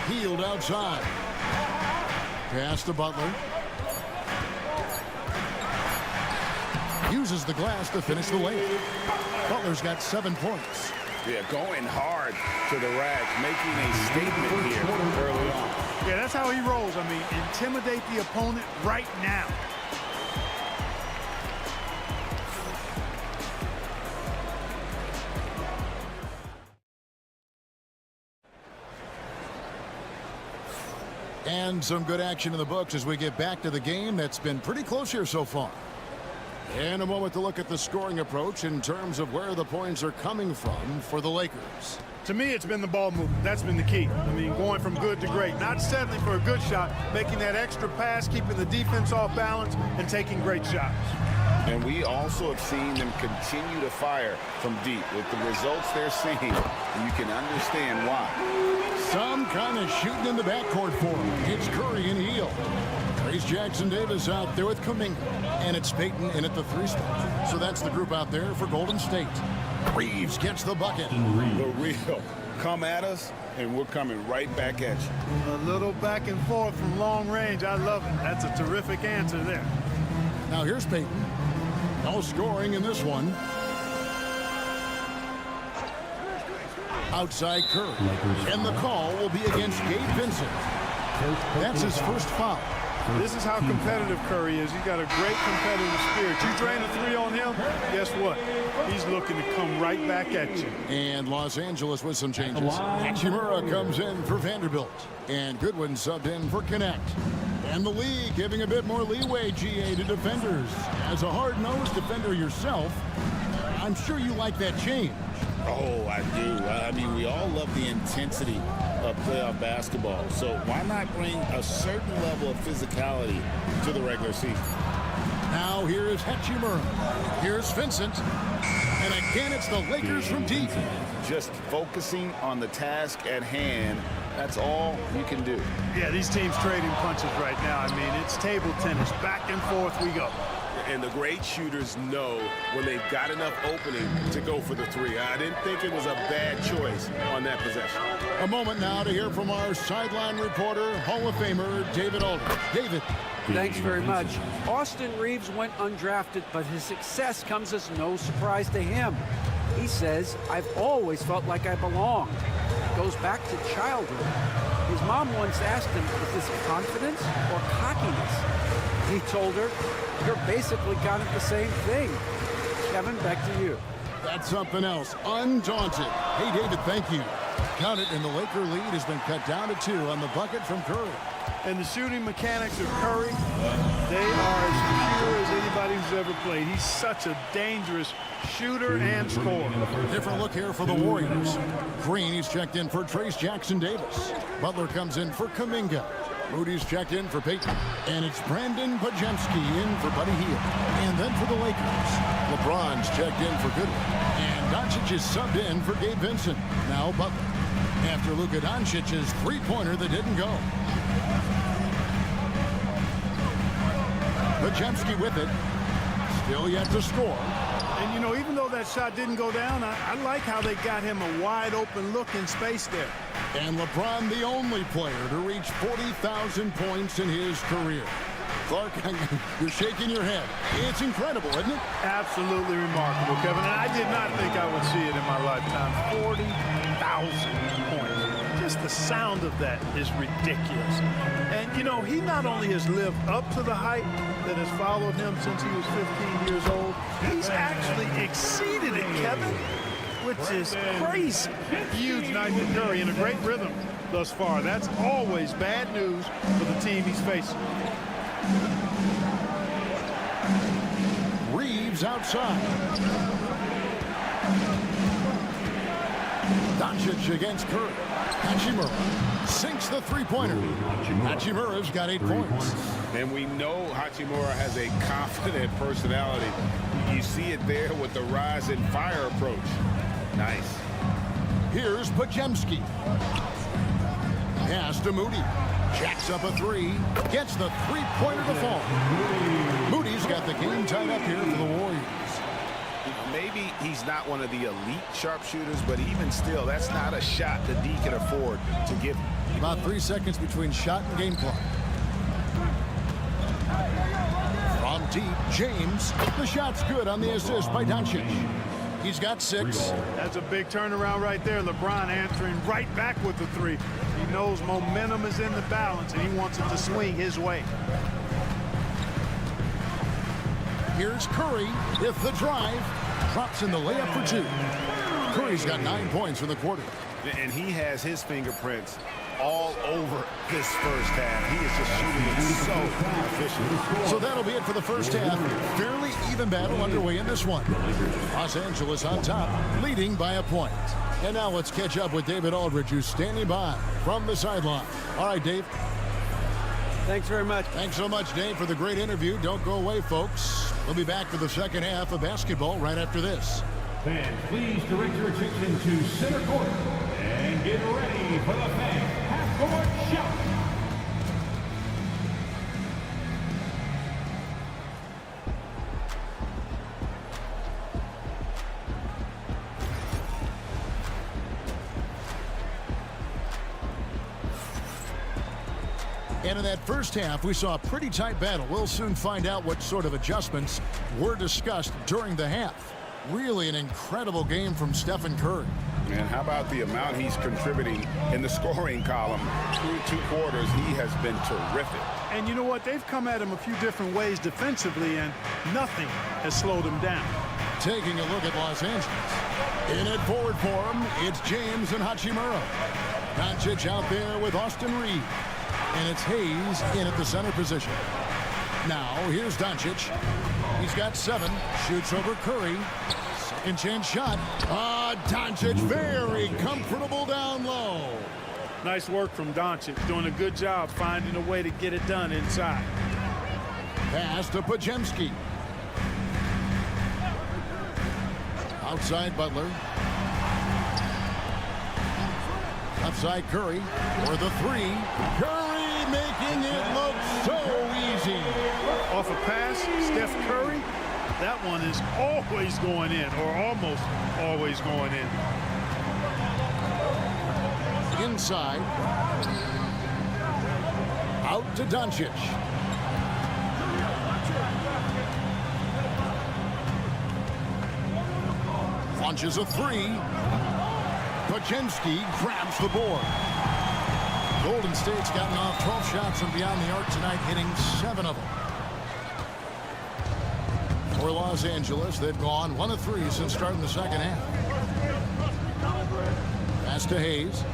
Hield outside. Pass to Butler. Uses the glass to finish the layup. Butler's got 7 points. Yeah, going hard to the rack, making a statement here early on. Yeah, that's how he rolls. I mean, intimidate the opponent right now. And some good action in the books as we get back to the game that's been pretty close here so far. In a moment to look at the scoring approach in terms of where the points are coming from for the Lakers. To me, it's been the ball movement. That's been the key. I mean, going from good to great. Not settling for a good shot, making that extra pass, keeping the defense off balance, and taking great shots. And we also have seen them continue to fire from deep. With the results they're seeing, you can understand why. Some kind of shooting in the backcourt for him. It's Curry and Hield. Trace Jackson Davis out there with Kuminga. And it's Peyton in at the 3 spot. So that's the group out there for Golden State. Reeves gets the bucket. The real. Come at us, and we're coming right back at you. A little back and forth from long range. I love it. That's a terrific answer there. Now here's Peyton. No scoring in this one. Outside Curry. And the call will be against Gabe Vincent. That's his first foul. This is how competitive Curry is. He's got a great competitive spirit. You drain a 3 on him, guess what? He's looking to come right back at you. And Los Angeles with some changes. Hachimura comes in for Vanderbilt. And Goodwin subbed in for Connect. And the league giving a bit more leeway, GA, to defenders. As a hard-nosed defender yourself, I'm sure you like that change. Oh, I do. I mean, we all love the intensity of playoff basketball. So why not bring a certain level of physicality to the regular season? Now here is Hachimura. Here's Vincent. And again, it's the Lakers from deep. Just focusing on the task at hand. That's all you can do. Yeah, these teams trading punches right now. I mean, it's table tennis. Back and forth we go. And the great shooters know when they've got enough opening to go for the three. I didn't think it was a bad choice on that possession. A moment now to hear from our sideline reporter, Hall of Famer David Aldridge. David. Thanks very much. Austin Reeves went undrafted, but his success comes as no surprise to him. He says, "I've always felt like I belonged." It goes back to childhood. His mom once asked him, "Is this confidence or cockiness?" He told her, "You're basically kind of the same thing." Kevin, back to you. That's something else. Undaunted. Hey, David, thank you. Count it, and the Laker lead has been cut down to 2 on the bucket from Curry. And the shooting mechanics of Curry, they are as pure as anybody who's ever played. He's such a dangerous shooter and scorer. Different look here for the Warriors. Green, he's checked in for Trace Jackson-Davis. Butler comes in for Kuminga. Moody's checked in for Payton. And it's Brandon Pajemski in for Buddy Hield. And then for the Lakers, LeBron's checked in for Goodwin. And Doncic is subbed in for Gabe Vincent. Now Butler. After Luka Doncic's three-pointer that didn't go. Pajemski with it. Still yet to score. And, you know, even though that shot didn't go down, I like how they got him a wide-open look in space there. And LeBron, the only player to reach 40,000 points in his career. Clark, you're shaking your head. It's incredible, isn't it? Absolutely remarkable, Kevin. And I did not think I would see it in my lifetime. 40,000 points. Just the sound of that is ridiculous. And, you know, he not only has lived up to the hype that has followed him since he was 15 years old, he's actually exceeded it, Kevin, which is crazy. Huge night for Curry in a great rhythm thus far. That's always bad news for the team he's facing. Reeves outside. Doncic against Curry. Hachimura sinks the three-pointer. Hachimura's got 8 points. And we know Hachimura has a confident personality. You see it there with the rise and fire approach. Nice. Here's Pajemski. Pass to Moody. Jacks up a three. Gets the three-pointer to fall. Moody's got the game tied up here for the Warriors. Maybe he's not one of the elite sharpshooters, but even still, that's not a shot that D can afford to give. About 3 seconds between shot and game clock. From deep, James. The shot's good on the assist by Doncic. He's got 6. That's a big turnaround right there. LeBron answering right back with the 3. He knows momentum is in the balance, and he wants it to swing his way. Here's Curry with the drive. Drops in the layup for 2. Curry's got 9 points in the quarter. And he has his fingerprints all over this first half. He is just shooting it so efficient. So that'll be it for the first half. Fairly even battle underway in this one. Los Angeles on top, leading by a point. And now let's catch up with David Aldridge, who's standing by from the sideline. All right, Dave. Thanks very much. Thanks so much, Dave, for the great interview. Don't go away, folks. We'll be back for the second half of basketball right after this. Fans, please direct your attention to center court and get ready for the fan half-court shot. And in that first half, we saw a pretty tight battle. We'll soon find out what sort of adjustments were discussed during the half. Really an incredible game from Stephen Curry. And how about the amount he's contributing in the scoring column through 2 quarters? He has been terrific. And you know what? They've come at him a few different ways defensively, and nothing has slowed him down. Taking a look at Los Angeles. In at forward for him, it's James and Hachimura. Doncic out there with Austin Reeves. And it's Hayes in at the center position. Now, here's Doncic. He's got 7. Shoots over Curry. Second chance shot. Doncic very comfortable down low. Nice work from Doncic. Doing a good job finding a way to get it done inside. Pass to Pajemski. Outside Butler. Outside Curry for the 3. Curry making it look so easy. Off a pass, Steph Curry, that one is always going in, or almost always going in. Inside. Out to Doncic. Launches a three. Pachinski grabs the board. Golden State's gotten off 12 shots from beyond the arc tonight, hitting 7 of them. For Los Angeles, they've gone 1 of 3 since starting the second half. Pass to Hayes.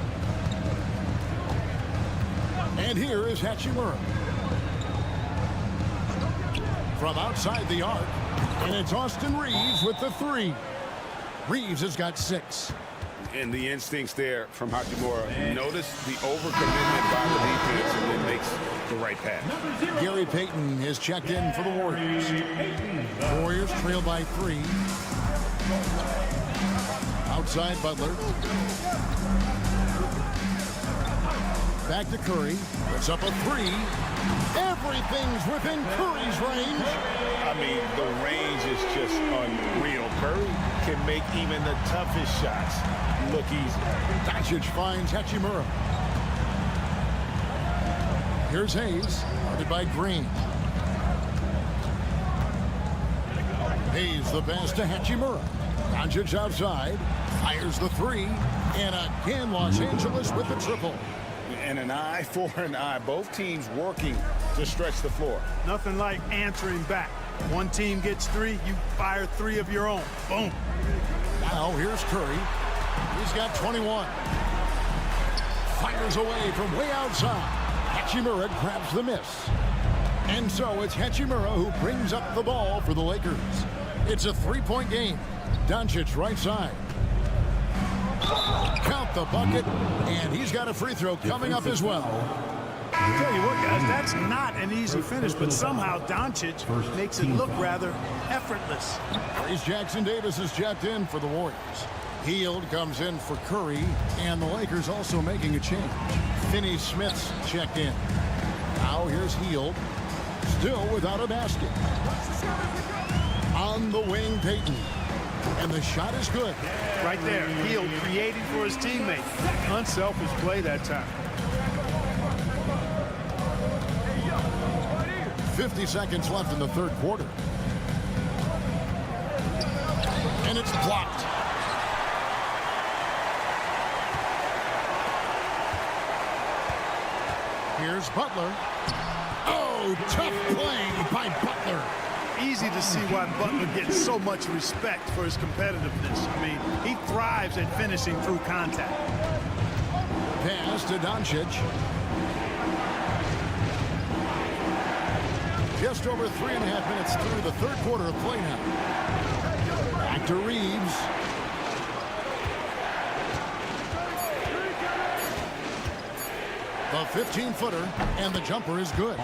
And here is Hachimura. From outside the arc, and it's Austin Reeves with the 3. Reeves has got 6. And the instincts there from Hachimura. Notice the overcommitment by the defense and then makes the right pass. Gary Payton is checked in for the Warriors. Warriors trail by 3. Outside Butler. Back to Curry. Puts up a 3. Everything's within Curry's range. I mean, the range is just unreal. Curry can make even the toughest shots look easy. Doncic finds Hachimura. Here's Hayes, guarded by Green. Hayes the pass to Hachimura. Doncic outside, fires the 3, and again Los Angeles with the triple. And an eye for an eye. Both teams working to stretch the floor. Nothing like answering back. One team gets 3, you fire 3 of your own. Boom. Now here's Curry. He's got 21. Fires away from way outside. Hachimura grabs the miss. And so it's Hachimura who brings up the ball for the Lakers. It's a 3-point game. Doncic right side. Count the bucket, and he's got a free throw coming up as well. I'll tell you what, guys, that's not an easy finish, but somehow Doncic makes it look rather effortless. Here's Jackson Davis is checked in for the Warriors. Hield comes in for Curry, and the Lakers also making a change. Finney Smith's checked in. Now here's Hield, still without a basket. On the wing, Payton. And the shot is good. Right there, Hield creating for his teammate. Unselfish play that time. 50 seconds left in the third quarter. And it's blocked. Here's Butler. Oh, tough play by Butler. Easy to see why Butler gets so much respect for his competitiveness. I mean, he thrives at finishing through contact. Pass to Doncic. Just over 3.5 minutes through the third quarter of play now. Back to Reeves. The 15-footer, and the jumper is good.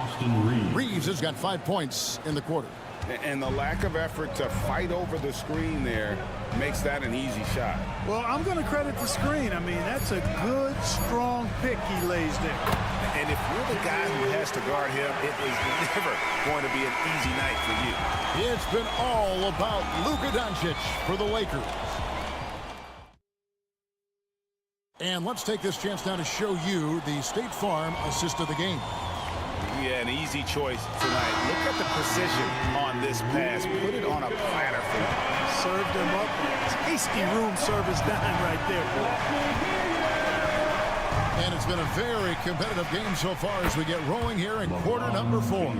Reeves has got 5 points in the quarter. And the lack of effort to fight over the screen there makes that an easy shot. Well, I'm going to credit the screen. I mean, that's a good, strong pick he lays there. And if you're the guy who has to guard him, it is never going to be an easy night for you. It's been all about Luka Doncic for the Lakers. And let's take this chance now to show you the State Farm assist of the game. Yeah, an easy choice tonight. Look at the precision on this pass. Put it on a platter for him. Served him up. Tasty room service dime right there. And it's been a very competitive game so far as we get rolling here in quarter number 4.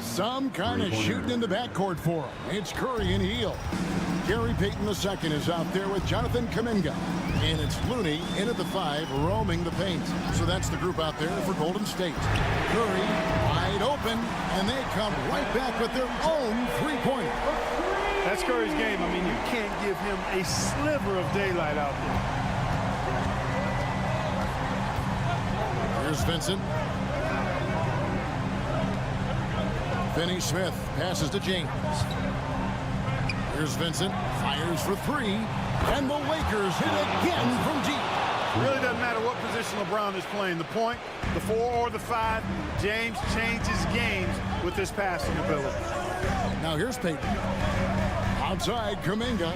Some kind of shooting in the backcourt for him. It's Curry and Hield. Gary Payton II is out there with Jonathan Kuminga. And it's Looney in at the 5, roaming the paint. So that's the group out there for Golden State. Curry wide open, and they come right back with their own three-pointer. That's Curry's game. I mean, you can't give him a sliver of daylight out there. Here's Vincent. Finney Smith passes to James. Here's Vincent, fires for 3, and the Lakers hit again from deep. Really doesn't matter what position LeBron is playing. The point, the 4 or the 5, James changes games with his passing ability. Now here's Peyton. Outside, Kuminga.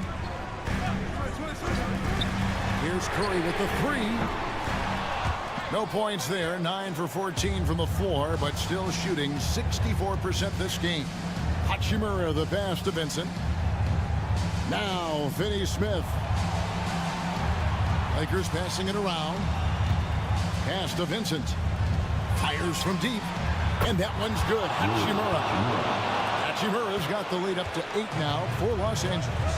Here's Curry with the 3. No points there. 9 for 14 from the floor, but still shooting 64% this game. Hachimura the pass to Vincent. Now Finney Smith. Lakers passing it around. Pass to Vincent. Fires from deep. And that one's good. Hachimura. Hachimura's got the lead up to 8 now for Los Angeles.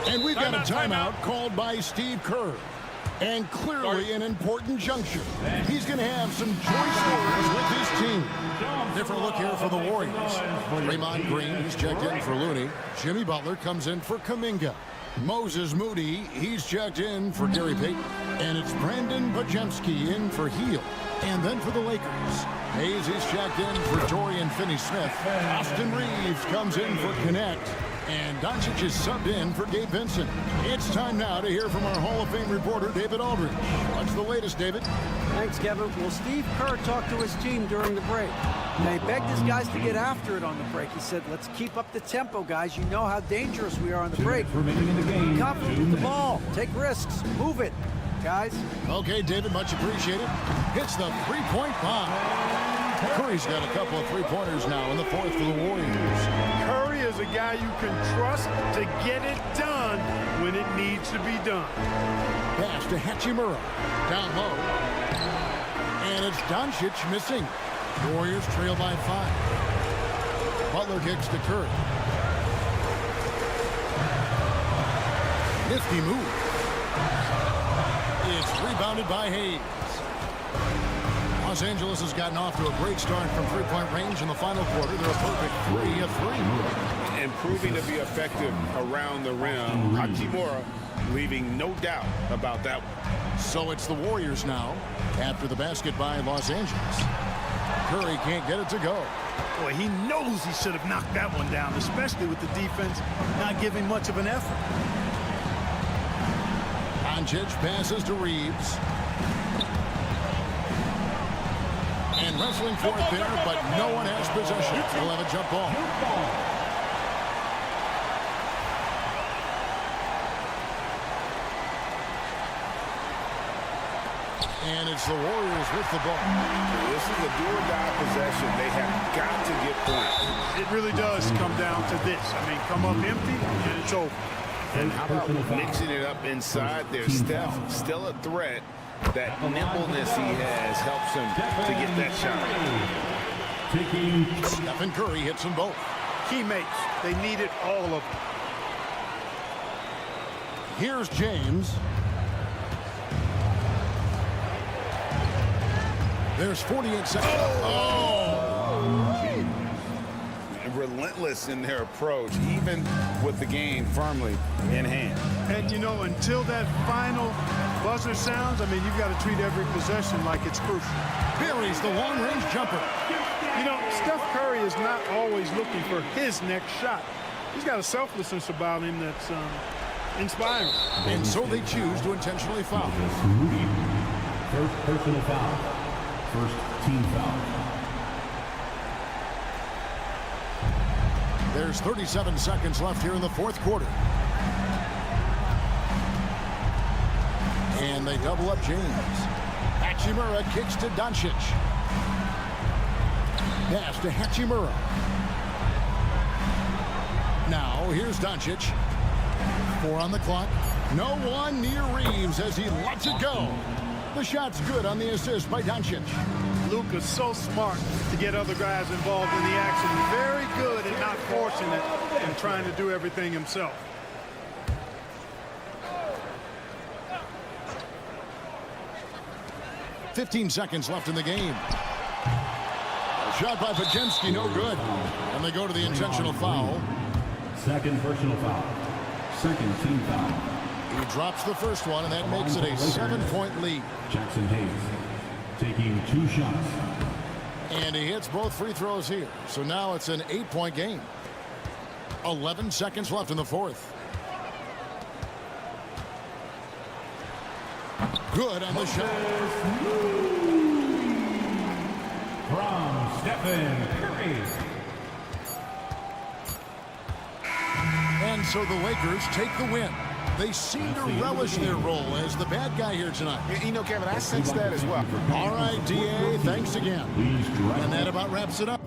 And we've got a timeout called by Steve Kerr. And clearly an important juncture. He's going to have some choice words with his team. Different look here for the Warriors. Draymond Green, he's checked in for Looney. Jimmy Butler comes in for Kuminga. Moses Moody, he's checked in for Gary Payton. And it's Brandon Podziemski in for Heel. And then for the Lakers, Hayes is checked in for Dorian Finney-Smith. Austin Reeves comes in for Connect. And Doncic is subbed in for Gabe Vincent. It's time now to hear from our Hall of Fame reporter, David Aldridge. What's the latest, David? Thanks, Kevin. Well, Steve Kerr talked to his team during the break. They begged his guys to get after it on the break. He said, let's keep up the tempo, guys. You know how dangerous we are on the break. Be confident with the ball. Take risks. Move it, guys. Okay, David, much appreciated. Hits the three-point bomb. Curry's got a couple of three-pointers now in the fourth for the Warriors. Curry is a guy you can trust to get it done when it needs to be done. Pass to Hachimura. Down low. And it's Doncic missing. The Warriors trail by 5. Butler kicks to Curry. Nifty move. It's rebounded by Hayes. Los Angeles has gotten off to a great start from three-point range in the final quarter. They're a perfect 3 of 3. And proving to be effective around the rim. Hachimura leaving no doubt about that one. So it's the Warriors now after the basket by Los Angeles. Curry can't get it to go. Boy, he knows he should have knocked that one down, especially with the defense not giving much of an effort. Doncic passes to Reeves. And wrestling for it there, but no one has possession. He'll have a jump ball. And it's the Warriors with the ball. This is a do-or-die possession. They have got to get points. It really does come down to this. I mean, come up empty, and it's over. And how about mixing it up inside there? Steph still a threat. That nimbleness he has helps him to get that shot. Stephen Curry hits them both. Teammates, they needed all of them. Here's James. There's 48 seconds. Oh! Relentless in their approach, even with the game firmly in hand. And, you know, until that final buzzer sounds, I mean, you've got to treat every possession like it's crucial. Buries the long-range jumper. You know, Steph Curry is not always looking for his next shot. He's got a selflessness about him that's inspiring. And so they choose to intentionally foul. First personal foul. First team foul. There's 37 seconds left here in the fourth quarter. And they double up James. Hachimura kicks to Doncic. Pass to Hachimura. Now here's Doncic. 4 on the clock. No one near Reeves as he lets it go. The shot's good on the assist by Doncic. Luka's so smart to get other guys involved in the action. Very good at not forcing it and trying to do everything himself. .15 seconds left in the game. Shot by Podziemski, no good. And they go to the intentional foul. Second personal foul. Second team foul. He drops the first one, and that makes it a 7-point lead. Jackson Hayes taking 2 shots. And he hits both free throws here. So now it's an 8-point game. 11 seconds left in the fourth. Good on the shot. From Stephen Curry. And so the Lakers take the win. They seem to relish their role as the bad guy here tonight. You know, Kevin, I sense that as well. All right, DA, thanks again. And that about wraps it up.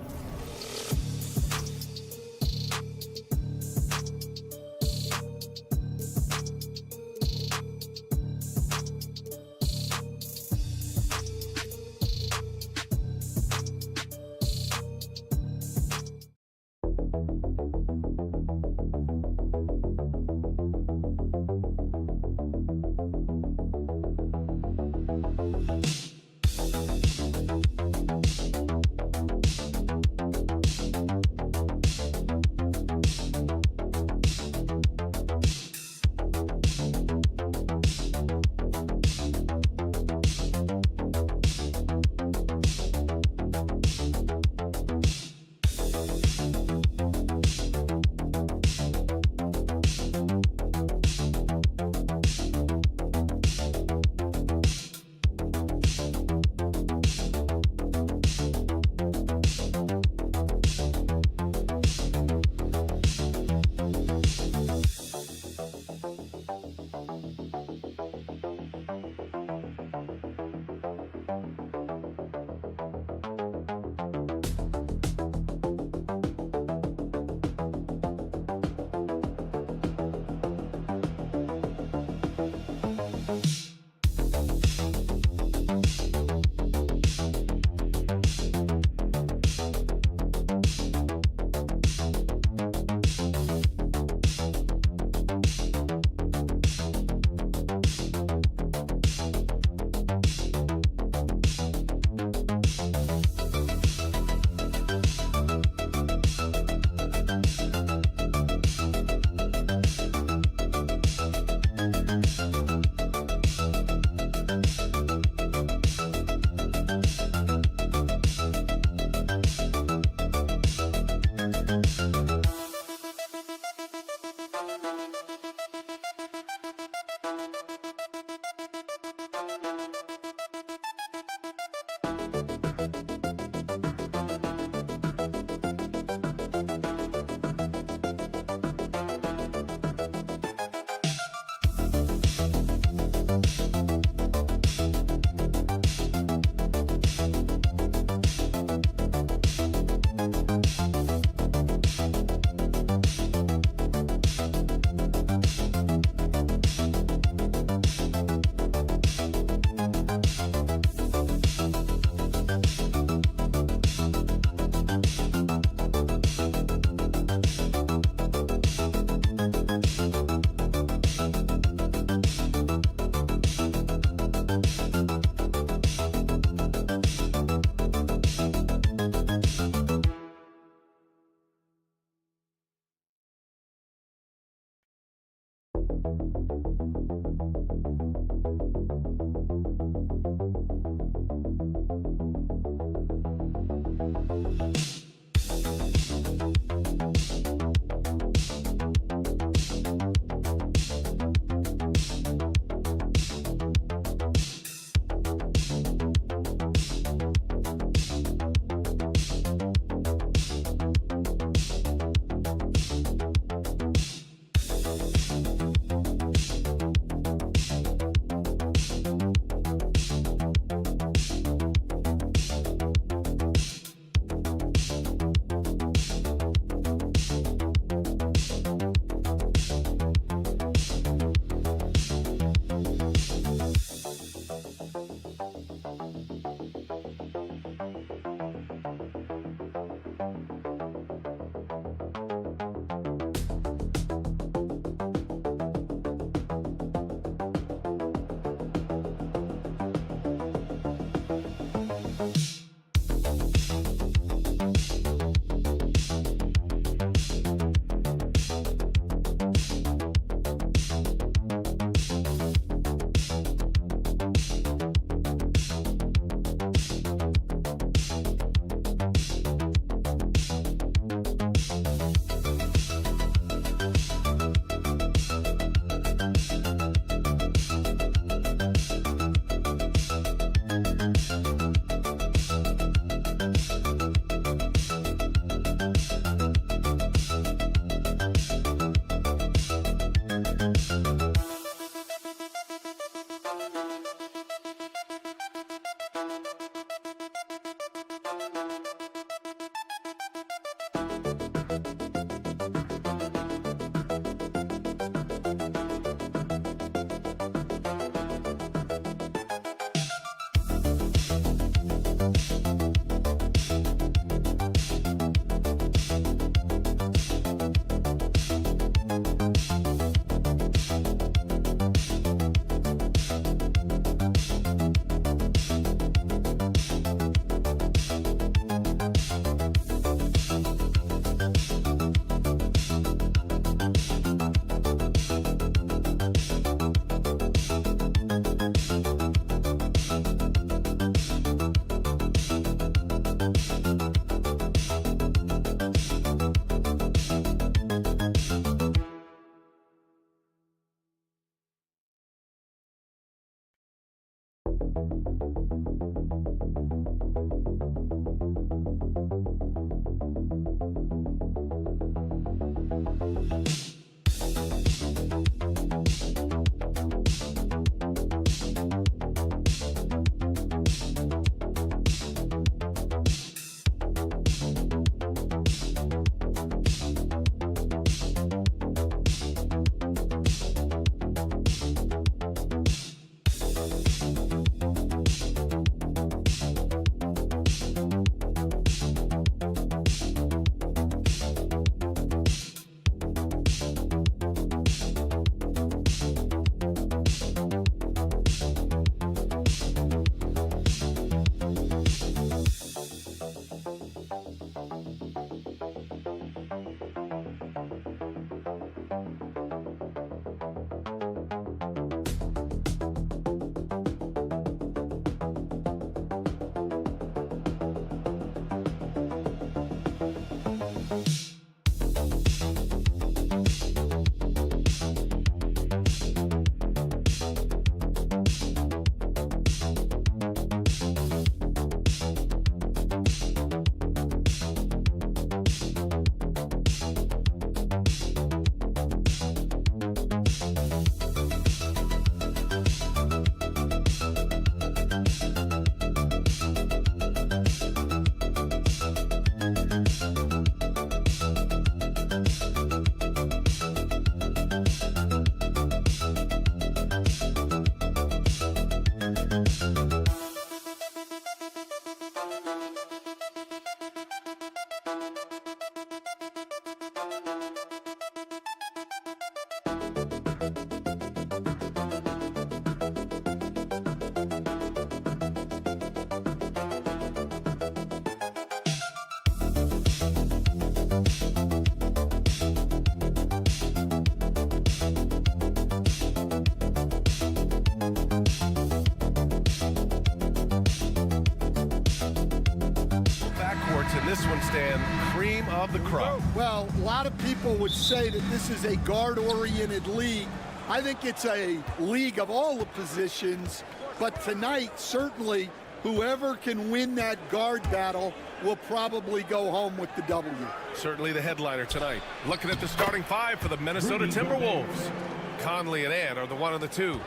Stan, cream of the crop. Well, a lot of people would say that this is a guard-oriented league. I think it's a league of all the positions, but tonight, certainly, whoever can win that guard battle will probably go home with the W. Certainly the headliner tonight. Looking at the starting five for the Minnesota Timberwolves. Conley and Ant are the 1 and the 2.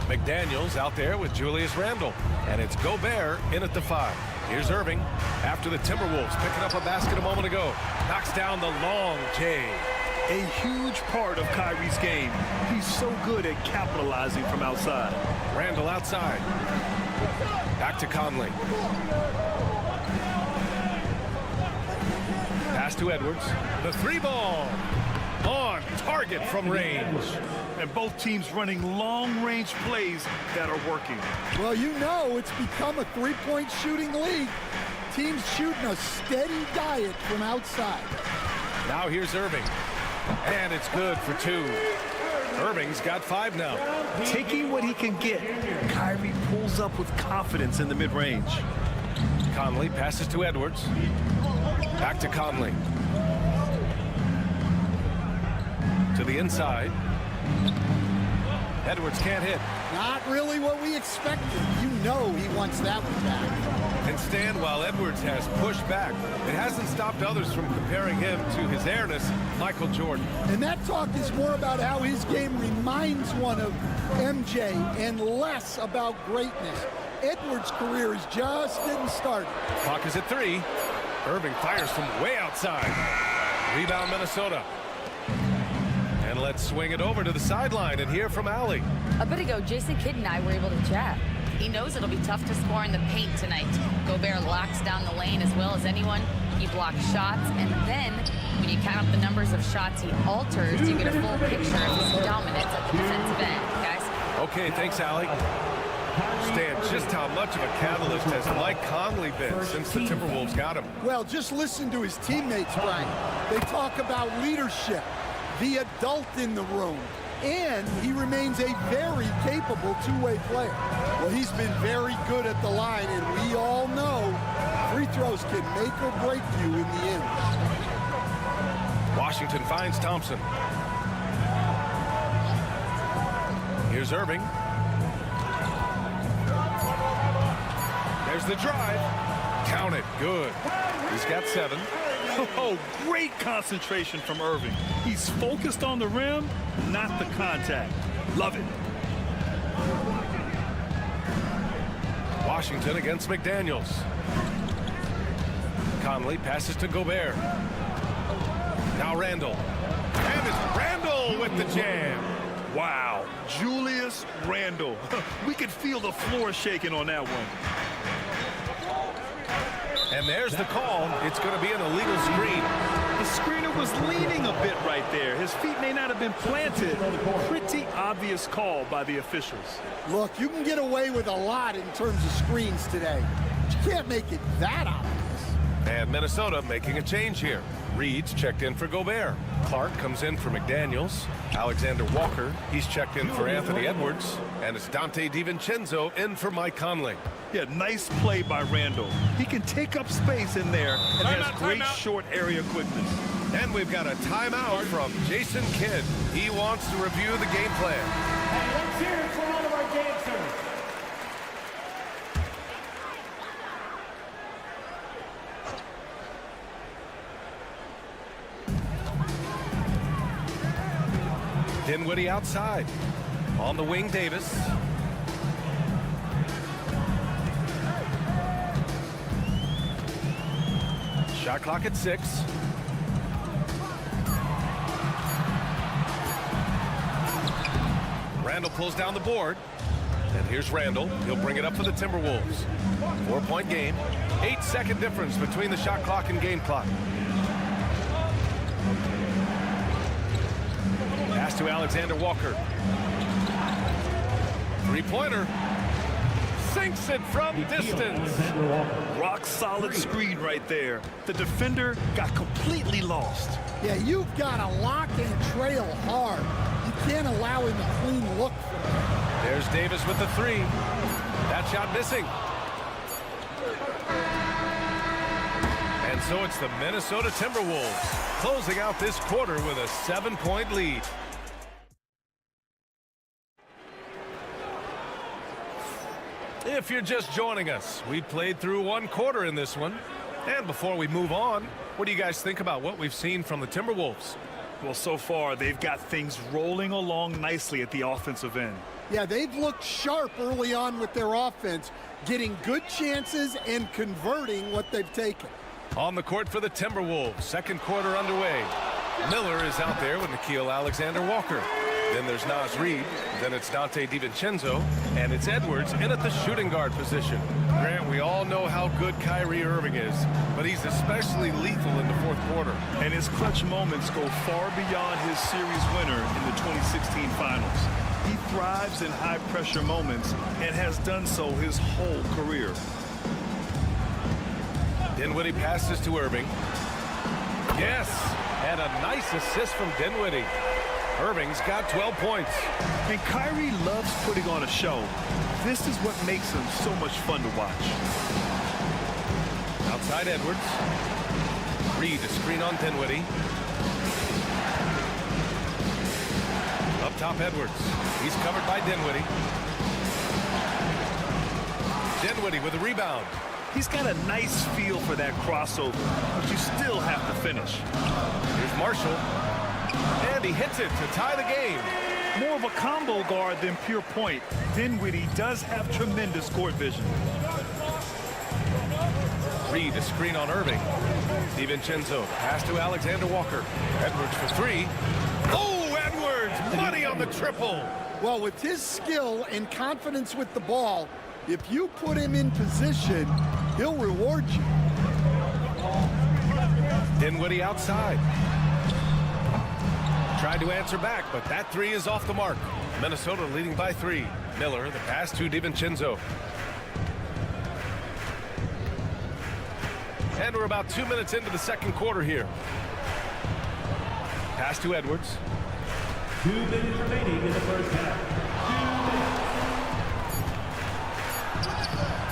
McDaniels out there with Julius Randle. And it's Gobert in at the 5. Here's Irving after the Timberwolves picking up a basket a moment ago. Knocks down the long J. A huge part of Kyrie's game. He's so good at capitalizing from outside. Randle outside. Back to Conley. Pass to Edwards. The 3 ball. On target from range. And both teams running long-range plays that are working. Well, you know it's become a three-point shooting league. Teams shooting a steady diet from outside. Now here's Irving. And it's good for 2. Irving's got 5 now. Taking what he can get, Kyrie pulls up with confidence in the mid-range. Conley passes to Edwards. Back to Conley. To the inside. Edwards can't hit. Not really what we expected. You know he wants that one back. And Stan, while Edwards has pushed back, it hasn't stopped others from comparing him to his airness, Michael Jordan. And that talk is more about how his game reminds one of MJ and less about greatness. Edwards' career is just getting started. Clock is at 3. Irving fires from way outside. Rebound Minnesota. And let's swing it over to the sideline and hear from Allie. A bit ago, Jason Kidd and I were able to chat. He knows it'll be tough to score in the paint tonight. Gobert locks down the lane as well as anyone. He blocks shots, and then when you count up the numbers of shots he alters, you get a full picture of his dominance at the defensive end, guys. Okay, thanks, Allie. Stan, just how much of a catalyst has Mike Conley been since the Timberwolves got him? Well, just listen to his teammates, Brian. They talk about leadership, the adult in the room, and he remains a very capable two-way player. Well, he's been very good at the line, and we all know free throws can make or break you in the end. Washington finds Thompson. Here's Irving. There's the drive. Count it. Good. He's got 7. Oh, great concentration from Irving. He's focused on the rim, not the contact. Love it. Washington against McDaniels. Conley passes to Gobert. Now Randle. And it's Randle with the jam. Wow, Julius Randle. We could feel the floor shaking on that one. And there's the call. It's going to be an illegal screen. The screener was leaning a bit right there. His feet may not have been planted. Pretty obvious call by the officials. Look, you can get away with a lot in terms of screens today. But you can't make it that obvious. And Minnesota making a change here. Reed's checked in for Gobert. Clark comes in for McDaniels. Alexander Walker, he's checked in for Anthony Edwards. And it's Dante DiVincenzo in for Mike Conley. Yeah, nice play by Randle. He can take up space in there and has great short area quickness. And we've got a timeout from Jason Kidd. He wants to review the game plan. And let's hear it for all of our dancers. Dinwiddie outside. On the wing, Davis. Shot clock at 6. Randle pulls down the board. And here's Randle. He'll bring it up for the Timberwolves. 4-point game. 8-second difference between the shot clock and game clock. Pass to Alexander Walker. Three-pointer. Sinks it from distance. Rock solid screen right there. The defender got completely lost. Yeah, you've got to lock and trail hard. You can't allow him a clean look from him. There's Davis with the 3. That shot missing. And And so it's the Minnesota Timberwolves closing out this quarter with a 7-point lead. If you're just joining us, we played through one quarter in this one. And before we move on, what do you guys think about what we've seen from the Timberwolves? Well, so far, they've got things rolling along nicely at the offensive end. Yeah, they've looked sharp early on with their offense, getting good chances and converting what they've taken. On the court for the Timberwolves, second quarter underway. Miller is out there with Nickeil Alexander-Walker. Then there's Naz Reid, then it's Donte DiVincenzo, and it's Edwards in at the shooting guard position. Grant, we all know how good Kyrie Irving is, but he's especially lethal in the fourth quarter. And his clutch moments go far beyond his series winner in the 2016 finals. He thrives in high-pressure moments and has done so his whole career. Dinwiddie passes to Irving. Yes, and a nice assist from Dinwiddie. Irving's got 12 points. And Kyrie loves putting on a show. This is what makes him so much fun to watch. Outside Edwards. Reid to screen on Dinwiddie. Up top Edwards. He's covered by Dinwiddie. Dinwiddie with a rebound. He's got a nice feel for that crossover, but you still have to finish. Here's Marshall. And he hits it to tie the game. More of a combo guard than pure point, Dinwiddie does have tremendous court vision. Reid to screen on Irving. DiVincenzo pass to Alexander-Walker. Edwards for three. Oh, Edwards! Money on the triple. Well, with his skill and confidence with the ball, if you put him in position, he'll reward you. Dinwiddie outside. Tried to answer back, but that three is off the mark. Minnesota leading by 3. Miller, the pass to DiVincenzo. And we're about 2 minutes into the second quarter here. Pass to Edwards. 2 minutes remaining in the first half.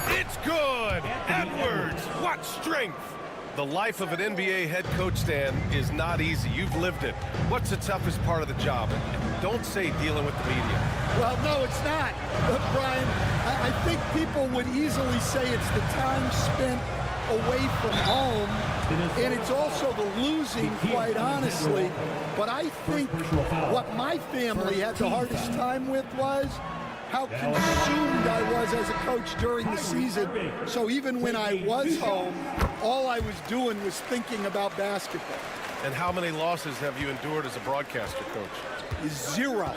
It's good! Edwards! What strength! The life of an NBA head coach, Stan, is not easy. You've lived it. What's the toughest part of the job? And don't say dealing with the media. Well, no, it's not. But, Brian, I think people would easily say it's the time spent away from home, and it's also the losing, quite honestly. But I think what my family had the hardest time with was how consumed I was as a coach during the season. So even when I was home, all I was doing was thinking about basketball. And how many losses have you endured as a broadcaster, Coach? 0.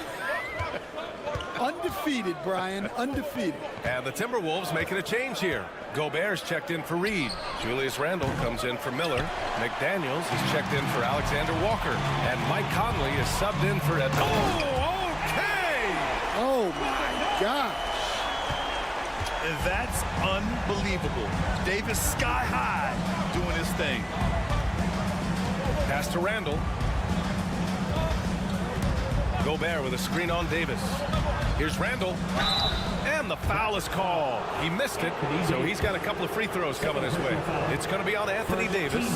Undefeated, Brian, undefeated. And the Timberwolves making a change here. Gobert's checked in for Reid. Julius Randle comes in for Miller. McDaniels is checked in for Alexander-Walker. And Mike Conley is subbed in for Ed. Oh, okay! Oh, my gosh. And that's unbelievable. Davis sky high doing his thing. Pass to Randle. Gobert with a screen on Davis. Here's Randle. And the foul is called. He missed it, so he's got a couple of free throws coming his way. It's going to be on Anthony Davis.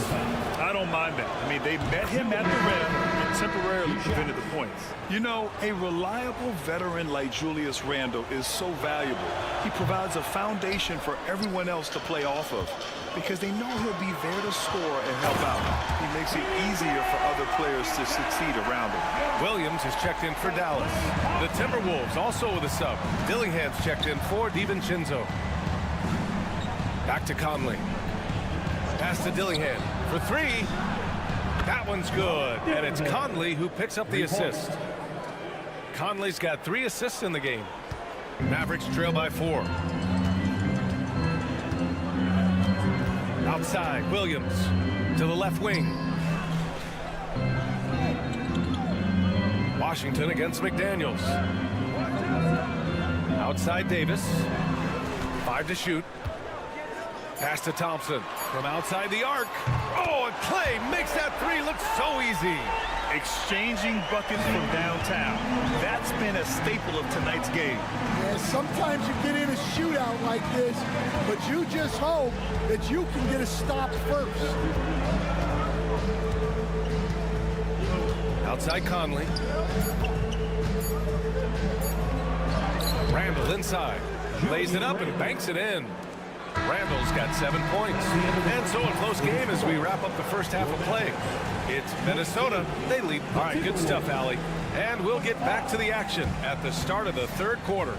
I don't mind that. I mean, they met him at the rim and temporarily prevented the points. You know, a reliable veteran like Julius Randle is so valuable. He provides a foundation for everyone else to play off of because they know he'll be there to score and help out. He makes it easier for other players to succeed around him. Williams is checked in for Dallas. The Timberwolves also with a sub. Dillingham's checked in for DiVincenzo. Back to Conley. Pass to Dillingham for 3. That one's good. And it's Conley who picks up the assist. Conley's got 3 assists in the game. Mavericks trail by 4. Outside, Williams to the left wing. Washington against McDaniels. Outside Davis. 5 to shoot. Pass to Thompson from outside the arc. Oh, and Clay makes that 3 look so easy. exchanging buckets from downtown. That's been a staple of tonight's game. Yeah, sometimes you get in a shootout like this, but you just hope that you can get a stop first. Outside Conley. Randall inside. Lays it up and banks it in. Randall's got 7 points. And so a close game as we wrap up the first half of play. It's Minnesota. They lead. All right, good stuff, Allie. And we'll get back to the action at the start of the third quarter.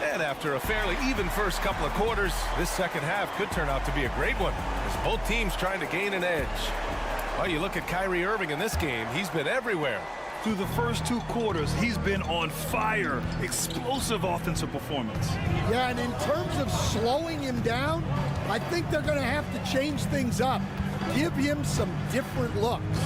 And after a fairly even first couple of quarters, this second half could turn out to be a great one as both teams trying to gain an edge. Well, you look at Kyrie Irving in this game, he's been everywhere. Through the first 2 quarters, he's been on fire. Explosive offensive performance. Yeah, and in terms of slowing him down, I think they're going to have to change things up. Give him some different looks.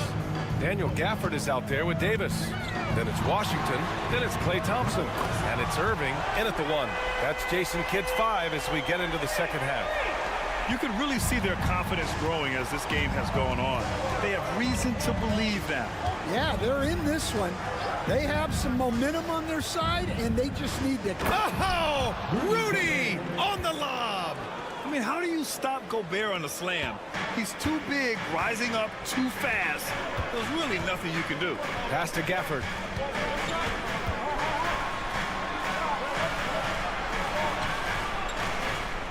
Daniel Gafford is out there with Davis. Then it's Washington. Then it's Klay Thompson. And it's Irving in at the 1. That's Jason Kidd's 5 as we get into the second half. You can really see their confidence growing as this game has gone on. They have reason to believe that. Yeah, they're in this one. They have some momentum on their side, and they just need to... Oh, Rudy on the lob. I mean, how do you stop Gobert on the slam? He's too big, rising up too fast. There's really nothing you can do. Pass to Gafford.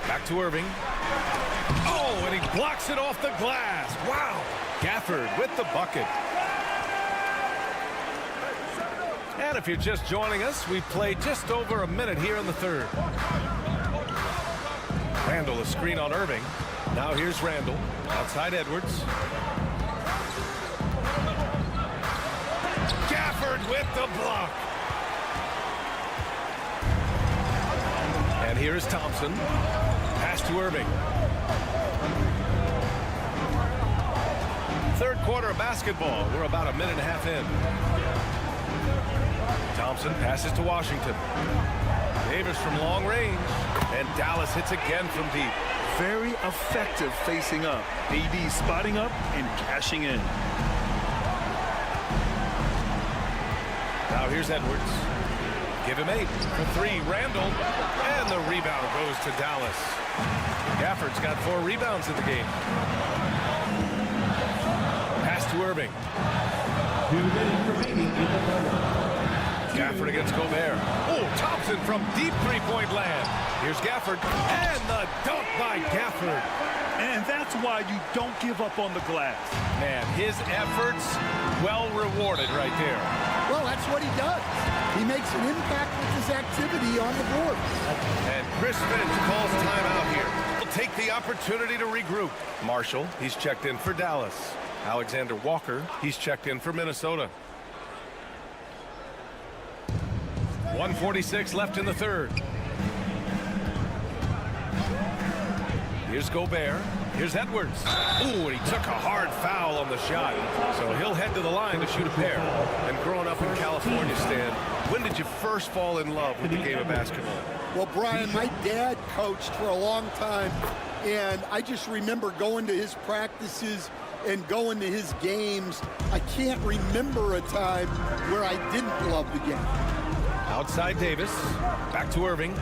Back to Irving. Oh, and he blocks it off the glass. Wow. Gafford with the bucket. And if you're just joining us, we've played just over a minute here in the third. Randall, a screen on Irving. Now here's Randall. Outside Edwards. Gafford with the block. And here is Thompson. Pass to Irving. Third quarter of basketball. We're about a minute and a half in. Thompson passes to Washington. Davis from long range. And Dallas hits again from deep. Very effective facing up. AD spotting up and cashing in. Now here's Edwards. Give him 8 for 3. Randall. And the rebound goes to Dallas. Gafford's got 4 rebounds in the game. Pass to Irving. 2 minutes remaining in the third. Gafford against Gobert. Oh, Thompson from deep three-point land. Here's Gafford. And the dunk by Gafford. And that's why you don't give up on the glass. Man, his efforts well rewarded right there. Well, that's what he does. He makes an impact with his activity on the board. And Chris Finch calls timeout here. He'll take the opportunity to regroup. Marshall, he's checked in for Dallas. Alexander Walker, he's checked in for Minnesota. 1:46 left in the third. Here's Gobert. Here's Edwards. Ooh, and he took a hard foul on the shot. So he'll head to the line to shoot a pair. And growing up in California, Stan, when did you first fall in love with the game of basketball? Well, Brian, my dad coached for a long time, and I just remember going to his practices and going to his games. I can't remember a time where I didn't love the game. Outside Davis. Back to Irving.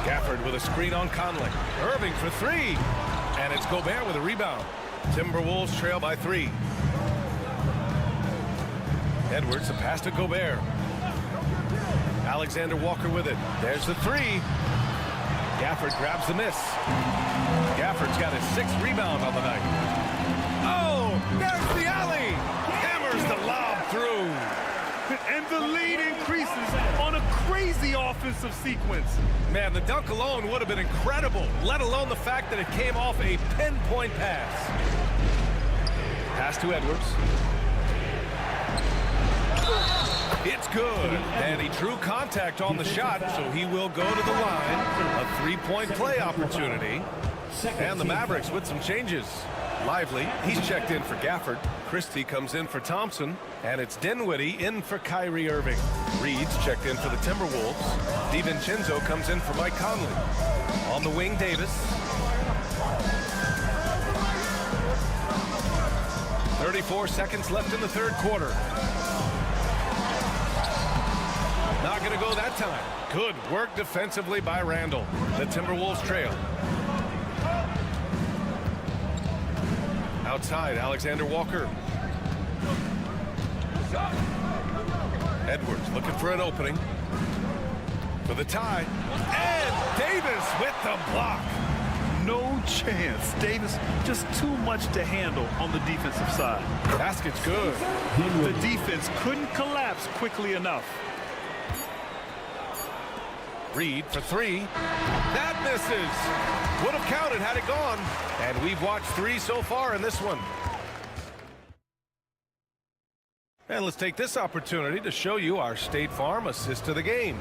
Gafford with a screen on Conley. Irving for 3. And it's Gobert with a rebound. Timberwolves trail by 3. Edwards, a pass to Gobert. Alexander Walker with it. There's the 3. Gafford grabs the miss. Gafford's got his 6th rebound on the night. Oh, there's the alley. Hammers the lob through. And the lead increases on a crazy offensive sequence. Man, the dunk alone would have been incredible, let alone the fact that it came off a pinpoint pass. Pass to Edwards. It's good. And he drew contact on the shot, so he will go to the line. A 3-point play opportunity. And the Mavericks with some changes. Lively, he's checked in for Gafford. Christie comes in for Thompson. And it's Dinwiddie in for Kyrie Irving. Reed's checked in for the Timberwolves. DiVincenzo comes in for Mike Conley. On the wing, Davis. 34 seconds left in the third quarter. Not going to go that time. Good work defensively by Randall. The Timberwolves trail. Outside, Alexander Walker. Edwards looking for an opening. For the tie. And Davis with the block. No chance. Davis just too much to handle on the defensive side. Basket's good. The defense couldn't collapse quickly enough. Reed for three. That misses. Would have counted had it gone. And we've watched three so far in this one. And let's take this opportunity to show you our State Farm assist to the game.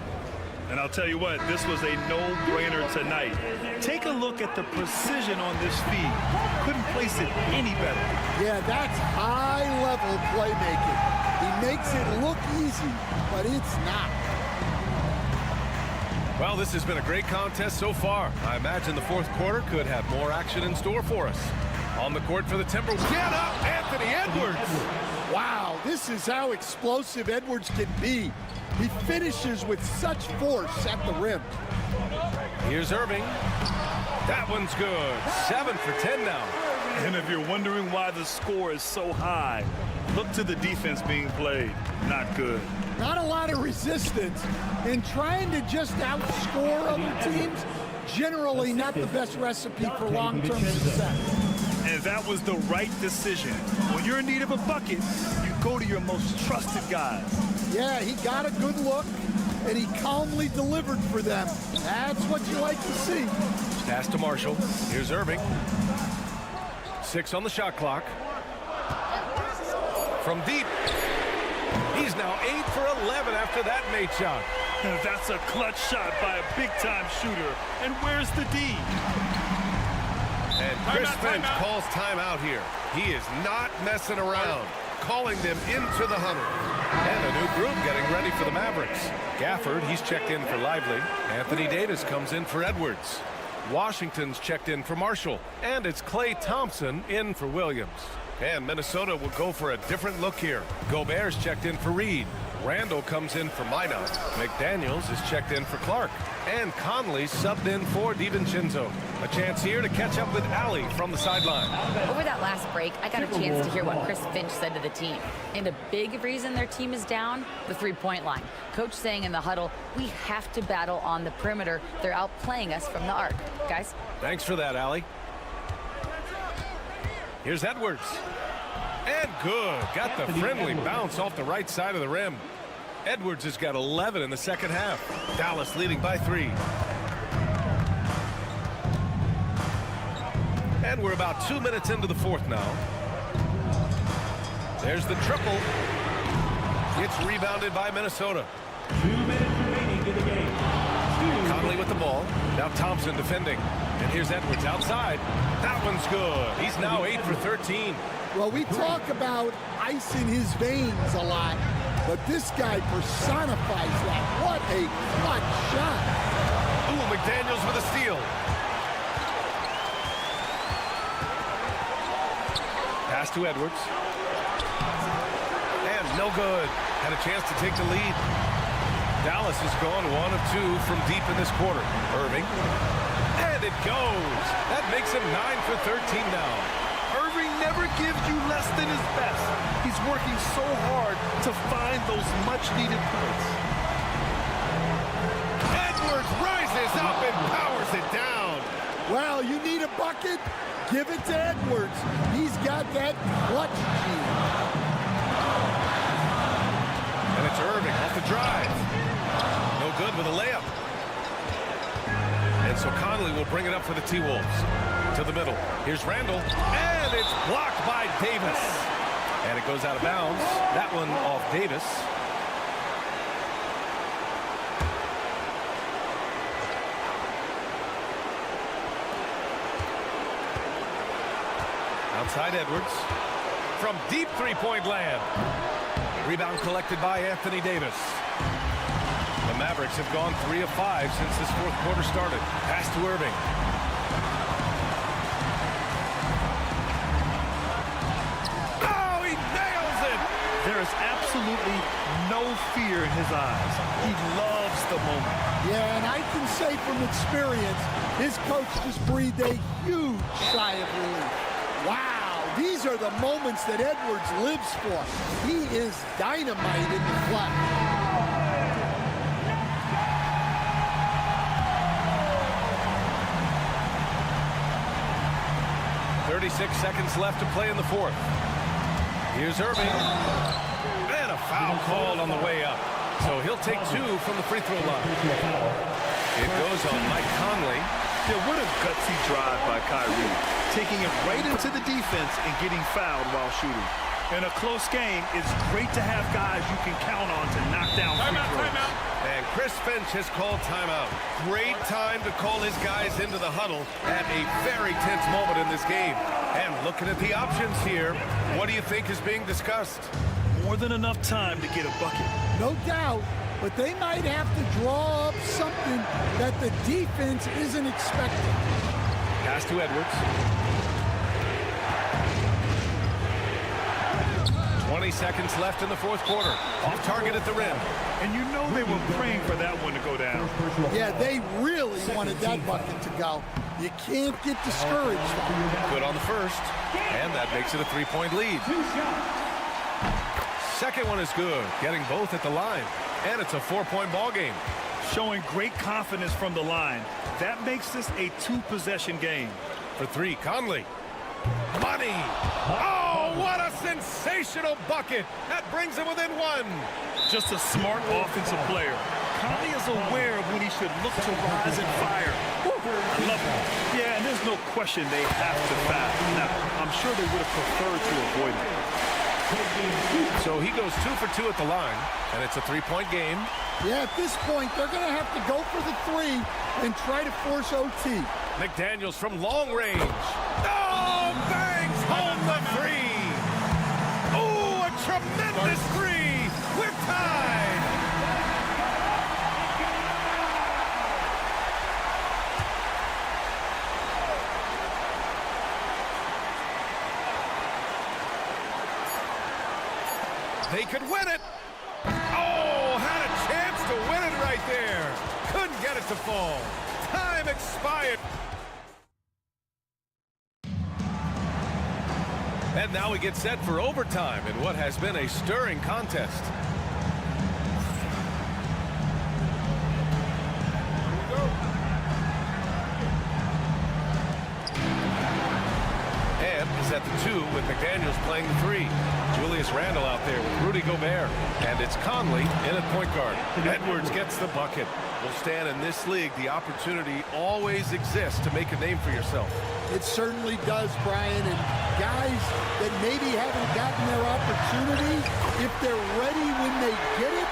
And I'll tell you what, this was a no-brainer tonight. Take a look at the precision on this feed. Couldn't place it any better. Yeah, that's high-level playmaking. He makes it look easy, but it's not. Well, this has been a great contest so far. I imagine the fourth quarter could have more action in store for us. On the court for the Timberwolves. Get up, Anthony Edwards! Wow, this is how explosive Edwards can be. He finishes with such force at the rim. Here's Irving. That one's good. 7 for 10 now. And if you're wondering why the score is so high, look to the defense being played. Not good. Not a lot of resistance, and trying to just outscore other teams, generally not the best recipe for long-term success. And that was the right decision. When you're in need of a bucket, you go to your most trusted guys. Yeah, he got a good look, and he calmly delivered for them. That's what you like to see. Pass to Marshall. Here's Irving. 6 on the shot clock. From deep. He's now 8 for 11 after that made shot. And that's a clutch shot by a big-time shooter. And where's the D? And Chris Finch calls timeout here. He is not messing around, calling them into the huddle. And a new group getting ready for the Mavericks. Gafford, he's checked in for Lively. Anthony Davis comes in for Edwards. Washington's checked in for Marshall. And it's Klay Thompson in for Williams. And Minnesota will go for a different look here. Gobert's checked in for Reed. Randall comes in for Minot. McDaniels is checked in for Clark. And Conley subbed in for DiVincenzo. A chance here to catch up with Allie from the sideline. Over that last break, I got a chance to hear what Chris Finch said to the team. And a big reason their team is down, the three-point line. Coach saying in the huddle, we have to battle on the perimeter. They're outplaying us from the arc. Guys? Thanks for that, Allie. Here's Edwards. And good. Got the friendly bounce off the right side of the rim. Edwards has got 11 in the second half. Dallas leading by 3. And we're about 2 minutes into the fourth now. There's the triple. It's rebounded by Minnesota. 2 minutes remaining in the game. Conley with the ball. Now Thompson defending. And here's Edwards outside. That one's good. He's now 8 for 13. Well, we talk about ice in his veins a lot, but this guy personifies that. What a clutch shot. Ooh, McDaniels with a steal. Pass to Edwards. And no good. Had a chance to take the lead. Dallas has gone 1 of 2 from deep in this quarter. Irving. And it goes. That makes him 9 for 13 now. Irving never gives you less than his best. He's working so hard to find those much-needed points. Edwards rises up and powers it down. Well, you need a bucket? Give it to Edwards. He's got that clutch gene. And it's Irving off the drive. No good with a layup. And so Conley will bring it up for the T-Wolves. To the middle. Here's Randall. And it's blocked by Davis. And it goes out of bounds. That one off Davis. Outside Edwards. From deep three-point land. Rebound collected by Anthony Davis. The Mavericks have gone 3 of 5 since this fourth quarter started. Pass to Irving. Oh, he nails it! There is absolutely no fear in his eyes. He loves the moment. Yeah, and I can say from experience, his coach just breathed a huge sigh of relief. Wow, these are the moments that Edwards lives for. He is dynamite in the flat. 36 seconds left to play in the fourth. Here's Irving. And a foul called on the way up. So he'll take 2 from the free throw line. It goes on Mike Conley. Yeah, what a gutsy drive by Kyrie. Taking it right into the defense and getting fouled while shooting. In a close game, it's great to have guys you can count on to knock down free throws. And Chris Finch has called timeout. Great time to call his guys into the huddle at a very tense moment in this game. And looking at the options here, what do you think is being discussed? More than enough time to get a bucket. No doubt, but they might have to draw up something that the defense isn't expecting. Pass to Edwards. 20 seconds left in the fourth quarter. Off target at the rim. And you know they were praying for that one to go down. Yeah, they really wanted that bucket to go. You can't get discouraged. Good on the first. And that makes it a 3-point lead. Second one is good. Getting both at the line. And it's a 4-point ball game. Showing great confidence from the line. That makes this a 2-possession game. For 3, Conley. Money. Oh, what a sensational bucket. That brings him within 1. Just a smart offensive player. Conley is aware of when he should look to rise and fire. I love it. Yeah, and there's no question they have to foul. Now, I'm sure they would have preferred to avoid it. So he goes 2 for 2 at the line, and it's a 3-point game. Yeah, at this point, they're going to have to go for the 3 and try to force OT. McDaniels from long range. Oh, bangs home the 3. Oh, a tremendous 3. We're tied. They could win it. Oh, had a chance to win it right there. Couldn't get it to fall. Time expired. And now we get set for overtime in what has been a stirring contest. And is at the 2 with McDaniels playing the 3. Julius Randle out there with Rudy Gobert. And it's Conley in at point guard. Edwards gets the bucket. Well, Stan, in this league, the opportunity always exists to make a name for yourself. It certainly does, Brian. And guys that maybe haven't gotten their opportunity, if they're ready when they get it,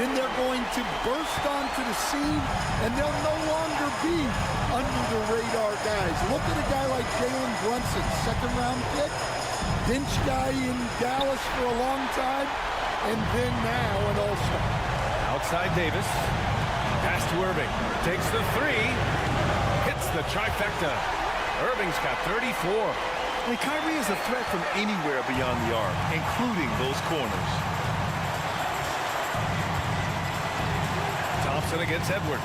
then they're going to burst onto the scene, and they'll no longer be under the radar guys. Look at a guy like Jalen Brunson, second-round pick, bench guy in Dallas for a long time, and then now an all-star. Outside Davis. Pass to Irving. Takes the 3. Hits the trifecta. Irving's got 34. And Kyrie is a threat from anywhere beyond the arc, including those corners. Thompson against Edwards.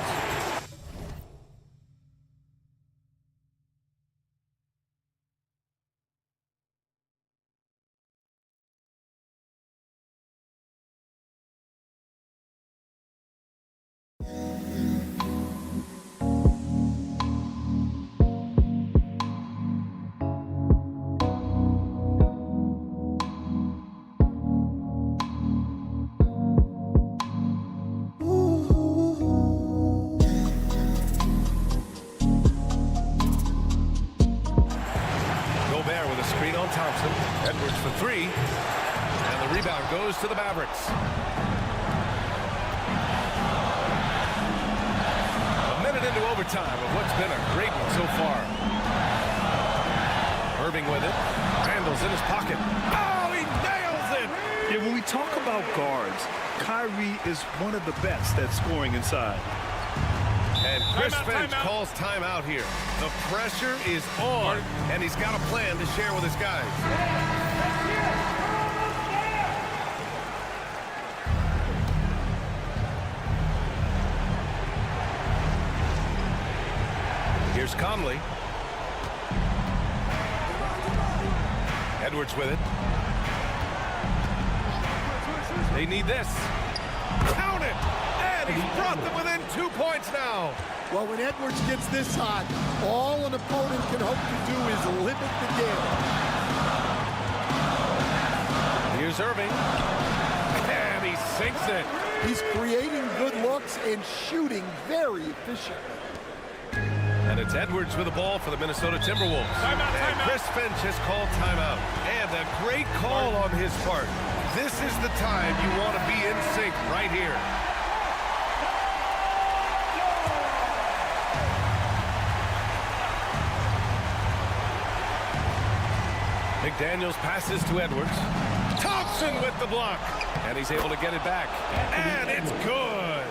Thompson. Edwards for 3. And the rebound goes to the Mavericks. A minute into overtime of what's been a great one so far. Irving with it. Randall's in his pocket. Oh, he nails it! Yeah, when we talk about guards, Kyrie is one of the best at scoring inside. And Chris Finch calls timeout here. The pressure is on, and he's got a plan to share with his guys. Here's Conley. Edwards with it. They need this. Count it! And he's brought them within 2 points now. Well, when Edwards gets this hot, all an opponent can hope to do is limit the damage. Here's Irving. And he sinks it. He's creating good looks and shooting very efficiently. And it's Edwards with the ball for the Minnesota Timberwolves. And Chris Finch has called timeout. And a great call on his part. This is the time you want to be in sync right here. McDaniels passes to Edwards. Thompson with the block. And he's able to get it back. And it's good.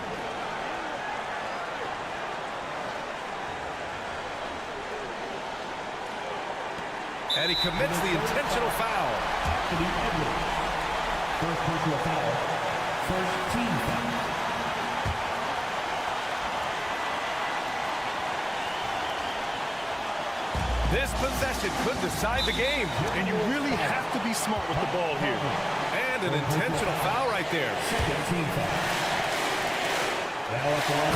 And he commits the intentional foul. First personal foul. First team foul. This possession could decide the game. And you really have to be smart with the ball here. And an intentional foul right there. Second team foul.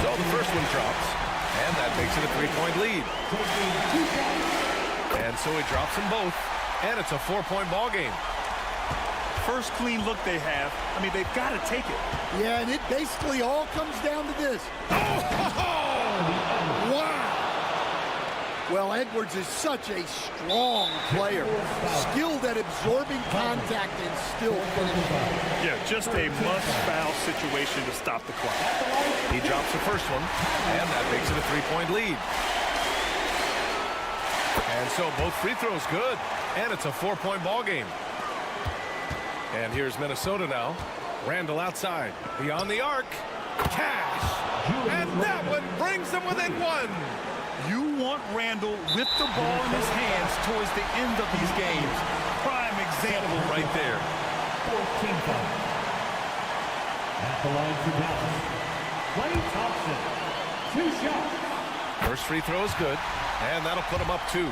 So the first one drops. And that makes it a 3-point lead. And so he drops them both. And it's a 4-point ball game. First clean look they have. I mean, they've got to take it. Yeah, and it basically all comes down to this. Wow! Well, Edwards is such a strong player. Skilled at absorbing contact and still finishing. Yeah, just a must-foul situation to stop the clock. He drops the first one. And that makes it a 3-point lead. And so both free throws good. And it's a 4-point ball game. And here's Minnesota now. Randall outside. Beyond the arc. Cash. And that one brings them within one. You want Randall with the ball in his hands towards the end of these games. Prime example right there. 14 foul. At the line for Dallas, Klay Thompson. 2 shots. First free throw is good. And that'll put him up 2.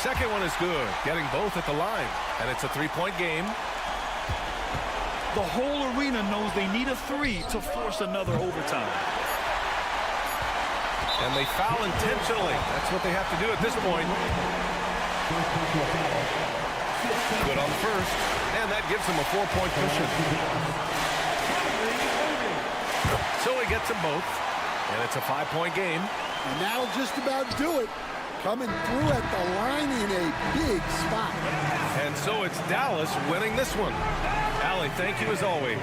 Second one is good, getting both at the line. And it's a 3-point game. The whole arena knows they need a 3 to force another overtime. And they foul intentionally. That's what they have to do at this point. Good on the first. And that gives them a 4-point cushion. So he gets them both. And it's a 5-point game. And that'll just about do it. Coming through at the line in a big spot. And so it's Dallas winning this one. Allie, thank you as always.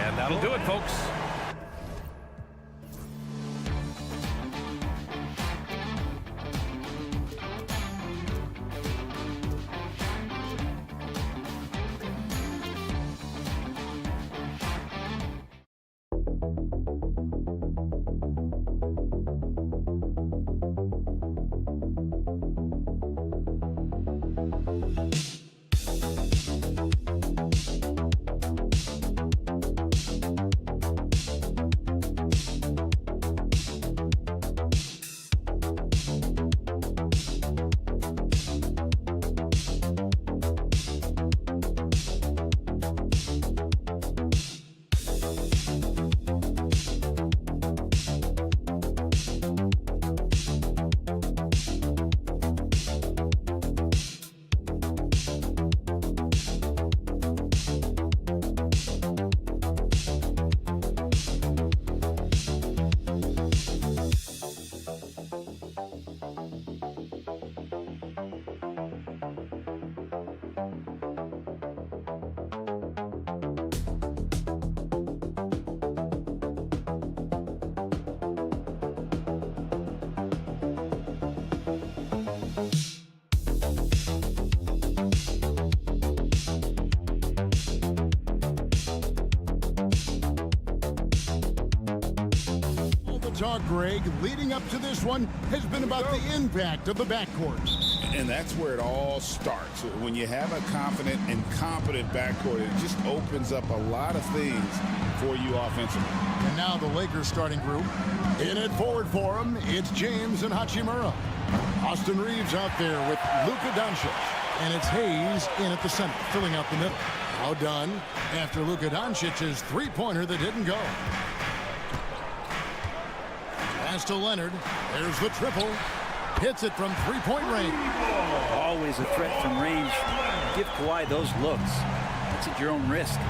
And that'll do it, folks. talk, Greg, leading up to this one has been about the impact of the backcourt. And that's where it all starts. When you have a confident and competent backcourt, it just opens up a lot of things for you offensively. And now the Lakers starting group. In it forward for him, it's James and Hachimura. Austin Reeves out there with Luka Doncic. And it's Hayes in at the center, filling out the middle. Now done after Luka Doncic's three-pointer that didn't go. Pass to Leonard. There's the triple. Hits it from three-point range. Always a threat from range. Give Kawhi those looks. That's at your own risk.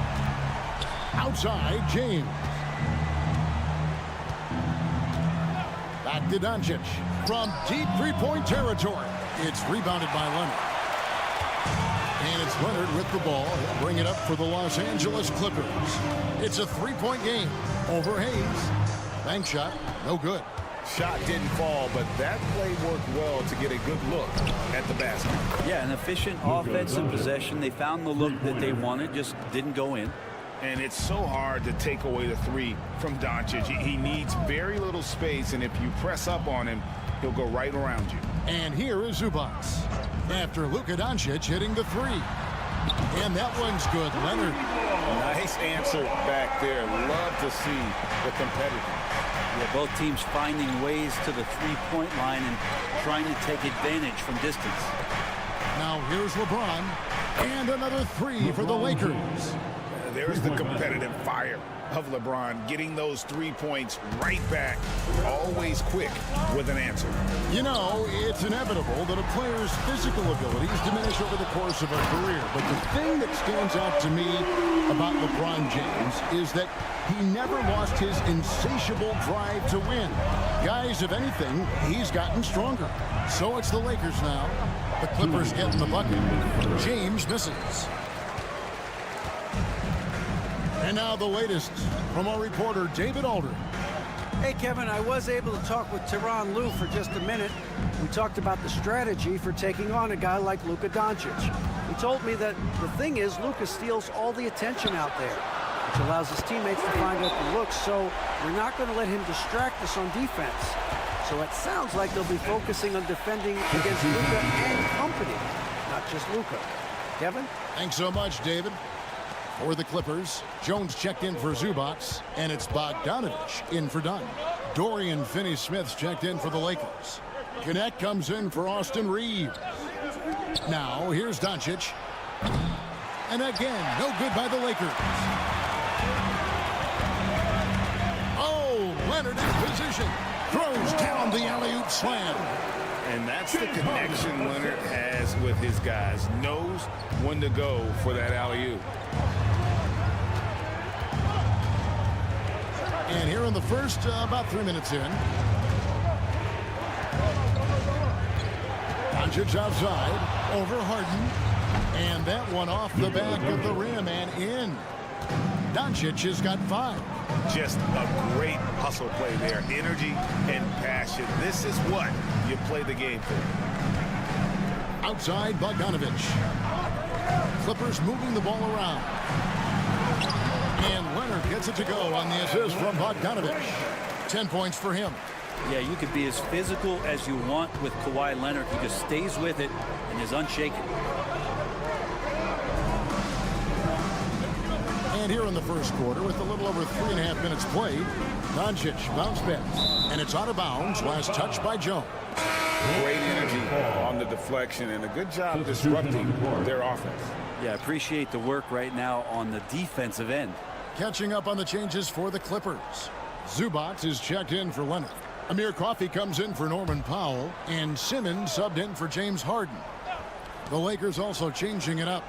Outside, James. Back to Doncic. From deep three-point territory. It's rebounded by Leonard. And it's Leonard with the ball. He'll bring it up for the Los Angeles Clippers. It's a three-point game over Hayes. Bank shot, no good. Shot didn't fall, but that play worked well to get a good look at the basket. Yeah, an efficient offensive possession. They found the look that they wanted, just didn't go in. And it's so hard to take away the three from Doncic. He needs very little space, and if you press up on him, he'll go right around you. And here is Zubac. After Luka Doncic hitting the three. And that one's good. Leonard. Nice answer back there. Love to see the competitiveness. Yeah, both teams finding ways to the three-point line and trying to take advantage from distance. Now here's LeBron. And another three for the Lakers. There's the competitive fire of LeBron, getting those 3 points right back, always quick with an answer. You know, it's inevitable that a player's physical abilities diminish over the course of a career. But the thing that stands out to me about LeBron James is that he never lost his insatiable drive to win. Guys, if anything, he's gotten stronger. So it's the Lakers now. The Clippers getting the bucket. James misses. And now the latest from our reporter, David Alder. Hey, Kevin, I was able to talk with Tyronn Lue for just a minute. We talked about the strategy for taking on a guy like Luka Doncic. He told me that the thing is Luka steals all the attention out there, which allows his teammates to find open looks, so we're not going to let him distract us on defense. So it sounds like they'll be focusing on defending against Luka and company, not just Luka. Kevin? Thanks so much, David. For the Clippers, Jones checked in for Zubac, and it's Bogdanovich in for Dunn. Dorian Finney-Smith's checked in for the Lakers. Connect comes in for Austin Reeves. Now, here's Doncic. And again, no good by the Lakers. Oh, Leonard in position. Throws down the alley-oop slam. And that's the connection Leonard has with his guys. Knows when to go for that alley-oop. And here in the first, about 3 minutes in. Doncic outside, over Harden. And that one off the back of the rim and in. Doncic has got 5. Just a great hustle play there. Energy and passion. This is what you play the game for. Outside, Bogdanovich. Clippers moving the ball around. And Leonard gets it to go on the assist from Bogdanovich. 10 points for him. Yeah, you could be as physical as you want with Kawhi Leonard. He just stays with it and is unshaken. And here in the first quarter, with a little over 3.5 minutes played, Doncic bounce back. And it's out of bounds. Last touch by Jones. Great energy on the deflection and a good job disrupting their offense. Yeah, appreciate the work right now on the defensive end. Catching up on the changes for the Clippers. Zubac is checked in for Leonard. Amir Coffey comes in for Norman Powell. And Simmons subbed in for James Harden. The Lakers also changing it up.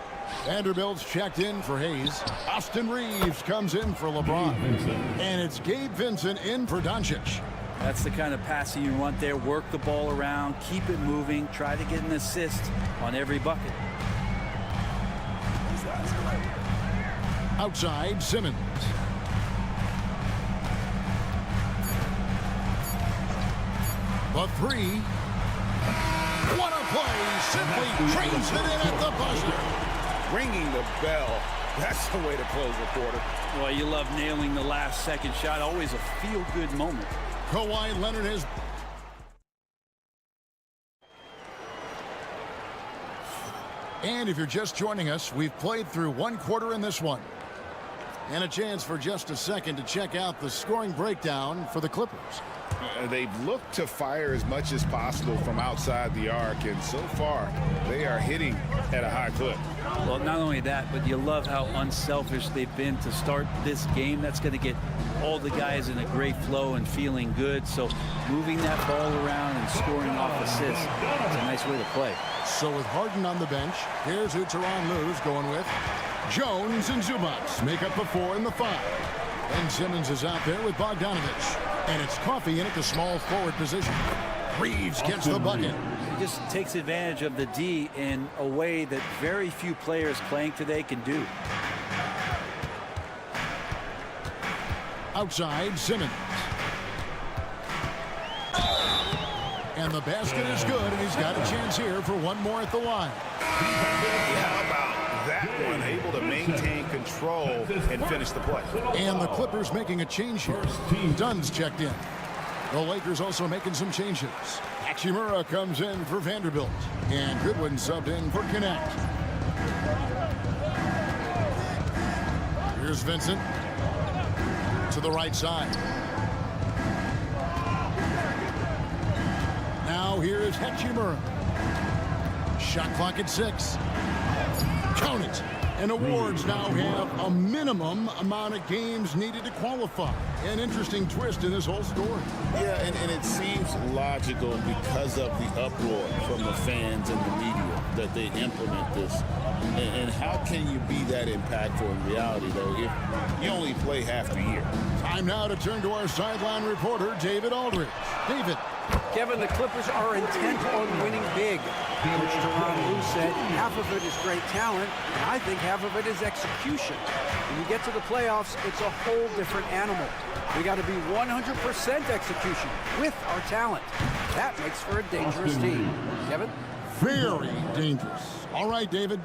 Vanderbilt's checked in for Hayes. Austin Reeves comes in for LeBron. And it's Gabe Vincent in for Doncic. That's the kind of passing you want there. Work the ball around, keep it moving, try to get an assist on every bucket. Outside, Simmons. The three. What a play. Simply trains it in at the buzzer. Ringing the bell. That's the way to close the quarter. Well, you love nailing the last second shot. Always a feel-good moment. Kawhi Leonard has... And if you're just joining us, we've played through one quarter in this one. And a chance for just a second to check out the scoring breakdown for the Clippers. They've looked to fire as much as possible from outside the arc, and so far they are hitting at a high clip. Well, not only that, but you love how unselfish they've been to start this game. That's going to get all the guys in a great flow and feeling good. So moving that ball around and scoring off assists is a nice way to play. So with Harden on the bench, here's who Tyronn Lue's going with. Jones and Zubats make up the 4 and the 5. And Simmons is out there with Bogdanovich. And it's Coffey in at the small forward position. Reeves gets the bucket. He just takes advantage of the D in a way that very few players playing today can do. Outside, Simmons. And the basket is good, and he's got a chance here for one more at the line. How about that one? Able to maintain control and finish the play. And the Clippers making a change here. Dunn's checked in. The Lakers also making some changes. Hachimura comes in for Vanderbilt. And Goodwin subbed in for Connect. Here's Vincent. To the right side. Now here is Hachimura. Shot clock at 6. Count it. And awards now have a minimum amount of games needed to qualify. An interesting twist in this whole story. Yeah, and it seems logical because of the uproar from the fans and the media that they implement this. And how can you be that impactful in reality, though, if you only play half the year? Time now to turn to our sideline reporter, David Aldridge. David. Kevin, the Clippers are intent on winning big. Coach Tyronn Lue said half of it is great talent, and I think half of it is execution. When you get to the playoffs, it's a whole different animal. We got to be 100% execution with our talent. That makes for a dangerous team. Kevin? Very dangerous. All right, David.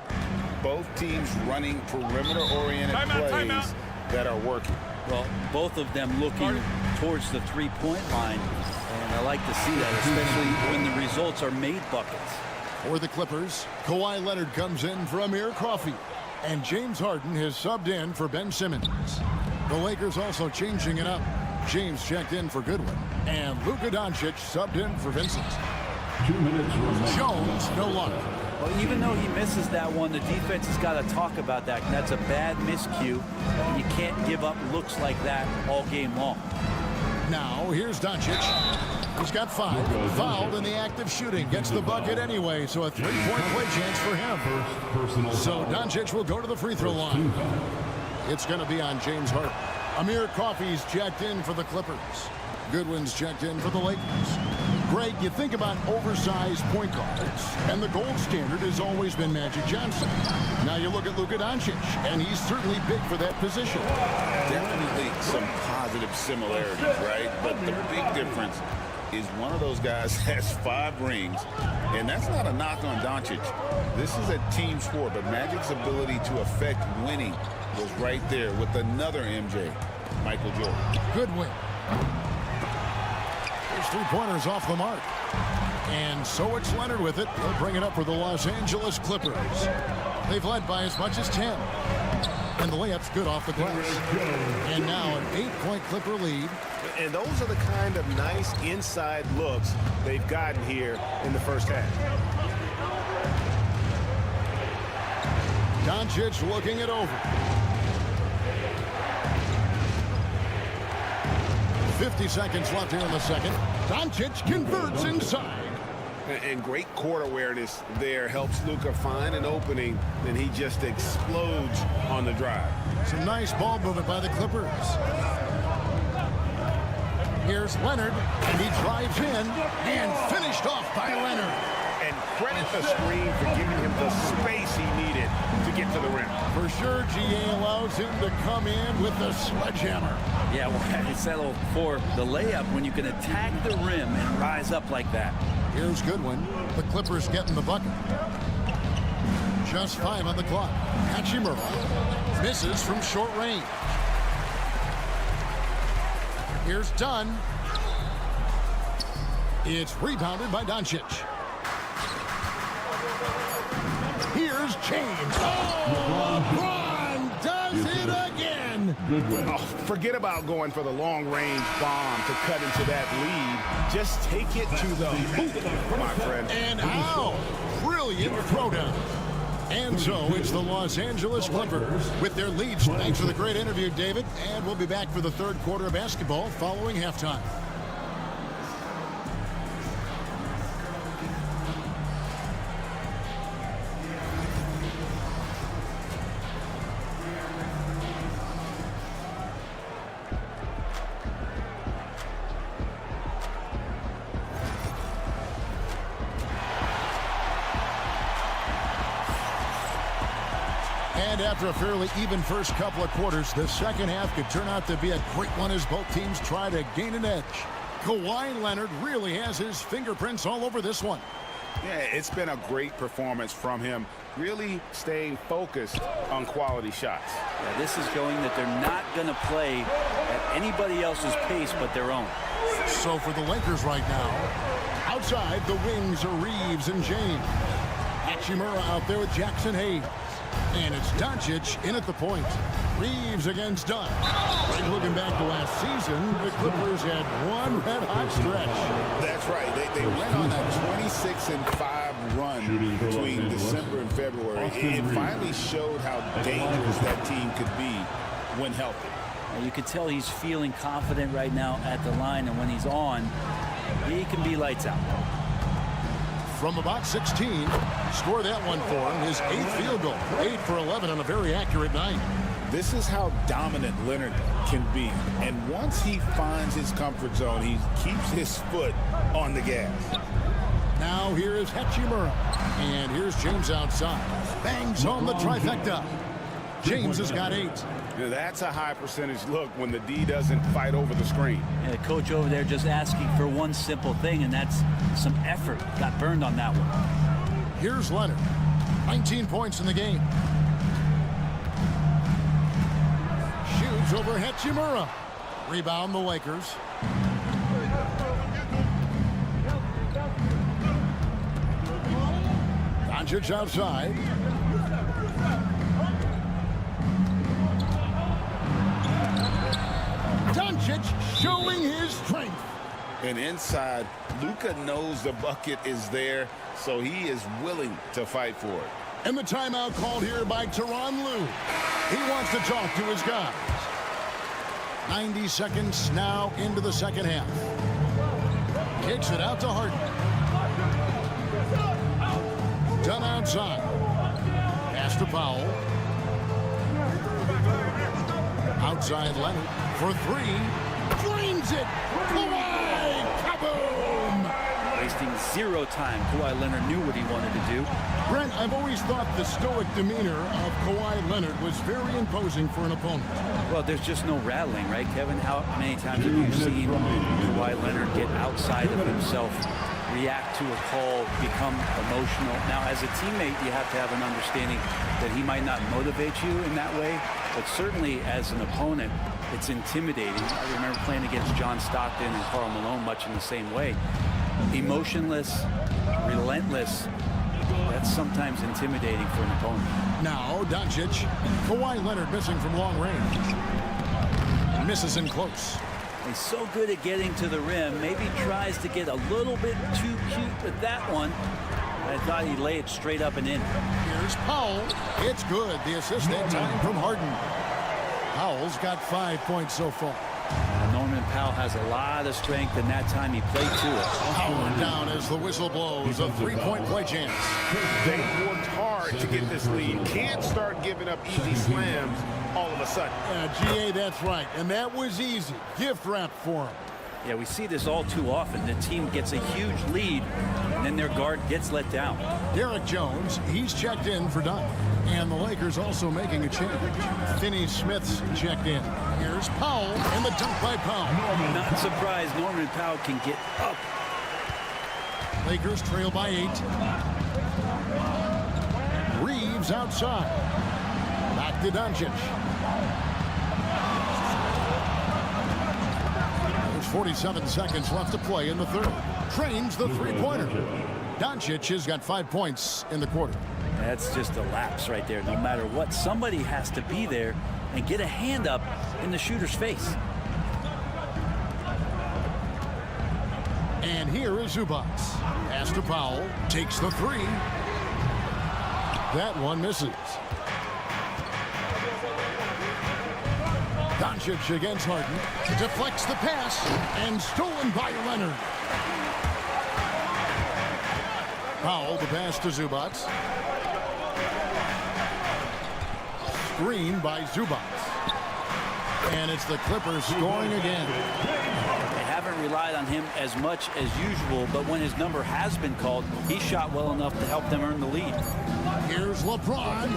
Both teams running perimeter-oriented plays that are working. Well, both of them looking towards the three-point line. And I like to see that, especially when the results are made buckets. For the Clippers, Kawhi Leonard comes in for Amir Coffey. And James Harden has subbed in for Ben Simmons. The Lakers also changing it up. James checked in for Goodwin. And Luka Doncic subbed in for Vincent. 2 minutes remaining. Jones, no luck. Well, even though he misses that one, the defense has got to talk about that. And that's a bad miscue. And you can't give up looks like that all game long. Now, here's Doncic. He's got 5. Fouled in the act of shooting. Gets the bucket anyway, so a 3-point play chance for him. So Doncic will go to the free throw line. It's going to be on James Harden. Amir Coffey's checked in for the Clippers. Goodwin's checked in for the Lakers. Greg, you think about oversized point guards, and the gold standard has always been Magic Johnson. Now you look at Luka Doncic, and he's certainly big for that position. Definitely some positive similarities, right? But the big difference is one of those guys has 5 rings, and that's not a knock on Doncic. This is a team sport, but Magic's ability to affect winning was right there with another MJ, Michael Jordan. Good win. His 3-pointers off the mark. And so it's Leonard with it. He'll bring it up for the Los Angeles Clippers. They've led by as much as 10. And the layup's good off the glass. And now an 8-point Clipper lead. And those are the kind of nice inside looks they've gotten here in the first half. Doncic looking it over. 50 seconds left here in the second. Doncic converts inside. And great court awareness there helps Luka find an opening, and he just explodes on the drive. Some nice ball movement by the Clippers. Here's Leonard, and he drives in, and finished off by Leonard. And credit the screen for giving him the space he needed to get to the rim. For sure, GA allows him to come in with the sledgehammer. Yeah, well, he settled for the layup when you can attack the rim and rise up like that. Here's Goodwin. The Clippers getting the bucket. Just 5 on the clock. Hachimura misses from short range. Here's Dunn. It's rebounded by Doncic. Here's James. Oh, LeBron does it again. Oh, forget about going for the long-range bomb to cut into that lead. Just take it to the hoop, my friend. And how? Brilliant throwdown. And so it's the Los Angeles Clippers with their lead. Thanks for the great interview, David. And we'll be back for the third quarter of basketball following halftime. And after a fairly even first couple of quarters, the second half could turn out to be a great one as both teams try to gain an edge. Kawhi Leonard really has his fingerprints all over this one. Yeah, it's been a great performance from him, really staying focused on quality shots. Yeah, this is showing that they're not going to play at anybody else's pace but their own. So for the Lakers right now, outside the wings are Reeves and James. Hachimura out there with Jackson Hayes. And it's Doncic in at the point. Reeves against Dunn. Right, looking back to last season, the Clippers had one red-hot stretch. That's right. They went on a 26-5 run between December and February. It finally showed how dangerous that team could be when healthy. You can tell he's feeling confident right now at the line, and when he's on, he can be lights out. From about 16, score that one for him. His 8th field goal. 8 for 11 on a very accurate night. This is how dominant Leonard can be. And once he finds his comfort zone, he keeps his foot on the gas. Now here is Hachimura. And here's James outside. Bangs on the trifecta. James has got 8. That's a high percentage look when the D doesn't fight over the screen. Yeah, the coach over there just asking for one simple thing, and that's some effort. Got burned on that one. Here's Leonard. 19 points in the game. Shoots over Hachimura. Rebound the Lakers. Doncic outside. Doncic showing his strength. And inside, Luka knows the bucket is there, so he is willing to fight for it. And the timeout called here by Tyronn Lue. He wants to talk to his guys. 90 seconds now into the second half. Kicks it out to Harden. Done outside. Pass to Powell. Outside Leonard for 3. Drains it. Kawhi. Kaboom. Wasting 0 time. Kawhi Leonard knew what he wanted to do. Brent, I've always thought the stoic demeanor of Kawhi Leonard was very imposing for an opponent. Well, there's just no rattling, right, Kevin? How many times have you seen Kawhi Leonard get outside of himself, react to a call, become emotional? Now, as a teammate, you have to have an understanding that he might not motivate you in that way, but certainly as an opponent, it's intimidating. I remember playing against John Stockton and Karl Malone much in the same way. Emotionless, relentless. That's sometimes intimidating for an opponent. Now, Doncic. Kawhi Leonard missing from long range. Misses in close. He's so good at getting to the rim. Maybe tries to get a little bit too cute with that one. I thought he'd lay it straight up and in. Here's Powell. It's good. The assist that time from Harden. Powell's got 5 points so far. Norman Powell has a lot of strength, and that time he played to it. Powell down as the whistle blows. A 3-point play chance. They worked hard to get this lead. Can't start giving up easy slams all of a sudden. GA, that's right. And that was easy. Gift wrap for him. Yeah, we see this all too often. The team gets a huge lead, and then their guard gets let down. Derek Jones, he's checked in for Dunn. And the Lakers also making a change. Finney Smith's checked in. Here's Powell, and the dunk by Powell. Not surprised Norman Powell can get up. Lakers trail by 8. Reeves outside. Back to Doncic. There's 47 seconds left to play in the third. Trains the three-pointer. Doncic has got 5 points in the quarter. That's just a lapse right there. No matter what, somebody has to be there and get a hand up in the shooter's face. And here is Zubac. Pass to Powell. Takes the three. That one misses. Doncic against Harden. Deflects the pass. And stolen by Leonard. Powell, the pass to Zubac. Screen by Zubac. And it's the Clippers scoring again. They haven't relied on him as much as usual, but when his number has been called, he shot well enough to help them earn the lead. Here's LeBron. God,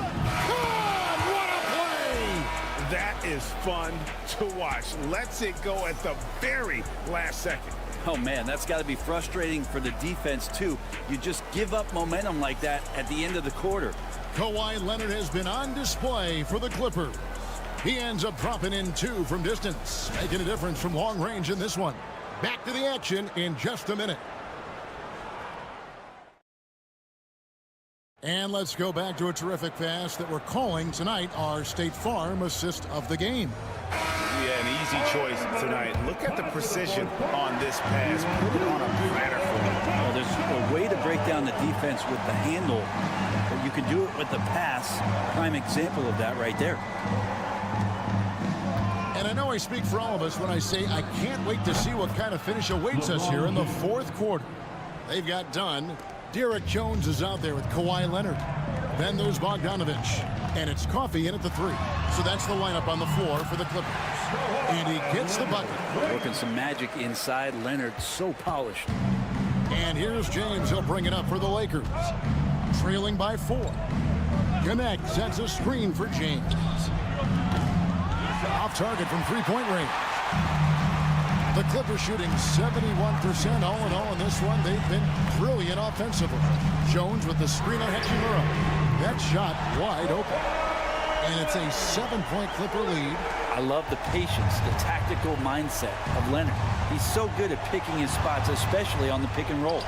what a play! That is fun to watch. Lets it go at the very last second. Oh, man, that's got to be frustrating for the defense, too. You just give up momentum like that at the end of the quarter. Kawhi Leonard has been on display for the Clippers. He ends up dropping in 2 from distance, making a difference from long range in this one. Back to the action in just a minute. And let's go back to a terrific pass that we're calling tonight our State Farm assist of the game. Yeah, an easy choice tonight. Look at the precision on this pass. Put it on a platter for him. Well, there's a way to break down the defense with the handle, but you can do it with the pass. Prime example of that right there. And I know I speak for all of us when I say I can't wait to see what kind of finish awaits us here in the fourth quarter. They've got done. Derek Jones is out there with Kawhi Leonard. Then there's Bogdanovich. And it's Coffey in at the 3. So that's the lineup on the floor for the Clippers. And he gets the bucket. Working some magic inside. Leonard so polished. And here's James. He'll bring it up for the Lakers. Trailing by 4. Connect sets a screen for James. Off target from three-point range. The Clippers shooting 71% all in all in this one. They've been brilliant offensively. Jones with the screen on Hachimura. That shot wide open. And it's a 7-point Clipper lead. I love the patience, the tactical mindset of Leonard. He's so good at picking his spots, especially on the pick and roll.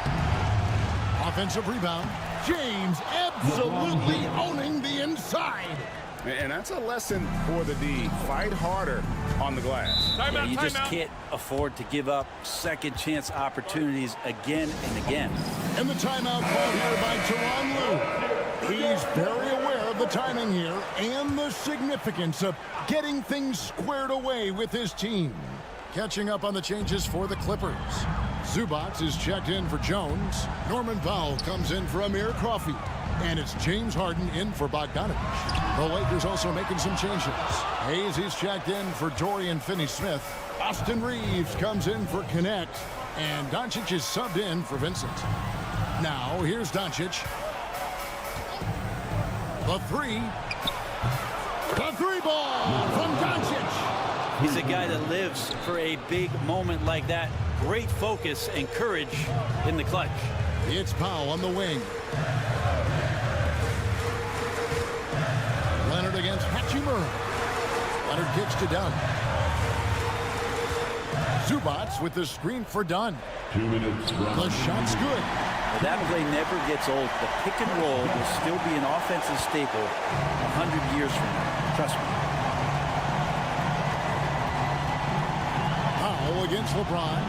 Offensive rebound. James absolutely owning the inside. And that's a lesson for the D. Fight harder on the glass. Yeah, you just can't afford to give up second chance opportunities again and again. And the timeout called here by Tyronn Lue. He's very aware of the timing here and the significance of getting things squared away with his team. Catching up on the changes for the Clippers. Zubac is checked in for Jones. Norman Powell comes in for Amir Coffey. And it's James Harden in for Bogdanovich. The Lakers also making some changes. Hayes is checked in for Dorian Finney-Smith. Austin Reeves comes in for Connect. And Doncic is subbed in for Vincent. Now, here's Doncic. The 3. The 3 ball from Doncic. He's a guy that lives for a big moment like that. Great focus and courage in the clutch. It's Powell on the wing. Leonard against Hachimura. Leonard kicks to Dunn. Zubac with the screen for Dunn. 2 minutes. The shot's good. Well, that play never gets old. The pick and roll will still be an offensive staple 100 years from now. Trust me. Powell against LeBron.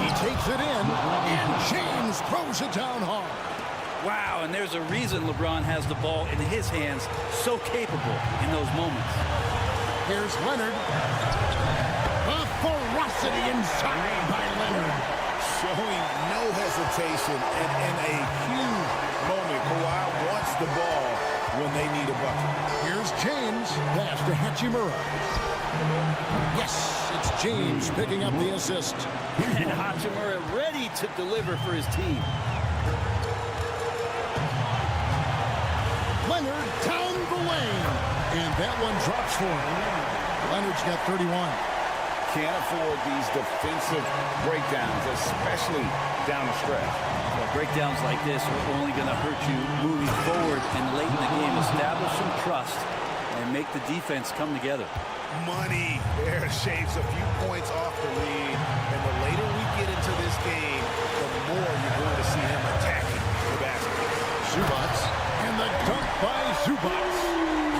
He takes it in, and James throws it down hard. Wow, and there's a reason LeBron has the ball in his hands, so capable in those moments. Here's Leonard. The ferocity inside by Leonard. Showing no hesitation and in a huge moment. Kawhi wants the ball when they need a bucket. Here's James. Pass to Hachimura. Yes, it's James picking up the assist. And Hachimura ready to deliver for his team. Leonard down the lane. And that one drops for him. Leonard's got 31. Can't afford these defensive breakdowns, especially down the stretch. Well, breakdowns like this are only going to hurt you moving forward and late in the game. Establish some trust, and make the defense come together. Money there shaves a few points off the lead, and the later we get into this game, the more you're going to see him attacking the basket. Zubats, and the dunk by Zubats.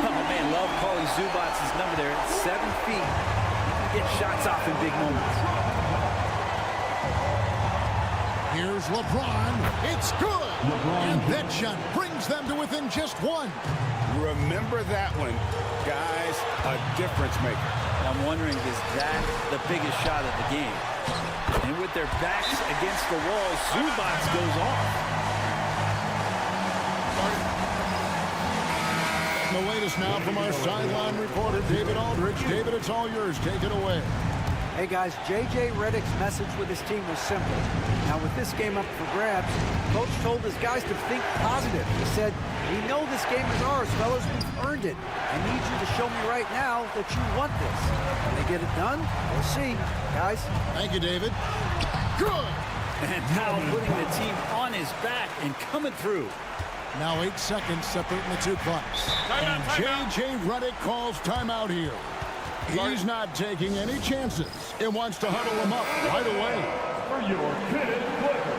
Oh man, love calling Zubats' number there at 7 feet. He can get shots off in big moments. Here's LeBron. It's good. And that shot brings them to within just one. Remember that one, guys, a difference maker. I'm wondering, is that the biggest shot of the game? And with their backs against the wall, Zubats goes off. The latest now from our sideline reporter, David Aldridge. David, it's all yours. Take it away. Hey guys, J.J. Redick's message with his team was simple. Now with this game up for grabs, Coach told his guys to think positive. He said, we know this game is ours, fellas. We've earned it. I need you to show me right now that you want this. Can they get it done? We'll see, guys. Thank you, David. Good. And now putting the team on his back and coming through. Now 8 seconds separating the two clocks. And J.J. Redick calls timeout here. He's not taking any chances. It wants to huddle him up right away. For your fifth Clipper.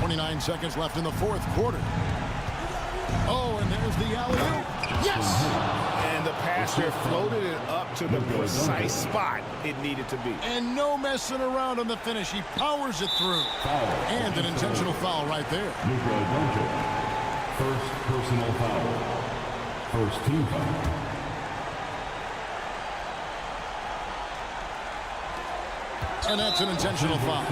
29 seconds left in the fourth quarter. Oh, and there's the alley-oop. Yes! And the passer floated it up to the precise spot it needed to be. And no messing around on the finish. He powers it through. And an intentional foul right there. First personal foul. First team foul. And that's an intentional foul.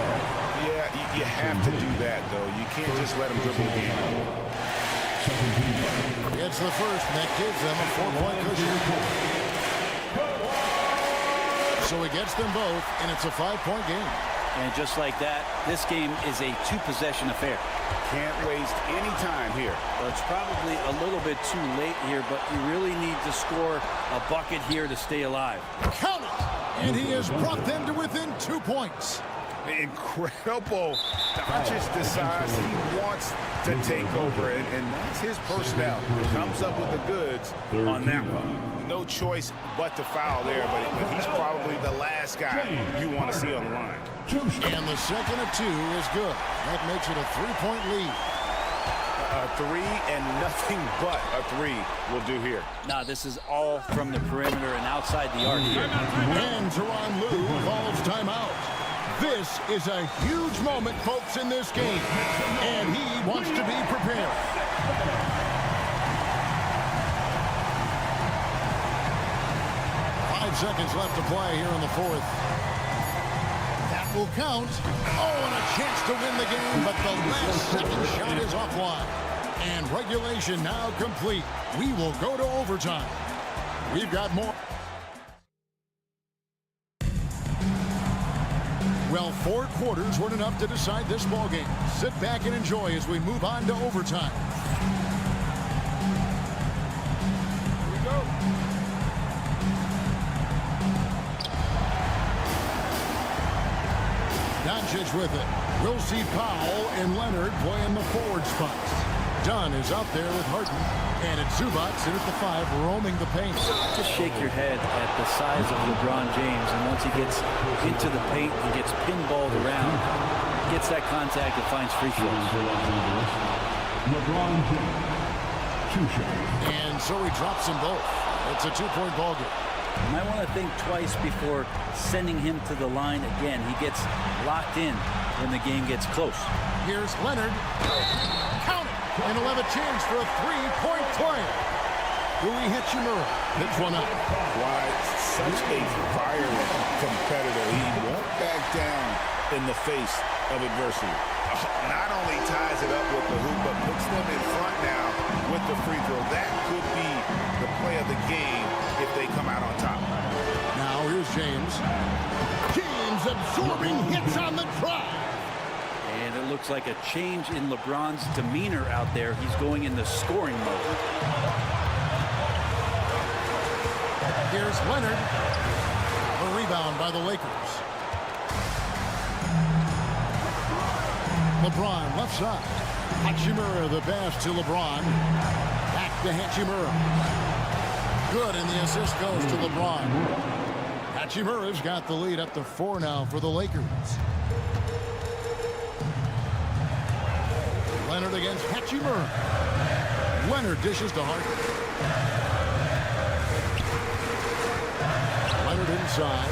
Yeah, you have to do that, though. You can't just let him dribble the game. It's the first, and that gives them a 4-point cushion. So he gets them both, and it's a 5-point game. And just like that, this game is a 2-possession affair. Can't waste any time here. Well, it's probably a little bit too late here, but you really need to score a bucket here to stay alive. Count it! And he has brought them to within 2 points. Incredible. Doncic decides he wants to take over, and that's his personnel. Comes up with the goods on that one. No choice but to foul there, but he's probably the last guy you want to see on the line. And the second of 2 is good. That makes it a 3-point lead. A 3 and nothing but a 3 will do here. Now, this is all from the perimeter and outside the arc here. And Tyronn Lue calls timeout. This is a huge moment, folks, in this game. And he wants to be prepared. Five seconds left to play here in the fourth. That will count. Oh, and a chance to win the game, but the last second shot is offline. And regulation now complete. We will go to overtime. We've got more. Well, 4 quarters weren't enough to decide this ballgame. Sit back and enjoy as we move on to overtime. Here we go. Doncic with it. We'll see Powell and Leonard playing the forward spots. Dunn is out there with Harden. And it's Zubats in at the 5, roaming the paint. Just shake your head at the size of LeBron James, and once he gets into the paint and gets pinballed around, gets that contact and finds free throws. LeBron James, 2 shots. And so he drops them both. It's a 2-point ball game. You might want to think twice before sending him to the line again. He gets locked in when the game gets close. Here's Leonard. Count it. And he'll have a chance for a 3-point play. Rui Hachimura hits one up. Why, such a violent competitor. He won't back down in the face of adversity. Not only ties it up with the hoop, but puts them in front now with the free throw. That could be the play of the game if they come out on top. Now here's James. James absorbing hits on the drive. And it looks like a change in LeBron's demeanor out there. He's going in the scoring mode. Here's Leonard. A rebound by the Lakers. LeBron left side. Hachimura the pass to LeBron. Back to Hachimura. Good, and the assist goes to LeBron. Hachimura's got the lead up to 4 now for the Lakers. Leonard against Hachimura. Leonard dishes to Harden. Leonard inside.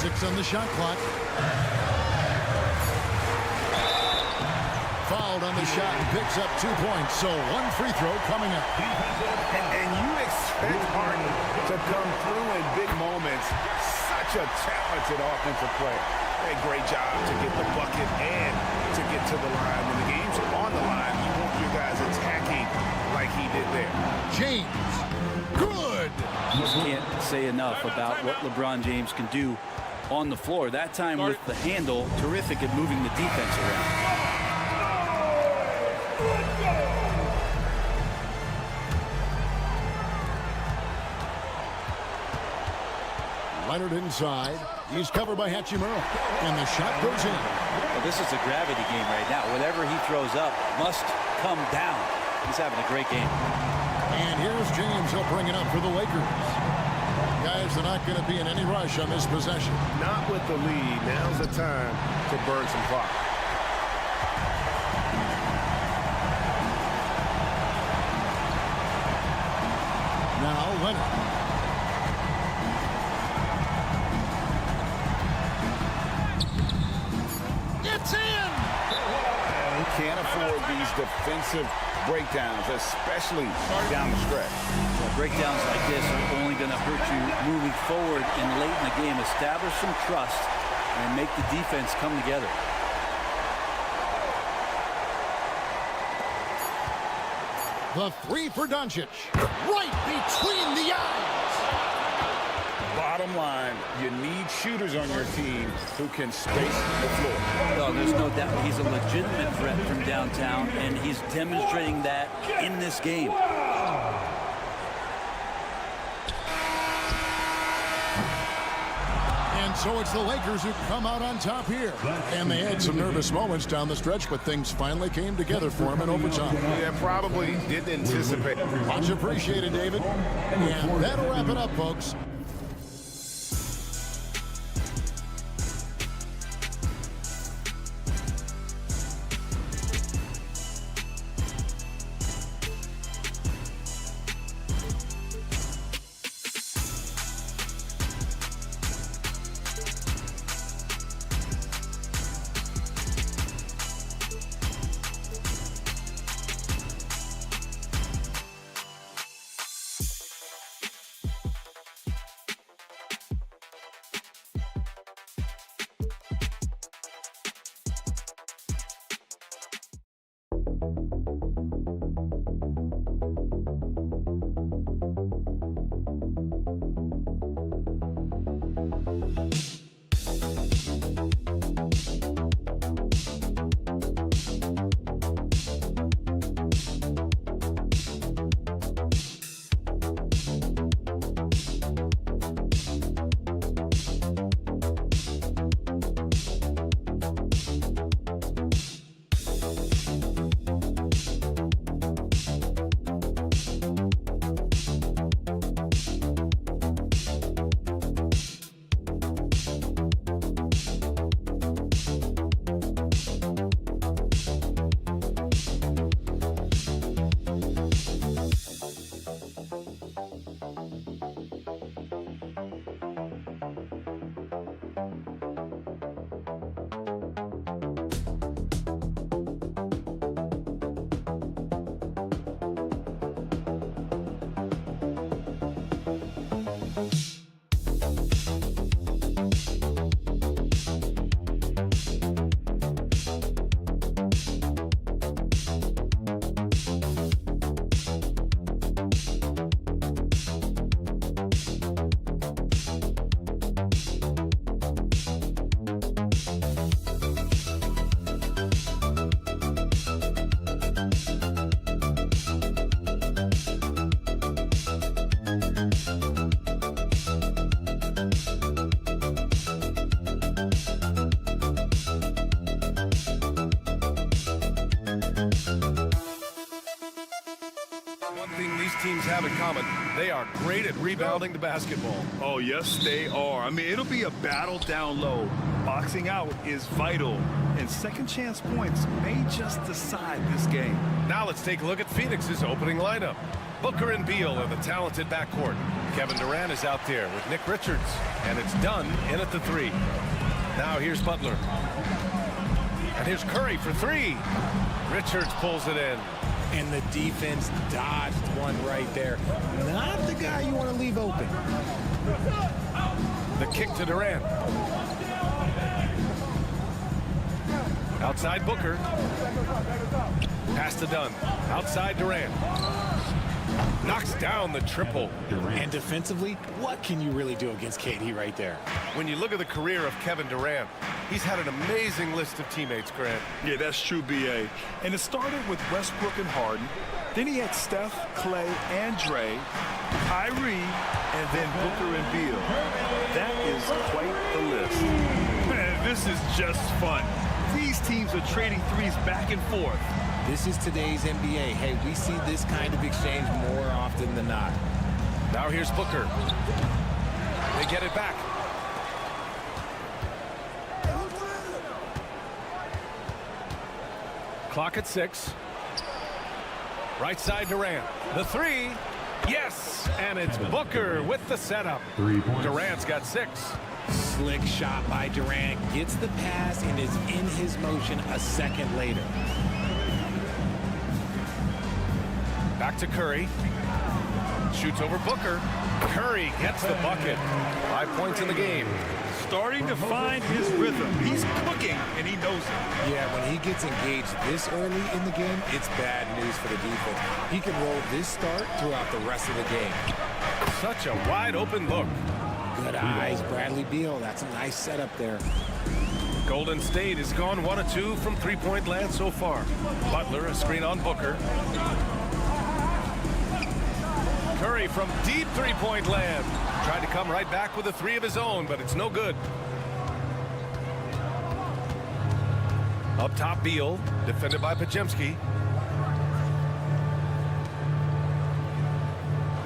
6 on the shot clock. Fouled on the shot and picks up 2 points. So 1 free throw coming up. And you expect Harden to come through in big moments. Such a talented offensive player. A great job to get the bucket and to get to the line. When the game's on the line, you want your guys attacking like he did there. James, good. You can't say enough about what LeBron James can do on the floor. That time with the handle, terrific at moving the defense around. Leonard inside. He's covered by Hachimura. And the shot goes in. Well, this is a gravity game right now. Whatever he throws up must come down. He's having a great game. And here's James. He'll bring it up for the Lakers. Guys, they're not going to be in any rush on this possession. Not with the lead. Now's the time to burn some clock. Now Leonard. It's in! You can't afford these defensive breakdowns, especially down the stretch. Well, breakdowns like this are only going to hurt you moving forward and late in the game. Establish some trust and make the defense come together. The 3 for Doncic. Right between the eyes. Bottom line, you need shooters on your team who can space the floor. Well, there's no doubt he's a legitimate threat from downtown, and he's demonstrating that in this game. And so it's the Lakers who come out on top here. And they had some nervous moments down the stretch, but things finally came together for them in overtime. Yeah, probably didn't anticipate. Much appreciated, David. And that'll wrap it up, folks. teams have in common, they are great at rebounding the basketball. Oh, yes, they are. I mean, it'll be a battle down low. Boxing out is vital, and second chance points may just decide this game. Now let's take a look at Phoenix's opening lineup. Booker and Beal in the talented backcourt. Kevin Durant is out there with Nick Richards, and it's Dunn in at the 3. Now here's Butler. And here's Curry for 3. Richards pulls it in. And the defense dodged one right there. Not the guy you want to leave open. The kick to Durant. Outside Booker. Pass to Dunn. Outside Durant. Knocks down the triple. And defensively, what can you really do against KD right there? When you look at the career of Kevin Durant, he's had an amazing list of teammates, Grant. Yeah, that's true, B.A. And it started with Westbrook and Harden. Then he had Steph, Clay, and Dre, Kyrie, and then Booker and Beal. That is quite the list. Man, this is just fun. These teams are trading threes back and forth. This is today's NBA. Hey, we see this kind of exchange more often than not. Now here's Booker. They get it back. Clock at 6. Right side Durant. The 3. Yes! And it's Booker with the setup. 3 points. Durant's got 6. Slick shot by Durant. Gets the pass and is in his motion a second later. Back to Curry. Shoots over Booker. Curry gets the bucket. 5 points in the game. Starting to find his rhythm. He's cooking, and he knows it. Yeah, when he gets engaged this early in the game, it's bad news for the defense. He can roll this start throughout the rest of the game. Such a wide open look. Good eyes, Bradley Beal. That's a nice setup there. Golden State has gone 1 of 2 from three-point land so far. Butler, a screen on Booker. Curry from deep three-point land. Tried to come right back with a 3 of his own, but it's no good. Up top, Beal, defended by Podziemski.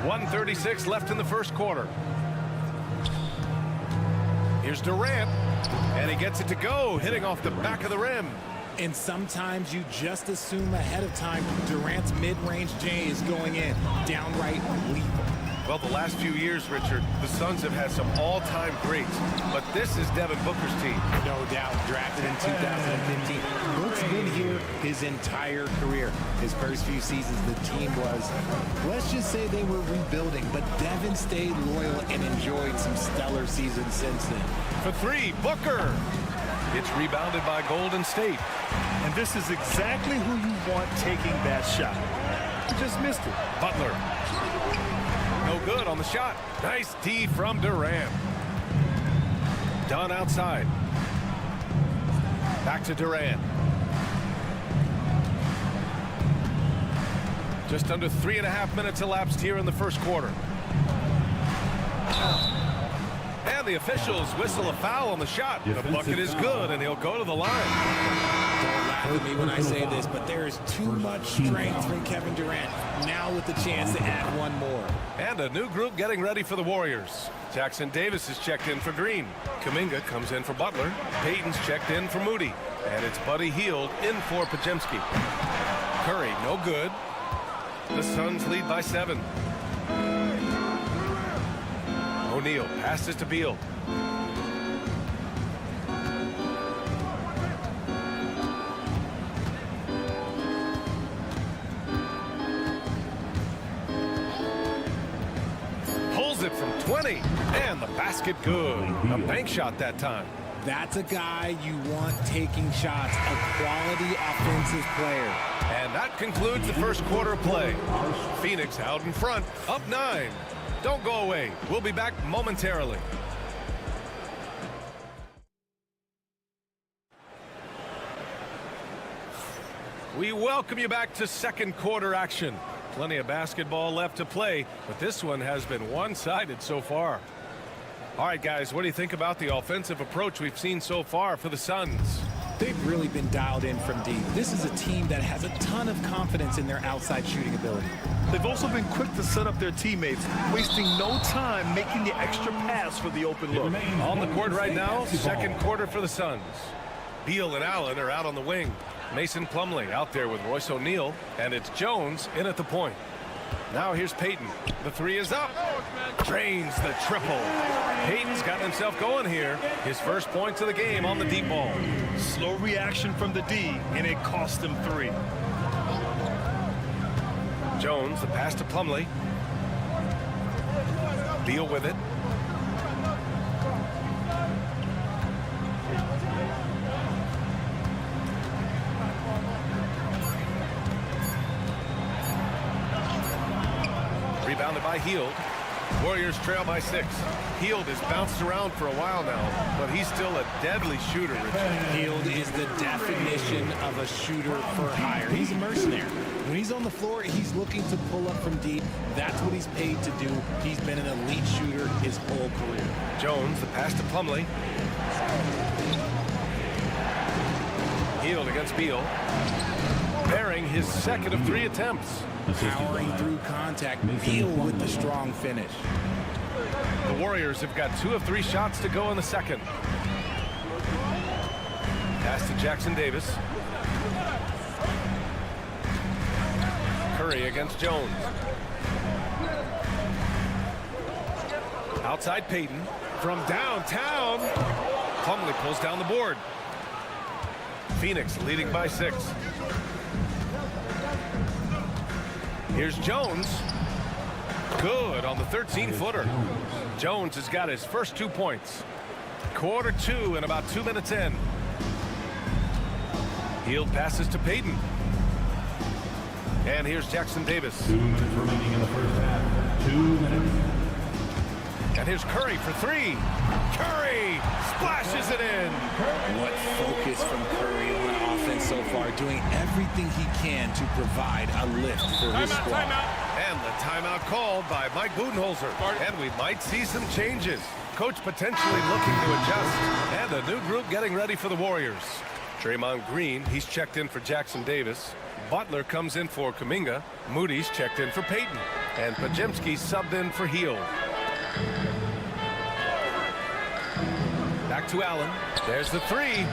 1:36 left in the first quarter. Here's Durant, and he gets it to go, hitting off the back of the rim. And sometimes you just assume ahead of time Durant's mid-range J is going in. Downright lethal. Well, the last few years, Richard, the Suns have had some all-time greats, but this is Devin Booker's team. No doubt, drafted in 2015. Book's been here his entire career. His first few seasons, the team was, let's just say they were rebuilding, but Devin stayed loyal and enjoyed some stellar seasons since then. For 3, Booker. It's rebounded by Golden State. And this is exactly who you want taking that shot. He just missed it. Butler. No good on the shot. Nice D from Durant. Dunn outside. Back to Durant. Just under 3.5 minutes elapsed here in the first quarter. And the officials whistle a foul on the shot. The bucket is good, and he'll go to the line. Don't laugh at me when I say this, but there is too much strength from Kevin Durant. Now with the chance to add one more. And a new group getting ready for the Warriors. Jackson Davis is checked in for Green. Kuminga comes in for Butler. Payton's checked in for Moody. And it's Buddy Hield in for Podziemski. Curry, no good. The Suns lead by 7. O'Neal passes to Beal. Pulls it from 20, and the basket good. A bank shot that time. That's a guy you want taking shots, a quality offensive player. And that concludes the first quarter of play. Phoenix out in front, up 9. Don't go away. We'll be back momentarily. We welcome you back to second quarter action. Plenty of basketball left to play, but this one has been one-sided so far. All right, guys, what do you think about the offensive approach we've seen so far for the Suns? They've really been dialed in from deep. This is a team that has a ton of confidence in their outside shooting ability. They've also been quick to set up their teammates, wasting no time making the extra pass for the open look. On the court right now, second quarter for the Suns. Beal and Allen are out on the wing. Mason Plumlee out there with Royce O'Neal, and it's Jones in at the point. Now here's Payton. The three is up. Drains the triple. Payton's gotten himself going here. His first points of the game on the deep ball. Slow reaction from the D, and it cost him 3. Jones, the pass to Plumlee. Beal with it. Rebounded by Hield. Warriors trail by 6. Hield has bounced around for a while now, but he's still a deadly shooter, Richard. Hield is the definition of a shooter for hire. He's a mercenary. When he's on the floor, he's looking to pull up from deep. That's what he's paid to do. He's been an elite shooter his whole career. Jones, the pass to Plumlee. Hield against Beal. Bearing his second of 3 attempts. Powering through contact. Beal with the strong finish. The Warriors have got 2 of 3 shots to go in the second. Pass to Jackson Davis. Curry against Jones. Outside Payton. From downtown. Plumlee pulls down the board. Phoenix leading by 6. Here's Jones. Good on the 13-footer. Jones has got his first 2 points. Quarter 2 and about 2 minutes in. Hield passes to Payton. And here's Jackson Davis. 2 minutes remaining in the first half. 2 minutes. And here's Curry for 3. Curry splashes it in. What focus from Curry on offense so far, doing everything he can to provide a lift for his squad. And the timeout called by Mike Budenholzer. And we might see some changes. Coach potentially looking to adjust. And a new group getting ready for the Warriors. Draymond Green, he's checked in for Jackson Davis. Butler comes in for Kuminga. Moody's checked in for Payton. And Podziemski subbed in for Hield. Back to Allen. There's the 3.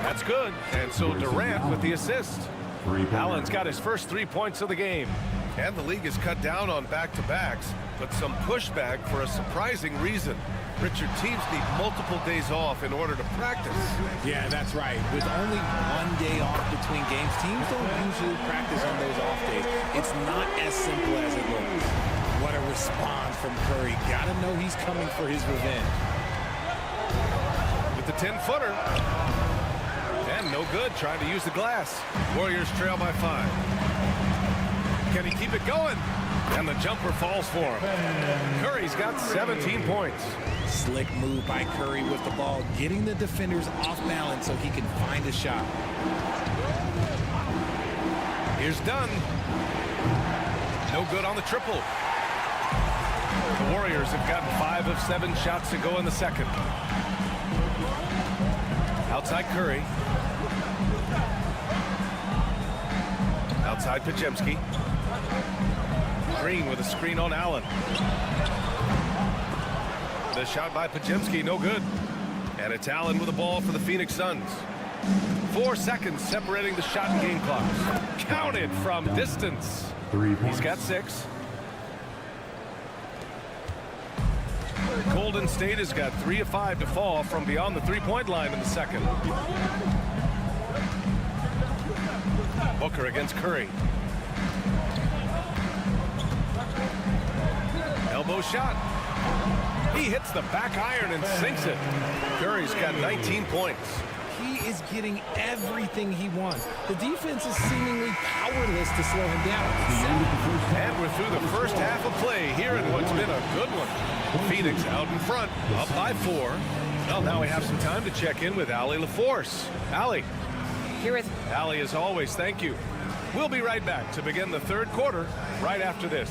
That's good. And so Durant with the assist. Allen's got his first 3 points of the game. And the league has cut down on back-to-backs, but some pushback for a surprising reason. Richard, teams need multiple days off in order to practice. Yeah, that's right. With only 1 day off between games, teams don't usually practice on those off days. It's not as simple as it looks. What a response from Curry. Gotta know he's coming for his revenge. With the 10-footer. And no good, trying to use the glass. Warriors trail by 5. Can he keep it going? And the jumper falls for him. Curry's got 17 points. Slick move by Curry with the ball, getting the defenders off balance so he can find a shot. Here's Dunn. No good on the triple. The Warriors have gotten 5 of 7 shots to go in the second. Outside Curry. Outside Podziemski. Green with a screen on Allen. The shot by Podziemski, no good. And it's Allen with the ball for the Phoenix Suns. 4 seconds separating the shot and game clocks. Counted from distance. 3 points. He's got 6. Golden State has got 3 of 5 to fall from beyond the 3-point line in the second. Booker against Curry. Elbow shot. He hits the back iron and sinks it. Curry's got 19 points. He is getting everything he wants. The defense is seemingly powerless to slow him down. And we're through the first half of play here in what's been a good one. Phoenix out in front, up by 4. Well, now we have some time to check in with Allie LaForce. Allie. Here with Allie, as always, thank you. We'll be right back to begin the third quarter right after this.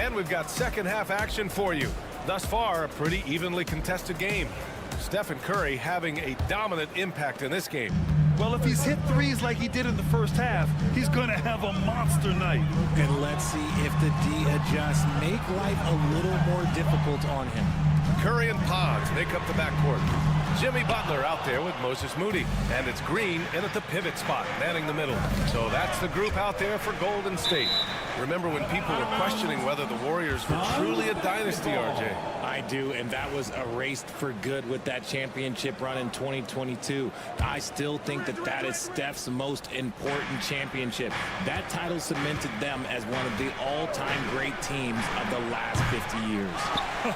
And we've got second half action for you. Thus far, a pretty evenly contested game. Stephen Curry having a dominant impact in this game. Well, if he's hit threes like he did in the first half, he's going to have a monster night. And let's see if the D adjusts, make life a little more difficult on him. Curry and Pons make up the backcourt. Jimmy Butler out there with Moses Moody. And it's Green in at the pivot spot, manning the middle. So that's the group out there for Golden State. Remember when people were questioning whether the Warriors were truly a dynasty, RJ? I do, and that was erased for good with that championship run in 2022. I still think that that is Steph's most important championship. That title cemented them as one of the all-time great teams of the last 50 years.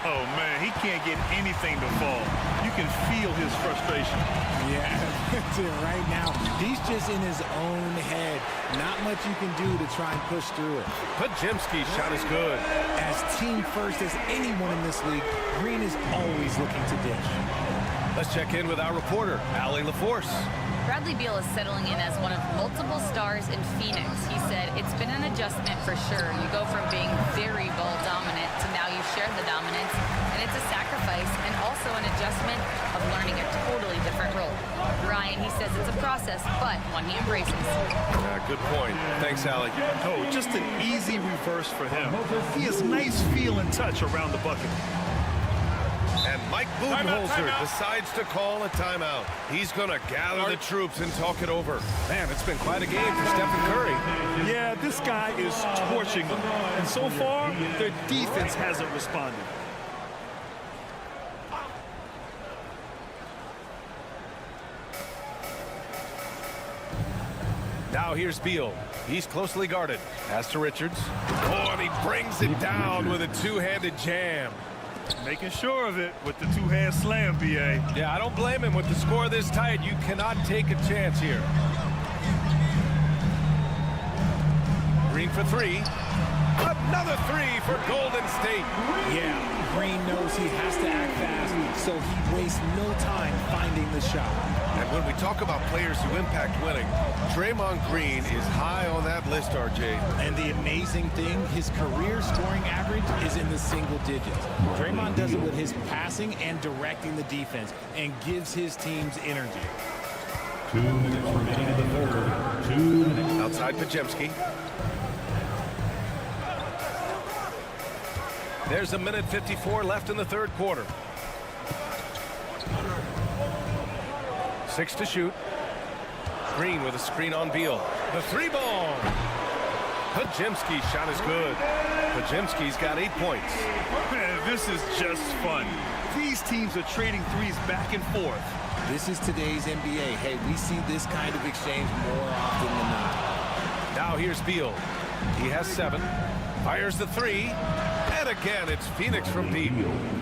Oh, man, he can't get anything to fall. You can feel his frustration. Yeah, that's it right now. He's just in his own head. Not much you can do to try and push through it. Pajemski's shot is good. As team first as anyone in this league, Green is always looking to dish. Let's check in with our reporter, Allie LaForce. Bradley Beal is settling in as one of multiple stars in Phoenix. He said it's been an adjustment for sure. You go from being very ball dominant to now you share the dominance, and it's a sacrifice and also an adjustment of learning a totally different role. Ryan, he says it's a process, but one he embraces. Good point. Thanks, Allie. Oh, just an easy reverse for him. He has nice feel and touch around the bucket. And Mike Budenholzer decides to call a timeout. He's going to gather the troops and talk it over. Man, it's been quite a game for Stephen Curry. Yeah, this guy is torching them. And so far, their defense hasn't responded. Now here's Beal. He's closely guarded. Pass to Richards. Oh, and he brings it down with a two-handed jam. Making sure of it with the two-hand slam, B.A. Yeah, I don't blame him. With the score this tight, you cannot take a chance here. Green for three. Another three for Golden State. Yeah, Green knows he has to act fast, so he wastes no time finding the shot. And when we talk about players who impact winning, Draymond Green is high on that list, RJ. And the amazing thing, his career scoring average is in the single digits. Draymond does it with his passing and directing the defense and gives his teams energy. 2 minutes remaining in the third. 2 minutes. Outside Pajemski. There's a minute 54 left in the third quarter. 6 to shoot. Green with a screen on Beal. The three ball. Pajemski's shot is good. Pajemski's got 8 points. Man, this is just fun. These teams are trading threes back and forth. This is today's NBA. Hey, we see this kind of exchange more often than not. Now here's Beal. He has 7. Fires the three. And again, it's Phoenix from deep.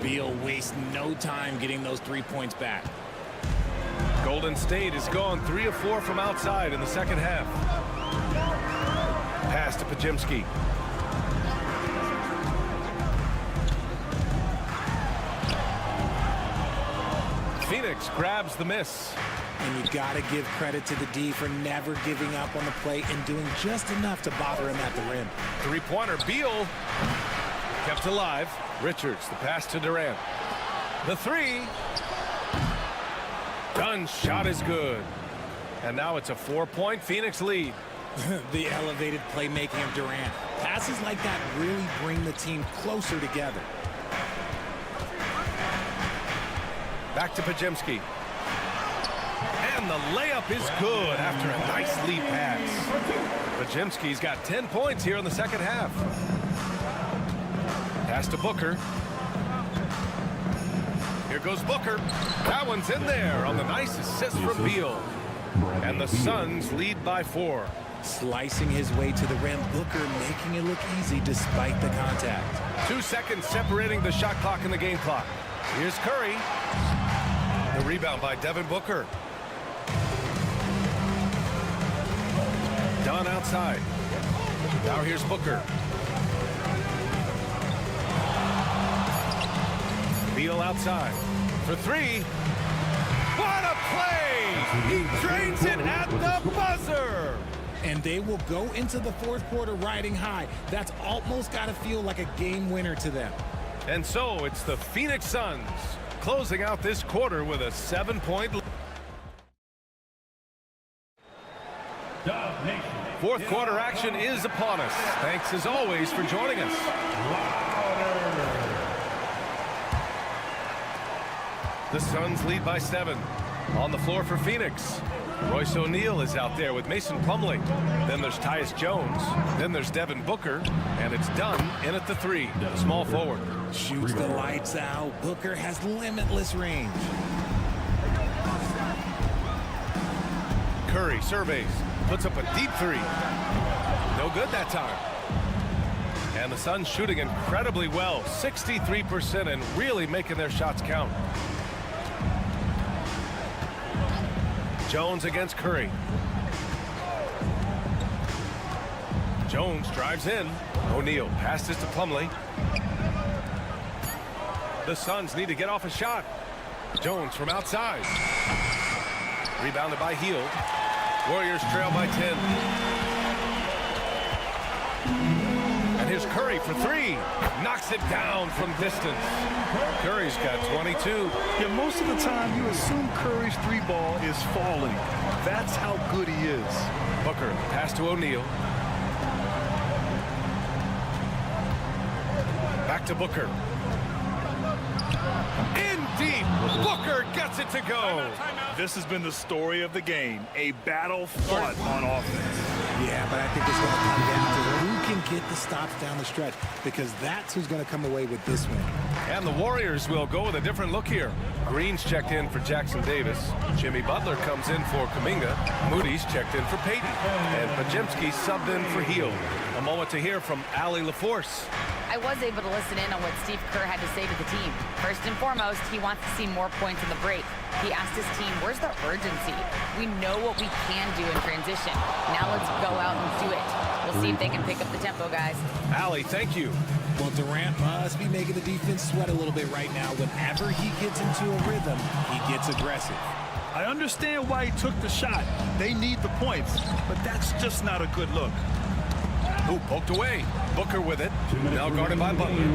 Beal wastes no time getting those 3 points back. Golden State has gone 3 of 4 from outside in the second half. Pass to Pajemski. Phoenix grabs the miss. And you got to give credit to the D for never giving up on the play and doing just enough to bother him at the rim. Three-pointer. Beal kept alive. Richards, the pass to Durant. The three. Dunn's shot is good. And now it's a 4-point Phoenix lead. The elevated playmaking of Durant. Passes like that really bring the team closer together. Back to Pajemski. And the layup is good after a nice lead pass. Pajemski's got 10 points here in the second half. Pass to Booker. Here goes Booker. That one's in there on the nice assist from Beal. And the Suns lead by 4. Slicing his way to the rim, Booker making it look easy despite the contact. 2 seconds separating the shot clock and the game clock. Here's Curry. The rebound by Devin Booker. Dunn outside. Now here's Booker. Beal outside for 3. What a play! He drains it at the buzzer! and they will go into the fourth quarter riding high. That's almost got to feel like a game winner to them. And so it's the Phoenix Suns closing out this quarter with a 7-point lead. Fourth quarter action is upon us. Thanks as always for joining us. The Suns lead by 7. On the floor for Phoenix, Royce O'Neal is out there with Mason Plumlee. Then there's Tyus Jones. Then there's Devin Booker. And it's Dunn in at the 3, small forward. Shoots the lights out. Booker has limitless range. Curry surveys, puts up a deep 3. No good that time. And the Suns shooting incredibly well, 63%, and really making their shots count. Jones against Curry. Jones drives in. O'Neal passes to Plumlee. The Suns need to get off a shot. Jones from outside. Rebounded by Hield. Warriors trail by 10. And here's Curry for 3. Knocks it down from distance. Curry's got 22. Yeah, most of the time you assume Curry's 3 ball is falling. That's how good he is. Booker pass to O'Neal. Back to Booker. In deep. Booker gets it to go. This has been the story of the game. A battle fought on offense. Yeah, but I think it's going to come down to who can get the stops down the stretch, because that's who's going to come away with this win. And the Warriors will go with a different look here. Green's checked in for Jackson Davis. Jimmy Butler comes in for Kuminga. Moody's checked in for Payton. And Podziemski subbed in for Hield. A moment to hear from Allie LaForce. I was able to listen in on what Steve Kerr had to say to the team. First and foremost, he wants to see more points in the break. He asked his team, where's the urgency? We know what we can do in transition. Now let's go out and do it. We'll see if they can pick up the tempo, guys. Allie, thank you. Well, Durant must be making the defense sweat a little bit right now. Whenever he gets into a rhythm, he gets aggressive. I understand why he took the shot. They need the points, but that's just not a good look. Ooh, poked away. Booker with it. Now guarded by Butler.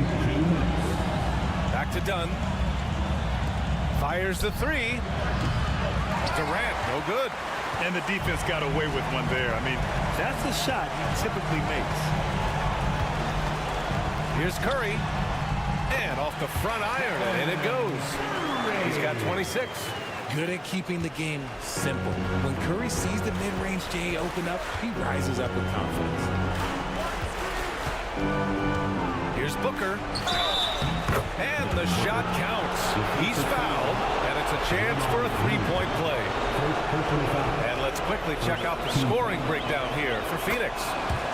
Back to Dunn. Fires the 3. Durant, no good. And the defense got away with one there. I mean, that's a shot he typically makes. Here's Curry. And off the front iron, and in it goes. He's got 26. Good at keeping the game simple. When Curry sees the mid-range J open up, he rises up with confidence. Here's Booker. And the shot counts. He's fouled, and it's a chance for a 3-point play. And let's quickly check out the scoring breakdown here for Phoenix.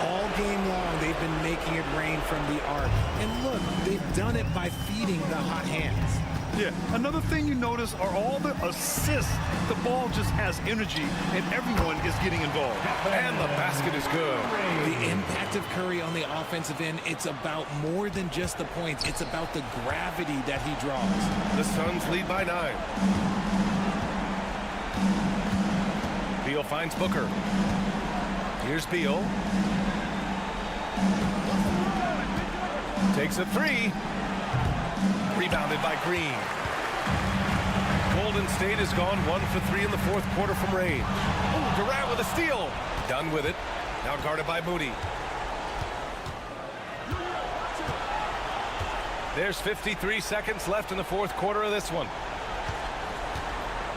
All game long, they've been making it rain from the arc. And look, they've done it by feeding the hot hands. Yeah, another thing you notice are all the assists. The ball just has energy, and everyone is getting involved. And the basket is good. The impact of Curry on the offensive end, it's about more than just the points. It's about the gravity that he draws. The Suns lead by 9. Beal finds Booker. Here's Beal. Takes a 3. Rebounded by Green. Golden State has gone 1 for 3 in the fourth quarter from range. Ooh, Durant with a steal. Done with it. Now guarded by Moody. There's 53 seconds left in the fourth quarter of this one.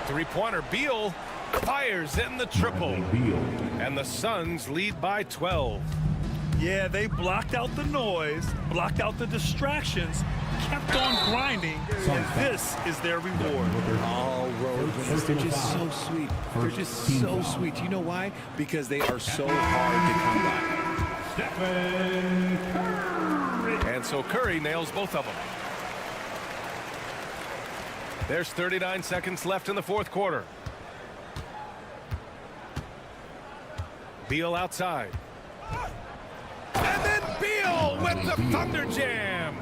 3-pointer. Beal fires in the triple. And the Suns lead by 12. Yeah, they blocked out the noise, blocked out the distractions, kept on grinding, and this is their reward. All road wins. They're just so sweet. They're just so sweet. You know why? Because they are so hard to come by. And so Curry nails both of them. There's 39 seconds left in the fourth quarter. Beal outside. And then Beal with the Thunder Jam.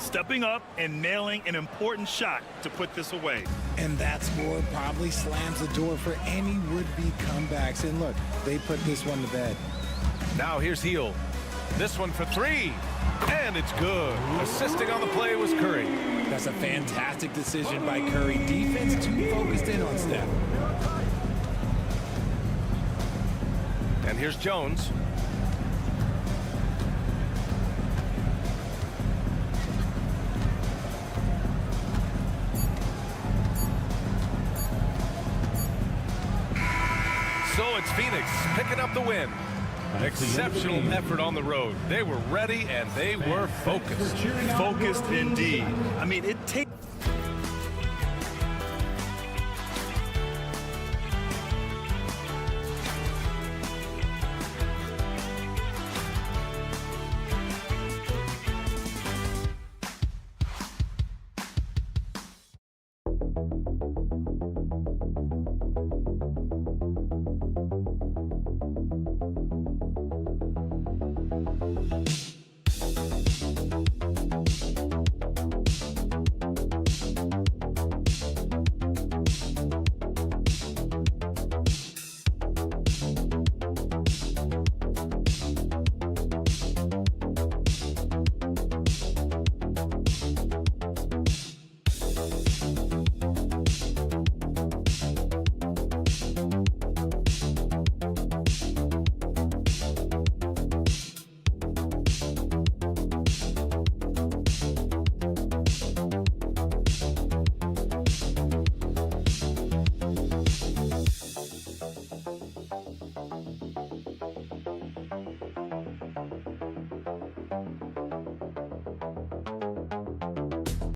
stepping up and nailing an important shot to put this away. And that score probably slams the door for any would-be comebacks. And look, they put this one to bed. Now here's Heel. This one for three. And it's good. Assisting on the play was Curry. That's a fantastic decision by Curry. Defense too focused in on Steph. And here's Jones. So it's Phoenix picking up the win. Exceptional effort on the road. They were ready and they were focused. Focused indeed. I mean, it takes